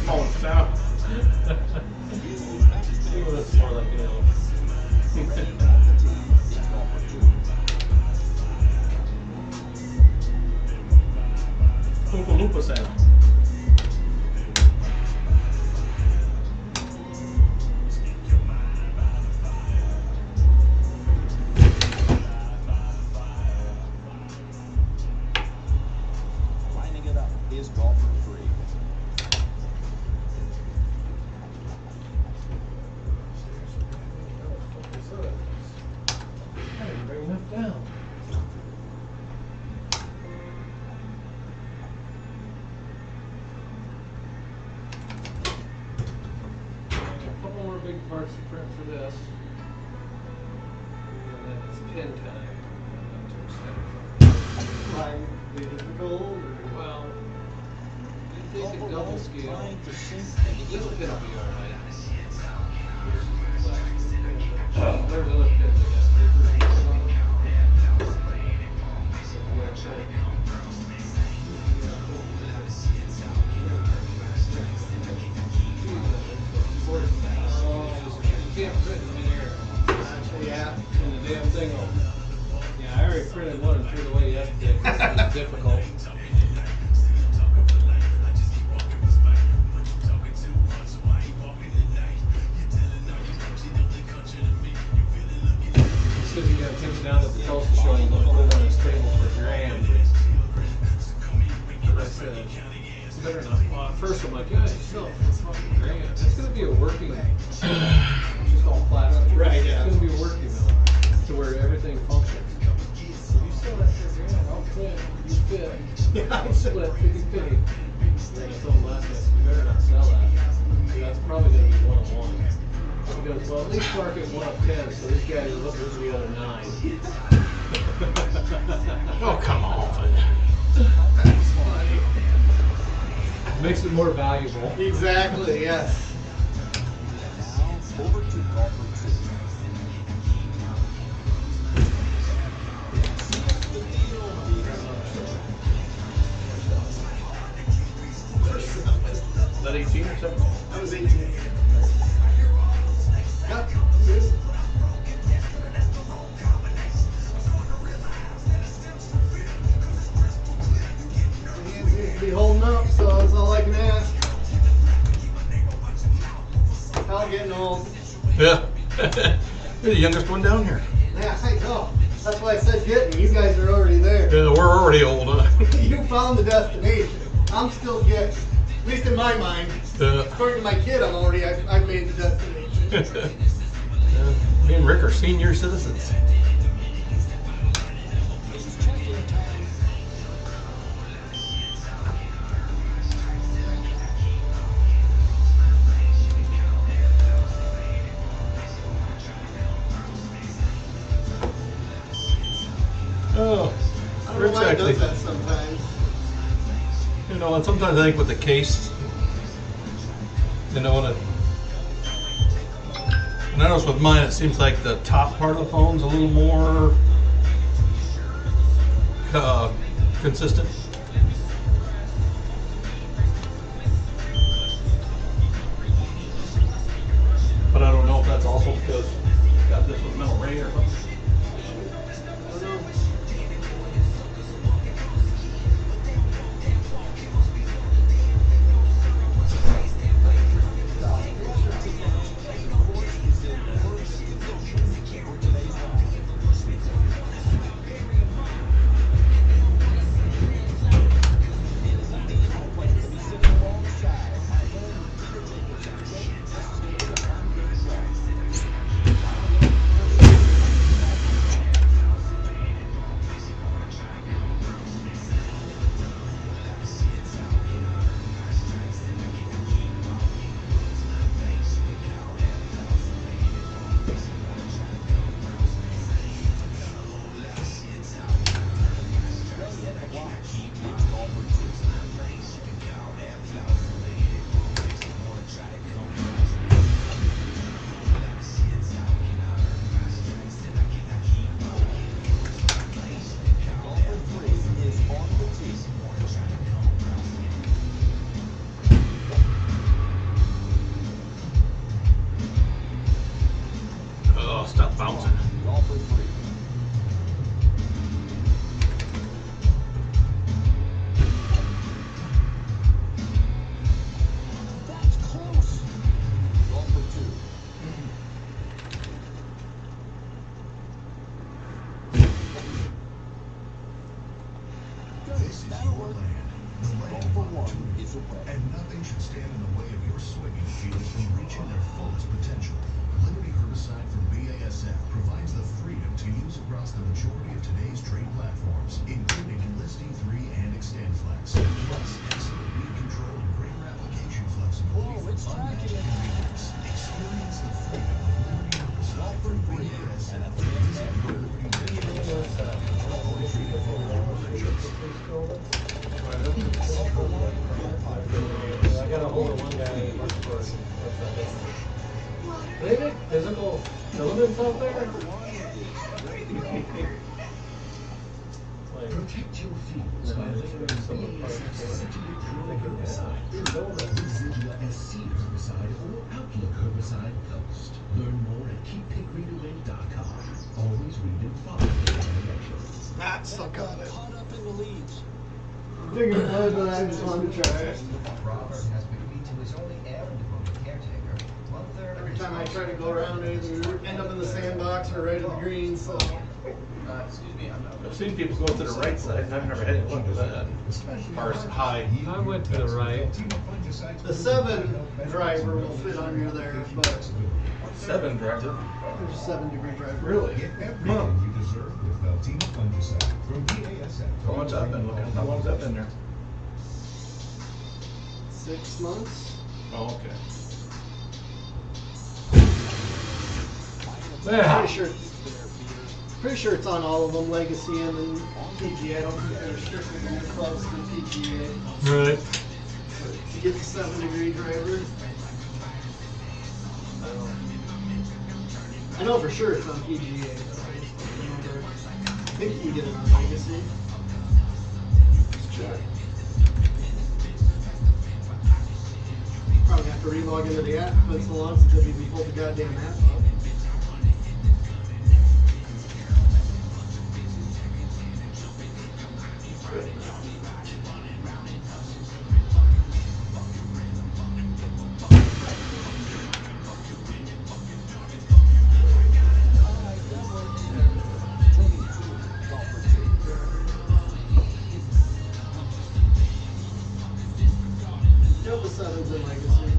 C: Oh, snap.
E: It's more like,
C: Oompa Loompa sound.
H: Lining it up is golfer free.
E: I didn't bring enough down. A couple more big parts to print for this. And then it's pin time.
D: Like, difficult, or...
E: Well, you take a double scale. This pin will be alright. There's other pins I guess. You can't print them in here.
D: Yeah.
E: And the damn thing will. Yeah, I already printed one and threw it away yesterday because it was difficult. took it down to the Tulsa show and put it on his table for $1,000. And I said, "You better not." Well, at first I'm like, "Yeah, it's still fucking $1,000. It's gonna be a working, it's just all flat up.
D: Right, yeah.
E: It's gonna be a working mill to where everything functions. You sell that for $1,000, I'll quit. You fit.
D: Yeah.
E: I'll split 50-50. And I told him last night, "You better not sell that. That's probably gonna be 101. He goes, "Well, at least mark it 1 of 10, so this guy is looking for the other 9.
C: Oh, come on.
E: Makes it more valuable.
D: Exactly, yes.
H: Now, over to golfer 2.
C: Is that 18 or something?
D: I was 18. Yep. Good. He seems to be holding up, so that's all I can ask. Hell, getting old.
C: Yeah. You're the youngest one down here.
D: Yeah, I know. That's why I said getting. You guys are already there.
C: Yeah, we're already old, huh?
D: You found the destination. I'm still getting. At least in my mind. According to my kid, I've made the destination.
C: Me and Rick are senior citizens. Oh,
D: I don't know
C: Rick's
D: why it
C: actually,
D: does that sometimes.
C: you know, and sometimes I think with the case, you know, when I notice with mine, it seems like the top part of the phone's a little more consistent. But I don't know if that's also because got this with metal ray or something. Oh, stop bouncing.
H: Golfer 3. That's close. Golfer 2.
G: This is
H: That'll
G: your
H: work.
G: land, the land of
H: Golfer 1
G: opportunity,
H: is away.
G: and nothing should stand in the way of your swinging fields from reaching their fullest potential. Liberty Herbicide from BASF provides the freedom to use across the majority of today's trade platforms, including Enlist E3 and XtendFlex. Plus, excellent weed control and greater application flexibility
H: Whoa,
G: for
H: it's
G: unmatched
H: tracking it.
G: convenience. Experience the freedom of Liberty Herbicide from BASF. Visit your Liberty dealer. Always treated for all purchase.
E: I got a hold of one guy that works for us. They make physical filaments out there? Like,
I: Protect your fields by layering BASF's essentially proven herbicide, Residual SC herbicide, or Outlook herbicide Ghost. Learn more at keeppickreadaway.com. Always read and follow the directions.
D: Not suck on it.
H: Caught up in the leaves.
D: Figured it was, but I just wanted to try it.
B: Robert has bequeathed to his only heir and devoted caretaker 1/3 of
D: Every
B: his
D: time I
B: house
D: try to go around, I either end up in the sandbox or right at the green, so.
H: Excuse me, I'm not.
C: I've seen people go to the right side, and I've never had any luck with that. As far as high.
E: I went to the right.
D: The 7 driver will fit under there, but
C: 7 driver.
D: there's a 7-degree driver.
C: Really?
G: Get everything you deserve with Valtina fungicide from BASF.
C: How long's that been looking? How long's that been there?
D: 6 months.
C: Oh, okay.
E: Yeah.
D: Pretty sure it's on all of them, Legacy and then PGA. I don't think they're strictly going to close to PGA.
E: Right.
D: To get the 7-degree driver. I know for sure it's on PGA. But I just don't remember. I think you get it on Legacy. Check. Probably have to re-log into the app. It's been so long since we pulled the goddamn app up. Yep, the 7's in Legacy.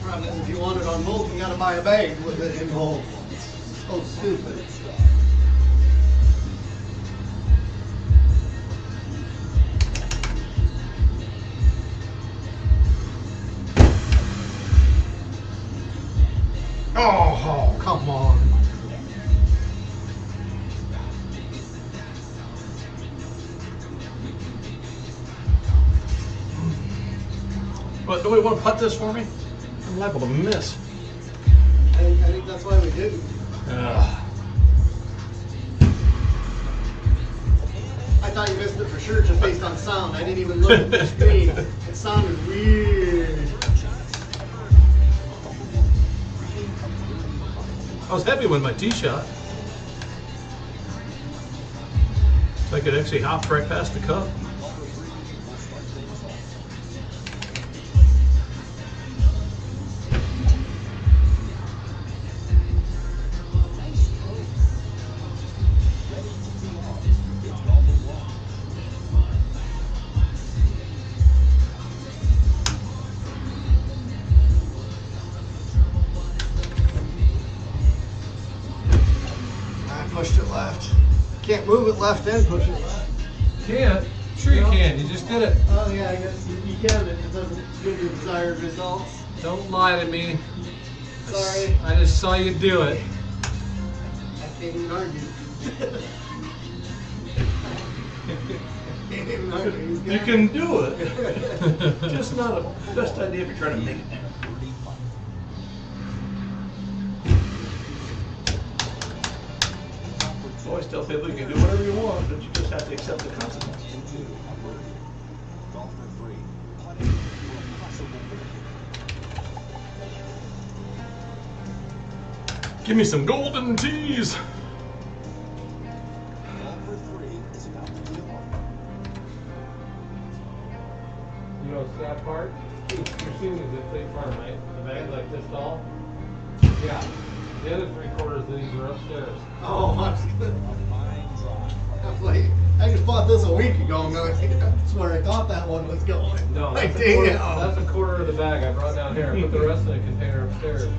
D: Problem is, if you want it on both, you gotta buy a bag with it in both. It's so stupid. Oh, come on.
C: But do we want to putt this for me? I'm liable to miss.
D: I think that's why we didn't. I thought you missed it for sure just based on sound. I didn't even look at the screen. It sounded weird.
C: I was happy with my tee shot. I could actually hop right past the cup.
D: Pushed it left. Can't move it left and push it left.
E: Can't. Sure you can. You just did it.
D: Oh yeah, I guess you can if it doesn't give you desired results.
E: Don't lie to me.
D: Sorry.
E: I just saw you do it.
D: I can't even argue. Can't even argue.
C: You can do it. Just not a best idea if you're trying to make it. I always tell people you can do whatever you want, but you just have to accept the consequences. Give me some golden teas.
E: You know what's that part? You're seeing is at State Farm, right? The bag like this tall? Yeah. The other 3/4 of these are upstairs.
D: Oh, I'm like, I just bought this a week ago, and that's where I thought that one was going.
E: No,
D: Like,
E: that's a, quarter,
D: damn.
E: that's a quarter of the bag I brought down here. I put the rest in a container upstairs.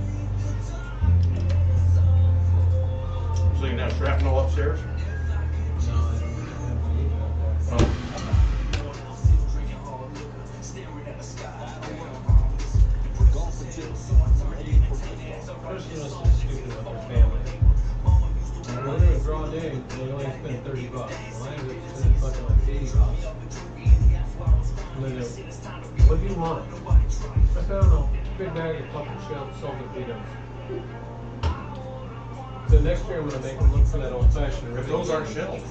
C: So you can have shrapnel upstairs? Oh.
E: Christian was so stupid with their family. We're going to draw a day, and we only spend $30. Well, I ended up spending fucking like $80. And then they, what do you want? I said, I don't know. Big bag of fucking salted Cheetos. So next year I'm going to make them look for that old fashioned ribbon.
C: Those aren't shells.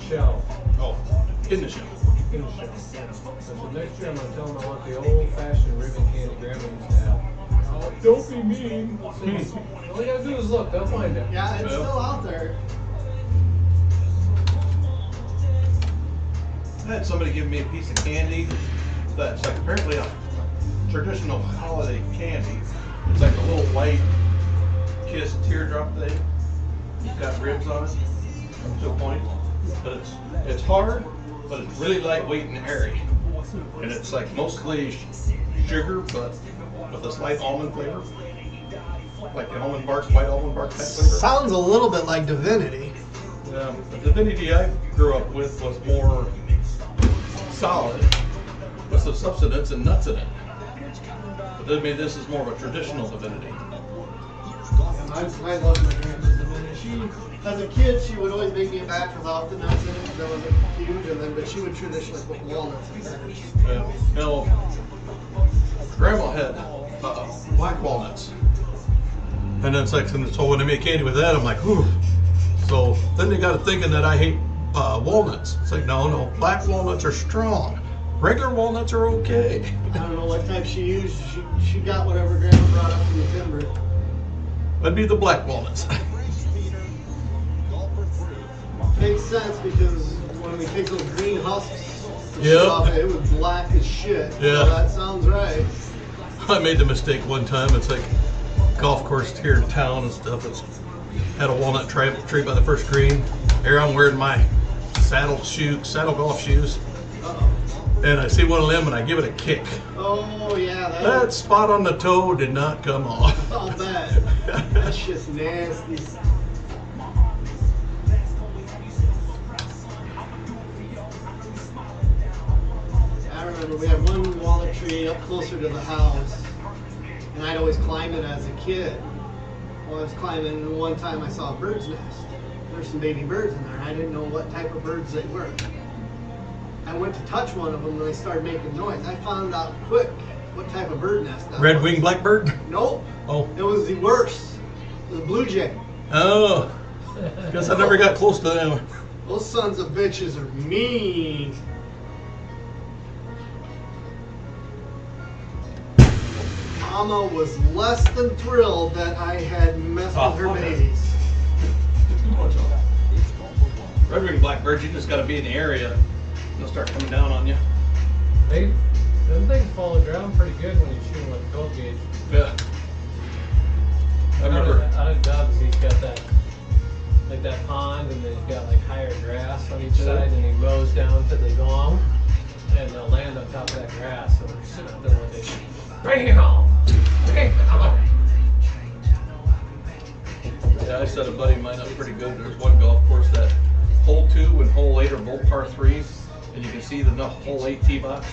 E: Shell.
C: Oh, in the shell.
E: In the shell. So next year I'm going to tell them I want the old fashioned ribbon candy grandma used to have. Oh, don't be mean. All you gotta do is look, they'll find it.
D: Yeah, it's still out there.
C: I had somebody give me a piece of candy that's like apparently a traditional holiday candy. It's like a little white kiss teardrop thing. It's got ribs on it to a point, but it's hard, but it's really lightweight and airy. And it's like mostly sugar, but with a slight almond flavor, like the almond bark, white almond bark type flavor.
D: Sounds a little bit like Divinity.
C: The Divinity I grew up with was more solid, with some substance and nuts in it. But then maybe this is more of a traditional Divinity.
D: I love my grandma's Divinity. She, as a kid, she would always make me a batch without the nuts in it because I wasn't huge, and then but she would traditionally put walnuts in it.
C: Yeah. Now, Grandma had black walnuts, and then it's like, so when they made candy with that, I'm like, whew. So then they got to thinking that I hate walnuts. It's like, no, black walnuts are strong. Regular walnuts are okay.
D: I don't know what type she used. She got whatever Grandma brought up from the timber.
C: That'd be the black walnuts.
D: Makes sense because when we take those green husks
C: Yep.
D: off it, it was black as shit.
C: Yeah.
D: So that sounds right.
C: I made the mistake one time. It's like golf course here in town and stuff. It's had a walnut tree by the first green. Here I'm wearing my saddle golf shoes, and I see one of them and I give it a kick.
D: Oh yeah,
C: That spot on the toe did not come off.
D: I'll bet. That's just nasty. I remember we had one walnut tree up closer to the house, and I'd always climb it as a kid. Well, I was climbing, and one time I saw a bird's nest. There's some baby birds in there. I didn't know what type of birds they were. I went to touch one of them, and they started making noise. I found out quick what type of bird nest that was.
C: Red-winged blackbird?
D: Nope.
C: Oh.
D: It was the worst. It was a blue jay.
C: Oh. Guess I never got close to them.
D: Those sons of bitches are mean. Mama was less than thrilled that I had messed with her babies.
C: Red-winged blackbirds, you just got to be in the area. They'll start coming down on you.
E: Them things fall on the ground pretty good when you shoot them with a 12 gauge.
C: Yeah. I remember.
E: Out of Dubs, he's got that, like that pond, and then he's got like higher grass on each side, and he mows down to the gong, and they'll land on top of that grass. So we're sitting out there one day, bam!
C: Yeah, I set a buddy of mine up pretty good. There's one golf course that hole 2 and hole 8 are both par 3s, and you can see the hole 8 tee box.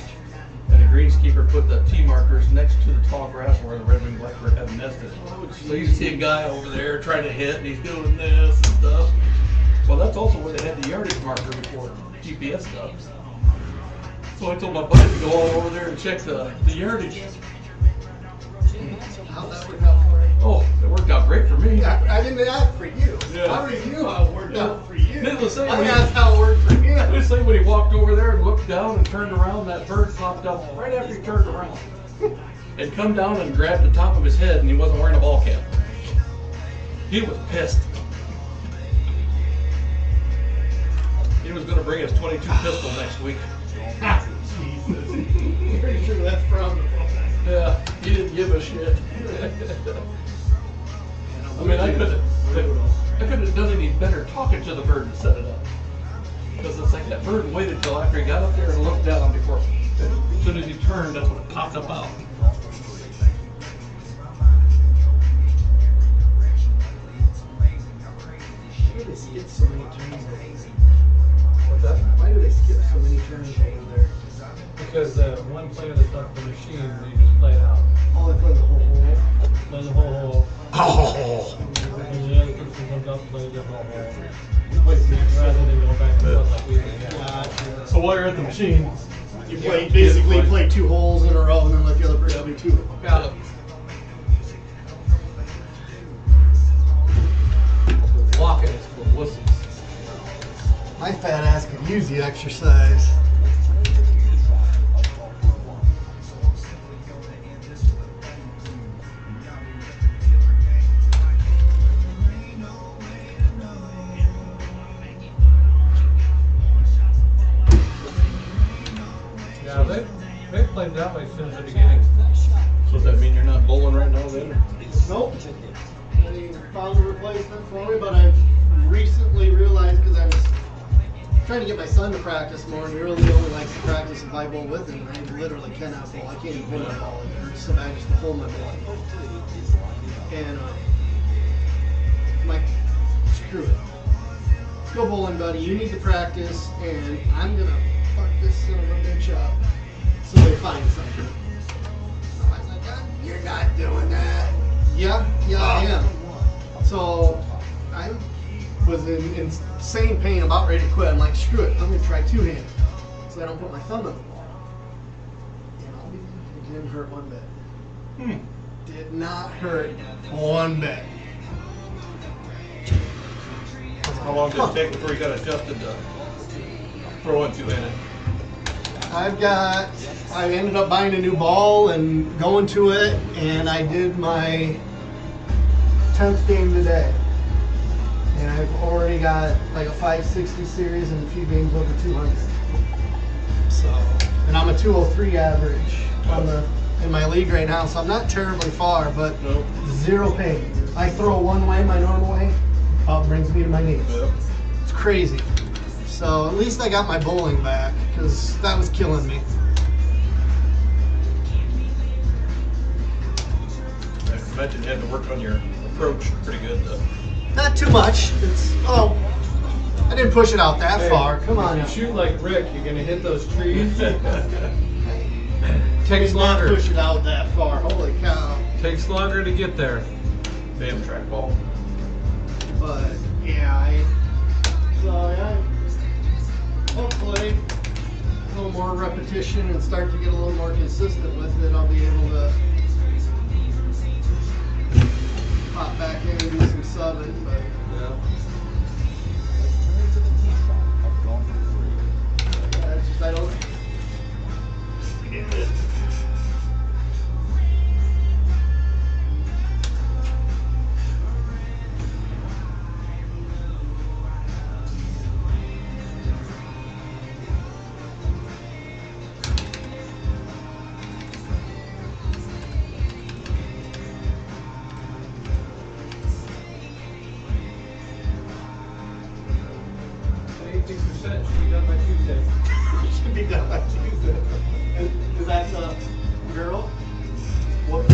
C: And the greenskeeper put the tee markers next to the tall grass where the red-winged blackbird had nested. So you see a guy over there trying to hit, and he's doing this and stuff. Well, that's also where they had the yardage marker before GPS stuff. So I told my buddy to go all over there and check the yardage.
D: How'd that work out for you?
C: Oh, it worked out great for me.
D: I didn't ask for you.
C: Yeah.
D: I already knew how it worked out for you.
C: Needless to say,
D: I asked how it worked for you.
C: Just say when he walked over there and looked down and turned around, that bird popped up right after he turned around. And come down and grabbed the top of his head, and he wasn't wearing a ball cap. He was pissed. He was going to bring his .22 pistol next week.
D: Jesus. Pretty sure that's from.
C: Yeah, he didn't give a shit. I mean, I could have done any better talking to the bird to set it up. Because it's like that bird waited till after he got up there and looked down before. As soon as he turned, that's when it popped up out.
D: Why do they skip so many turns over
E: What's that?
D: there? Why do they skip so many turns over there?
E: Because one player that's not the machine, they just play it out.
D: Oh, they play the whole hole.
E: Play the whole hole.
C: Oh!
E: And the other person comes up and plays the whole hole. Rather than go back and forth like we did. Yeah.
C: So while you're at the machine,
D: You play 2 holes in a row and then let the other person do 2.
C: got it.
E: Walking is for wussies.
D: My fat ass could use the exercise.
E: Yeah, They played that way since the beginning.
C: So does that mean you're not bowling right now then?
D: Nope. They found a replacement for me, but I've recently realized, because I was trying to get my son to practice more, and he really only likes to practice if I bowl with him. I literally cannot bowl. I can't even hold my ball. It hurts so bad just to hold my ball. And I'm like, screw it. Let's go bowling, buddy. You need to practice, and I'm going to fuck this son of a bitch up so they find something. I'm like, you're not doing that. Yeah, I am. So I was in insane pain, about ready to quit. I'm like, screw it, I'm gonna try two-handed, so I don't put my thumb in the ball. It didn't hurt one bit. Did not hurt one bit.
C: How long did it take before you got adjusted to throwing two-handed?
D: I ended up buying a new ball and going to it, and I did my 10th game today. And I've already got like a 560 series and a few games over 200. So, and I'm a 203 average in my league right now, so I'm not terribly far, but zero pain. I throw one way, my normal way, it brings me to my knees.
C: Yep.
D: It's crazy. So at least I got my bowling back, because that was killing me.
C: I imagine you had to work on your approach pretty good though.
D: Not too much. I didn't push it out that far. Come on.
E: If you shoot like Rick, you're gonna hit those trees.
D: Takes longer. Not push it out that far. Holy cow.
E: Takes longer to get there.
C: Damn track ball.
D: But yeah, hopefully a little more repetition and start to get a little more consistent with it. I'll be able to pop back in and do some subbing, but it's just I don't get it. Should be done by Tuesday. Is that the girl? What?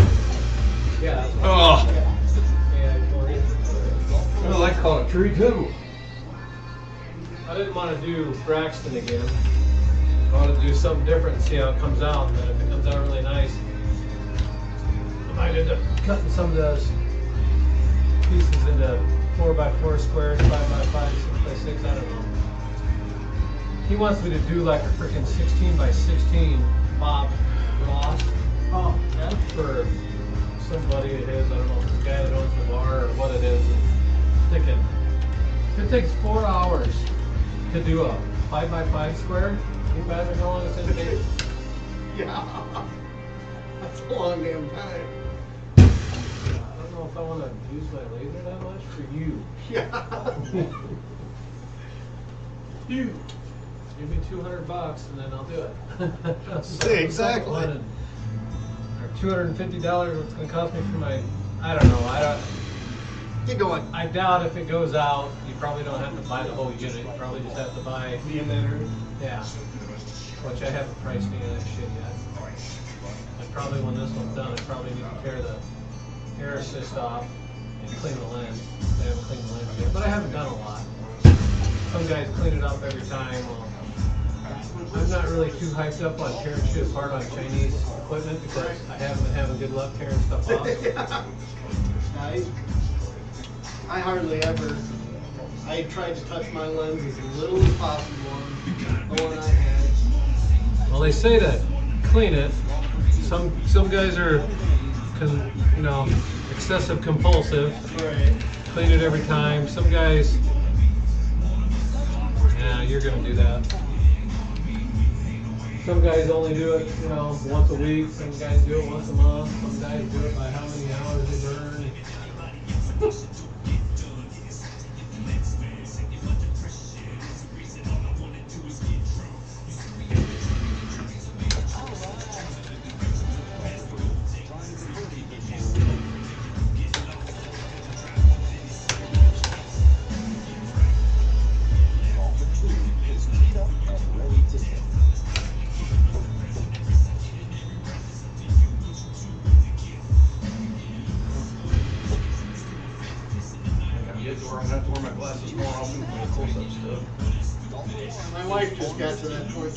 E: Yeah.
C: Oh.
E: Yeah.
C: I like calling it tree too.
E: I didn't want to do Braxton again. I wanted to do something different and see how it comes out. And then if it comes out really nice, I might end up cutting some of those pieces into 4x4 squares, 5x5, 6x6. I don't know. He wants me to do like a freaking 16x16 Bob Ross.
D: Oh, yeah.
E: For somebody of his, I don't know, the guy that owns the bar or what it is. And thinking, if it takes 4 hours to do a 5x5 square, can you imagine how long it's going to take?
D: Yeah. That's a long damn time.
E: I don't know if I want to use my laser that much for you.
D: Yeah.
E: You. Give me $200 and then I'll do it.
D: Exactly.
E: Or $250, what's going to cost me for my, I don't know.
D: Get going.
E: I doubt if it goes out, you probably don't have to buy the whole unit. You probably just have to buy
D: the emitter.
E: Yeah. Which I haven't priced any of that shit yet. And probably when this one's done, I probably need to tear the air assist off and clean the lens. I haven't cleaned the lens yet, but I haven't done a lot. Some guys clean it up every time. Well, I'm not really too hyped up on tearing shit apart on Chinese equipment because I haven't been having good luck tearing stuff off.
D: Yeah. I hardly ever. I tried to touch my lens as little as possible on the one I had.
E: Well, they say to clean it. Some guys are, excessive compulsive.
D: Right.
E: Clean it every time. Some guys, you're gonna do that. Some guys only do it, once a week. Some guys do it once a month. Some guys do it by how many hours they burn.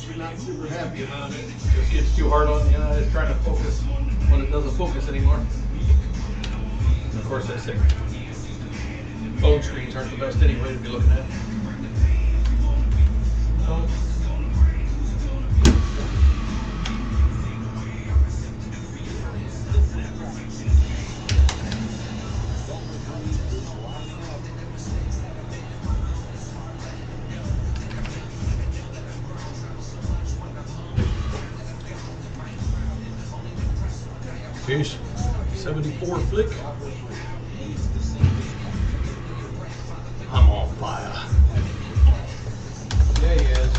D: You're not super happy about it.
C: Just gets too hard on the eyes trying to focus when it doesn't focus anymore. And of course, I think phone screens aren't the best anyway to be looking at. Fish, 74 flick. I'm on fire.
A: Yeah, he is.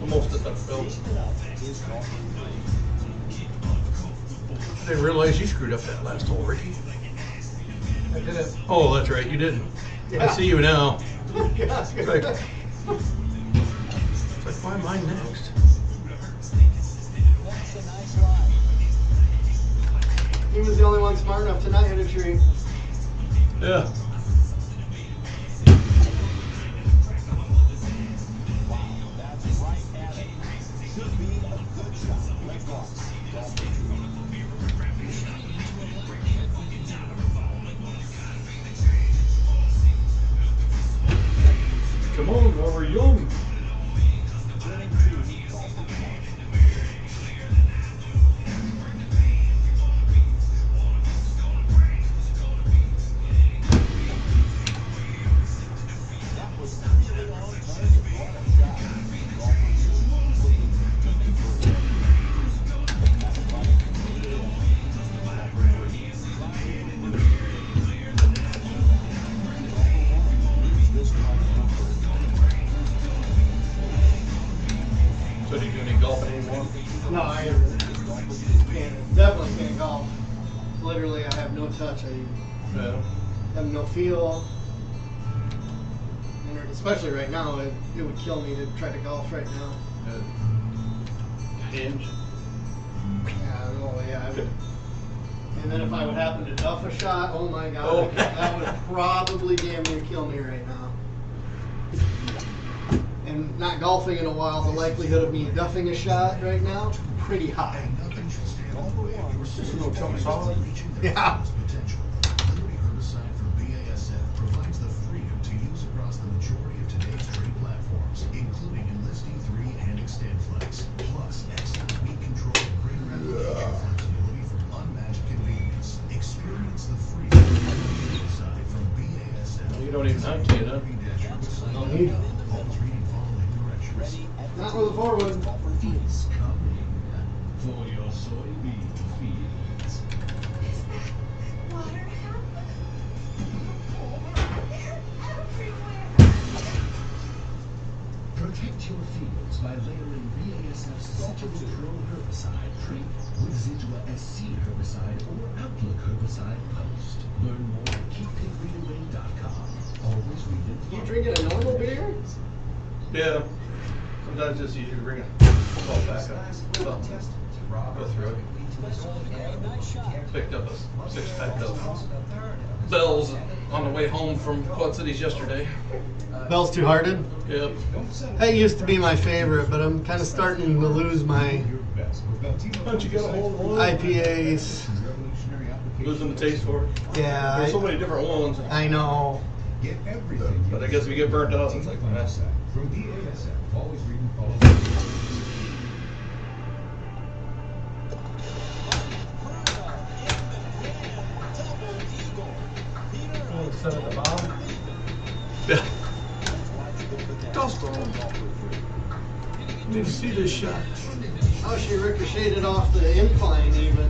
C: Almost at that belt. I didn't realize you screwed up that last hole, Ricky.
A: I did it.
C: Oh, that's right, you didn't. I
D: Yeah.
C: see you now.
D: Yeah.
C: It's like, why am I next?
D: He was the only one smart enough to not hit a tree.
C: Yeah. Come on, while we're young. So do you do any golfing anymore?
D: No, I definitely can't golf. Literally, I have no touch. I
C: Yeah.
D: have no feel. And especially right now, it would kill me to try to golf right now.
C: Hinge.
D: Yeah, oh yeah. I would. And then if I would happen to duff a shot, oh my god,
C: Oh.
D: that would probably damn near kill me right now. And not golfing in a while, the likelihood of me duffing a shot right now, pretty high.
G: Nothing should stand in the way of your
C: Just a little chunk solid.
G: reaching their
D: Yeah.
G: fullest potential. Liberty Herbicide from BASF provides the freedom to use across the majority of today's trade platforms, including Enlist E3 and XtendFlex. Plus, excellent weed control and greater application flexibility for unmatched convenience. Experience the freedom of Liberty Herbicide from BASF.
C: You don't even have to, you know?
D: No need.
G: Always reading following directions.
D: Not with a forward.
I: It's coming for your soybean fields.
F: Is that water hemp? They're everywhere.
I: Protect your fields by layering BASF's Citrus Pro herbicide trait with Zidua SC herbicide or Outlook herbicide post. Learn more at keepitreadaway.com. Always read it.
D: You drinking a normal beer?
C: Yeah. Sometimes it's easier to bring a salt back up. So, go through it. Picked up a 6-pack of Bells on the way home from Quad Cities yesterday.
D: Bell's Two Hearted?
C: Yep.
D: That used to be my favorite, but I'm kind of starting to lose my
C: Why don't you get a hold of one?
D: IPAs.
C: Losing the taste for it.
D: Yeah,
C: There's so many different ones.
D: I know.
L: Get everything.
C: But I guess if you get burnt out, it's like, that's
L: From BASF, always reading follow.
E: Set at the bottom.
C: yeah. Dust on. Need to see this shot.
D: Oh, she ricocheted off the incline even.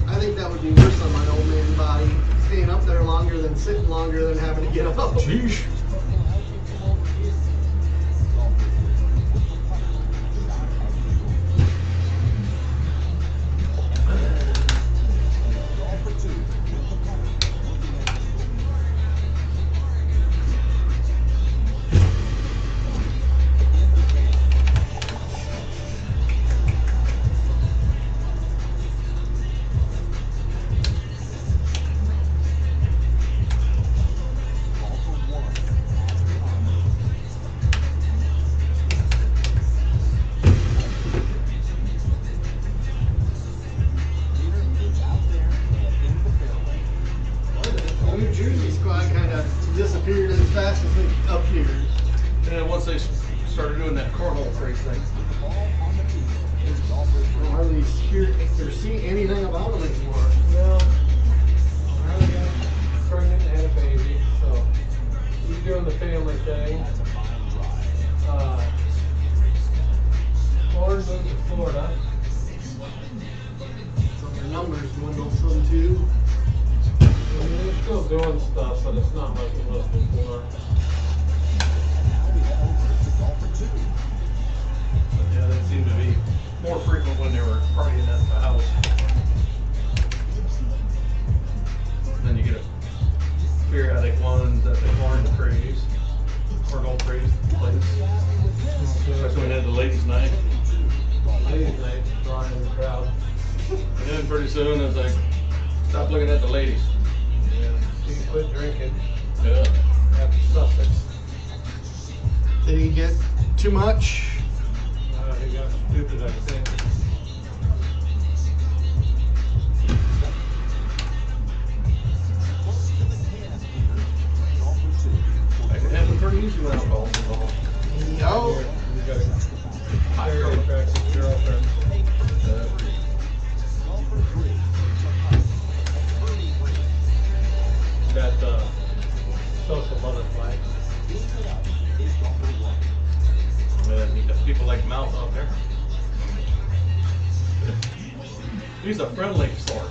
D: I think that would be worse on my old man body. Staying up there longer than sitting longer than having to get up.
C: Sheesh.
D: New Jersey squad kind of disappeared as fast as they appeared.
C: And once they started doing that cornhole race thing.
D: I don't hardly hear or see anything about them anymore.
E: Well, Riley got pregnant and had a baby, so he's doing the family thing. Lauren moved to Florida.
D: So their numbers dwindled some too.
E: I mean, they're still doing stuff, but it's not like it was before.
C: Yeah, they seemed to be more frequent when they were partying at the house. Then you get a periodic ones at the cornhole craze place. Especially when they had the ladies' night.
E: Ladies' night, drawing in the crowd.
C: And then pretty soon it's like, stop looking at the ladies.
E: Yeah, he quit drinking
C: Yeah.
E: after Sussex.
D: Did he get too much?
E: He got stupid, I think.
C: It can happen pretty easy when alcohol's involved.
D: No.
E: You got a very attractive girlfriend. That social butterfly.
C: Yeah, you got people like Mouth out there. He's a friendly sort.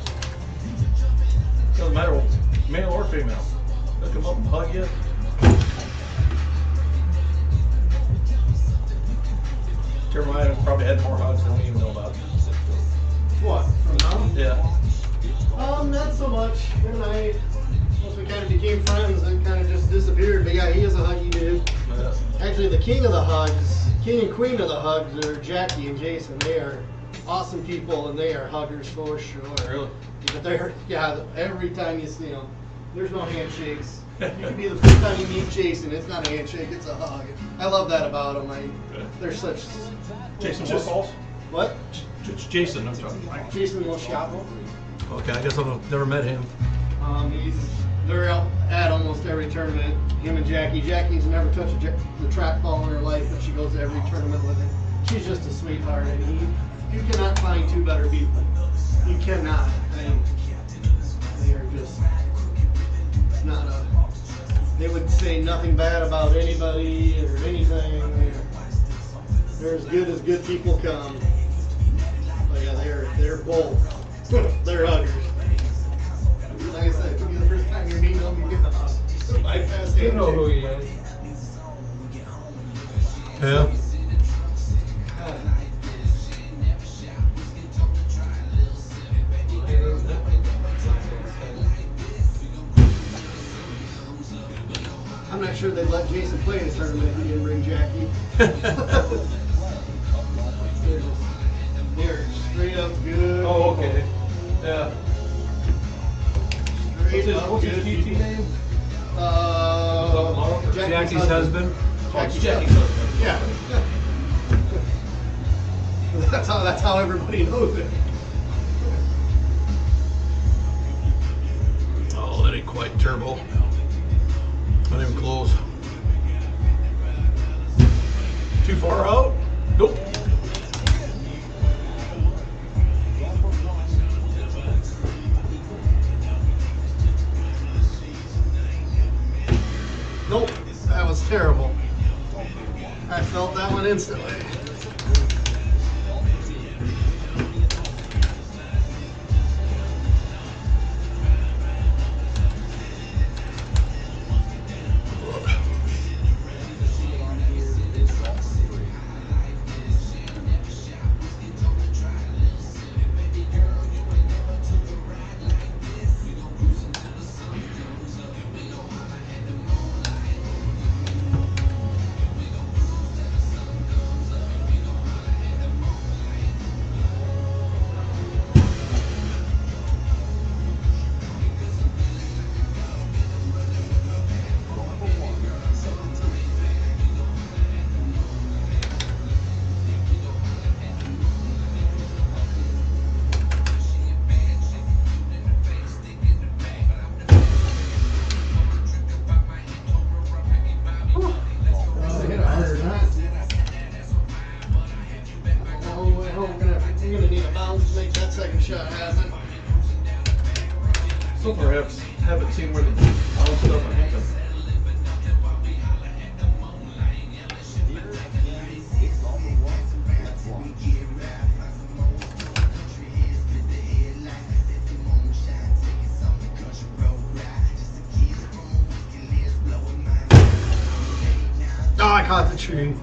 C: Doesn't matter, male or female. They'll come up and hug you. Jeremiah probably had more hugs than we even know about.
D: What? From now?
C: Yeah.
D: Not so much. And once we kind of became friends, it kind of just disappeared. But yeah, he is a huggy dude.
C: Yeah.
D: Actually, the king of the hugs, king and queen of the hugs are Jackie and Jason. They are awesome people, and they are huggers for sure.
C: Really?
D: But they're, yeah, every time you see them, there's no handshakes. You can be the first time you meet Jason, it's not a handshake, it's a hug. I love that about them. They're such...
C: Jason
D: just-
C: Woodballs?
D: What?
C: It's Jason, I'm talking.
D: Jason Moscapo.
C: Okay, I guess I've never met him.
D: They're out at almost every tournament. Him and Jackie. Jackie's never touched the track ball in her life, but she goes to every tournament with him. She's just a sweetheart, and you cannot find two better people. You cannot. They are just not a. They would say nothing bad about anybody or anything. They're as good people come. But yeah, they're both. They're huggers. Like I said, it could be the first time you're meeting them, you get the hug. Bypass
E: You know who he is.
C: Yeah.
D: I'm not sure they'd let Jason play in a tournament if he didn't bring Jackie. They're straight up good.
C: Oh, okay. Yeah. What's his PT name?
E: Jackie's husband.
C: Jackie's husband.
D: Yeah. That's how everybody knows it.
C: Oh, that ain't quite turbo. Not even close. Too far out? Nope.
D: was terrible. I felt that one instantly.
C: So perhaps haven't seen where the bounce stuff happened.
D: Oh, I caught the tree.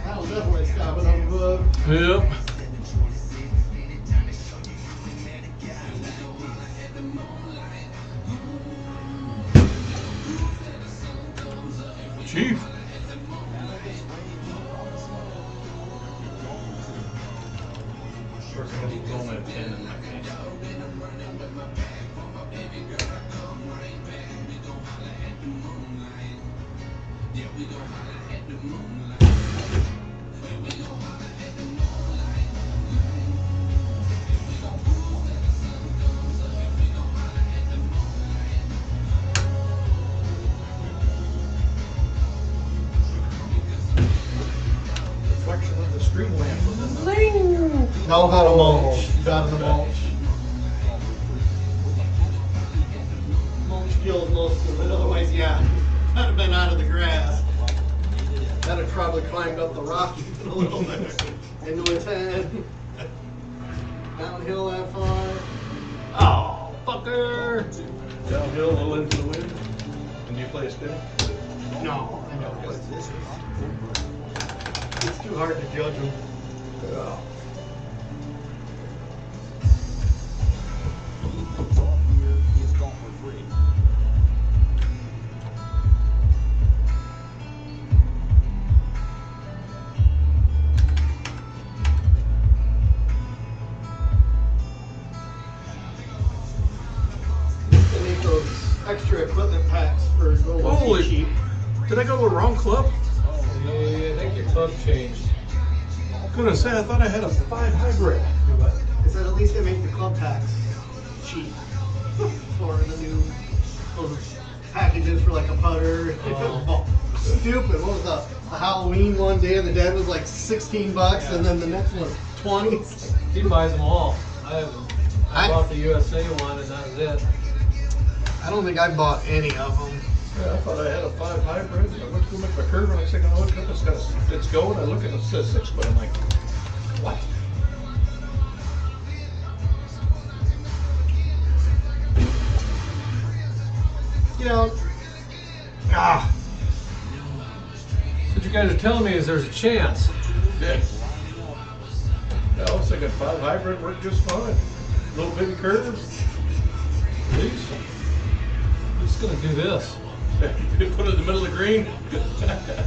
D: That'll definitely stop it on the hook.
C: Yep. Chief. First one was going at 10 and I can't. Reflection of the stream lamp was in the
D: No, how to mulch. He's out of the mulch. Mulch kills most of it. Otherwise, yeah, I'd have been out of the grass. That'd have probably climbed up the rock even a little bit. Into its head. Downhill that far. Oh, fucker!
C: downhill, a little into the wind. And you play a spin?
D: No, I don't play this. It's too hard to judge them.
C: Yeah.
D: They make those extra equipment packs for
C: Holy
D: cheap.
C: Did I go to the wrong club?
E: Yeah, I think your club changed.
C: I'm gonna say I thought I had a 5 hybrid.
D: I said at least they make the club packs cheap for the new those packages for like a putter.
E: Oh.
D: Stupid. What was the Halloween one Day of the Dead was like $16 and then the next one was 20.
E: He buys them all. I
D: I-
E: bought the USA one and that was it.
D: I don't think I bought any of them.
C: Yeah, I thought I had a 5 hybrid. I went to go make my curve and I was thinking, oh, it's going. I look and it says 6, but I'm like, what?
D: You know,
E: What you guys are telling me is there's a chance.
C: Yeah. Yeah, I was thinking 5 hybrid worked just fine. Little bitty curves. Please.
E: I'm just gonna do this.
C: Put it in the middle of the green.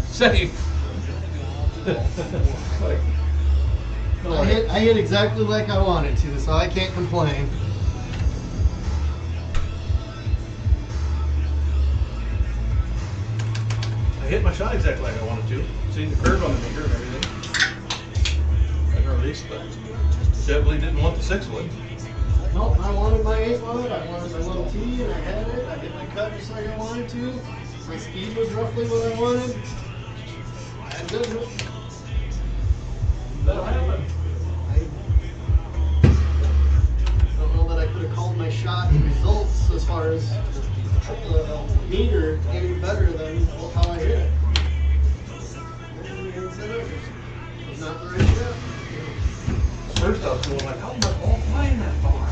E: Safe.
C: Like,
D: I hit exactly like I wanted to, so I can't complain.
C: I hit my shot exactly like I wanted to. Seen the curve on the meter and everything. I released, but definitely didn't want the 6-wood.
D: No, I wanted my 8-wood, I wanted my little tee, and I had it. I hit my cut just like I wanted to. My speed was roughly what I wanted. I did it.
E: That'll happen.
D: I don't know that I could have called my shot and results as far as meter any better than how I hit it. It's not the right shot.
C: First I was going like, how am I ball flying that far?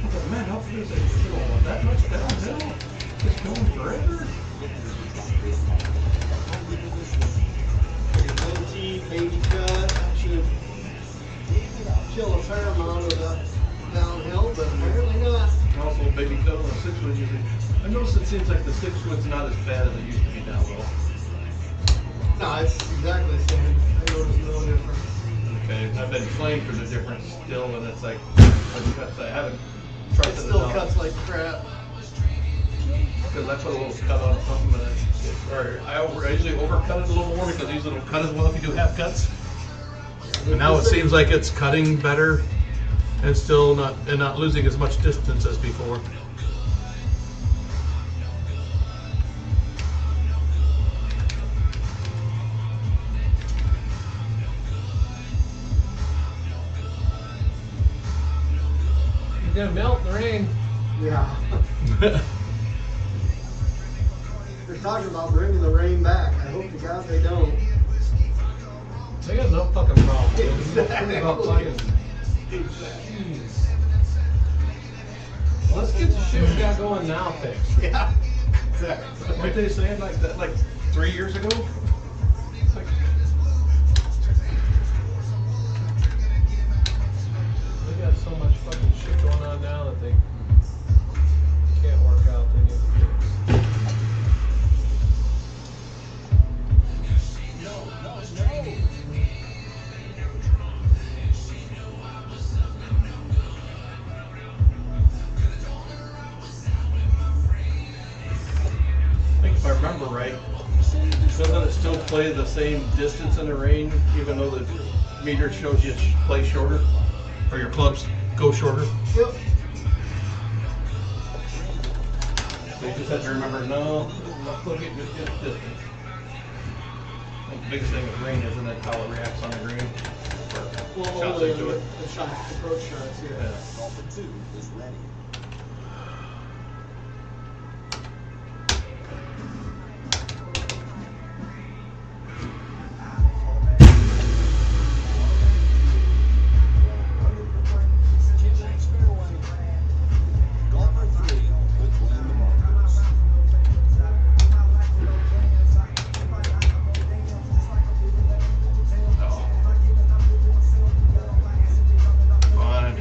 C: I thought, man, how far is it going that much downhill? It's going forever.
D: Low tee, baby cut, should chill a fair amount of the downhill, but apparently not.
C: Also, baby cut on a 6-wood usually. I noticed it seems like the 6-wood's not as bad as it used to be now, though.
D: No, it's exactly the same. I noticed no difference.
C: Okay, I've been playing for the difference still, and it's like, the cuts I haven't
D: It
C: trusted
D: still
C: enough.
D: cuts like crap.
C: Because I put a little cut on something, and I usually overcut it a little more because these don't cut as well if you do half cuts. And now it seems like it's cutting better and still not losing as much distance as before.
E: You're gonna melt in the rain.
D: Yeah. They're talking about bringing the rain back. I hope to God they don't.
E: They got no fucking problem.
D: Exactly.
E: About fucking, jeez. Let's get the shit we got going now fixed.
D: Yeah. Exactly.
C: Weren't they saying like that like 3 years ago? It's like,
E: They got so much fucking shit going on now that they can't work out. They need to fix.
C: I think if I remember right, doesn't it still play the same distance in the rain, even though the meter shows you play shorter? Or your clubs go shorter?
D: Yep.
C: So you just have to remember, no, look at just distance. I think the biggest thing with rain isn't it how it reacts on the green? Or
D: Well,
C: shots
D: only
C: into it.
D: the shots, approach shots here.
C: Yeah.
H: Golfer 2 is ready. Golfer 3 will claim the markers.
C: Fine.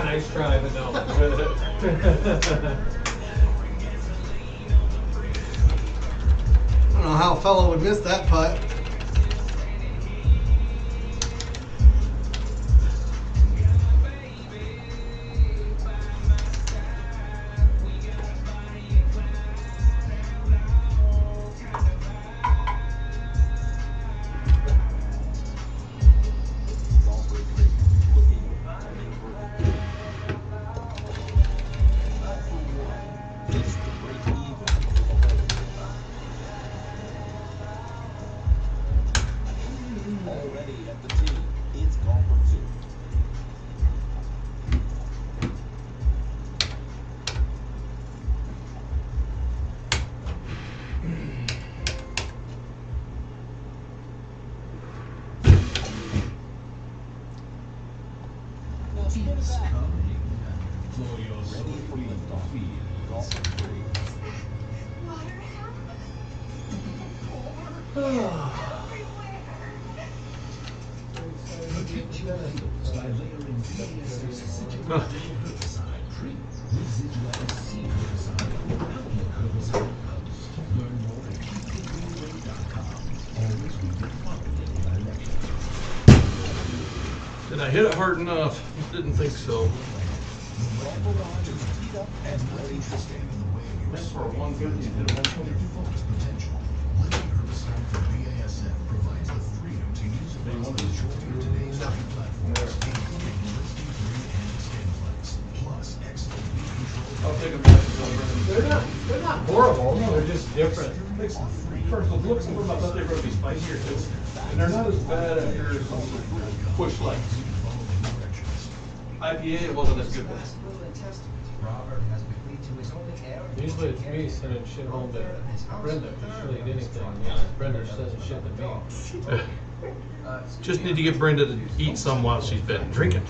E: Nice try, but no.
D: I don't know how a fellow would miss that putt.
H: Already at the tee, it's golfer 2. Now spin it back.
I: For your
H: Ready for liftoff. Golfer 3.
I: Protect your fields by layering BASF Sigil herbicide tree, residual SC herbicide, outlook herbicide post. Learn more at keepitgreenaway.com. Always read the following directions.
C: Did I hit it hard enough? Didn't think so.
H: Golfer 1 is teed up and ready to stand.
C: That's for 150 to 120.
G: Focus potential. Living herbicide from BASF provides the freedom to use it across the majority of today's tree platforms, including listing green and Standflex. Plus, excellent weed control.
C: I'll take a minute.
E: They're not horrible. They're just different.
C: First, the looks of them, I thought they were going to be spicier too. And they're not as bad after some push lights. IPA, it wasn't as good.
B: Will and testament Robert has bequeathed to his only heir.
E: Usually it's me sending shit home to Brenda if she really did anything. Brenda sends shit to me.
C: Just need to get Brenda to eat some while she's been drinking.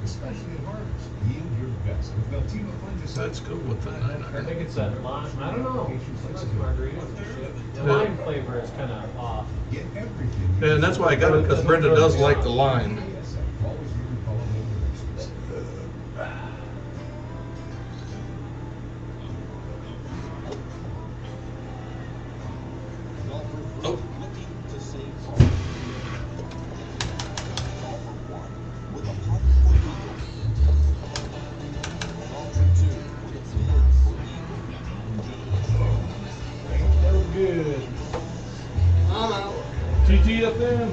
G: Especially in harvest. Yield your best with Veltima fungicide.
C: Let's go with the
E: I
C: 900.
E: think it's that lime. I don't know. It's like margaritas and shit. The lime flavor is kind of off.
G: Get everything.
C: Yeah, and that's why I got it, because Brenda does like the lime.
G: Always read and follow the directions.
H: Golfer 3
C: Oh.
H: looking to save home. Golfer 1 with a putt for eagle. Golfer 2 with a pin for eagle.
E: No good.
D: I'm out.
C: TTFN.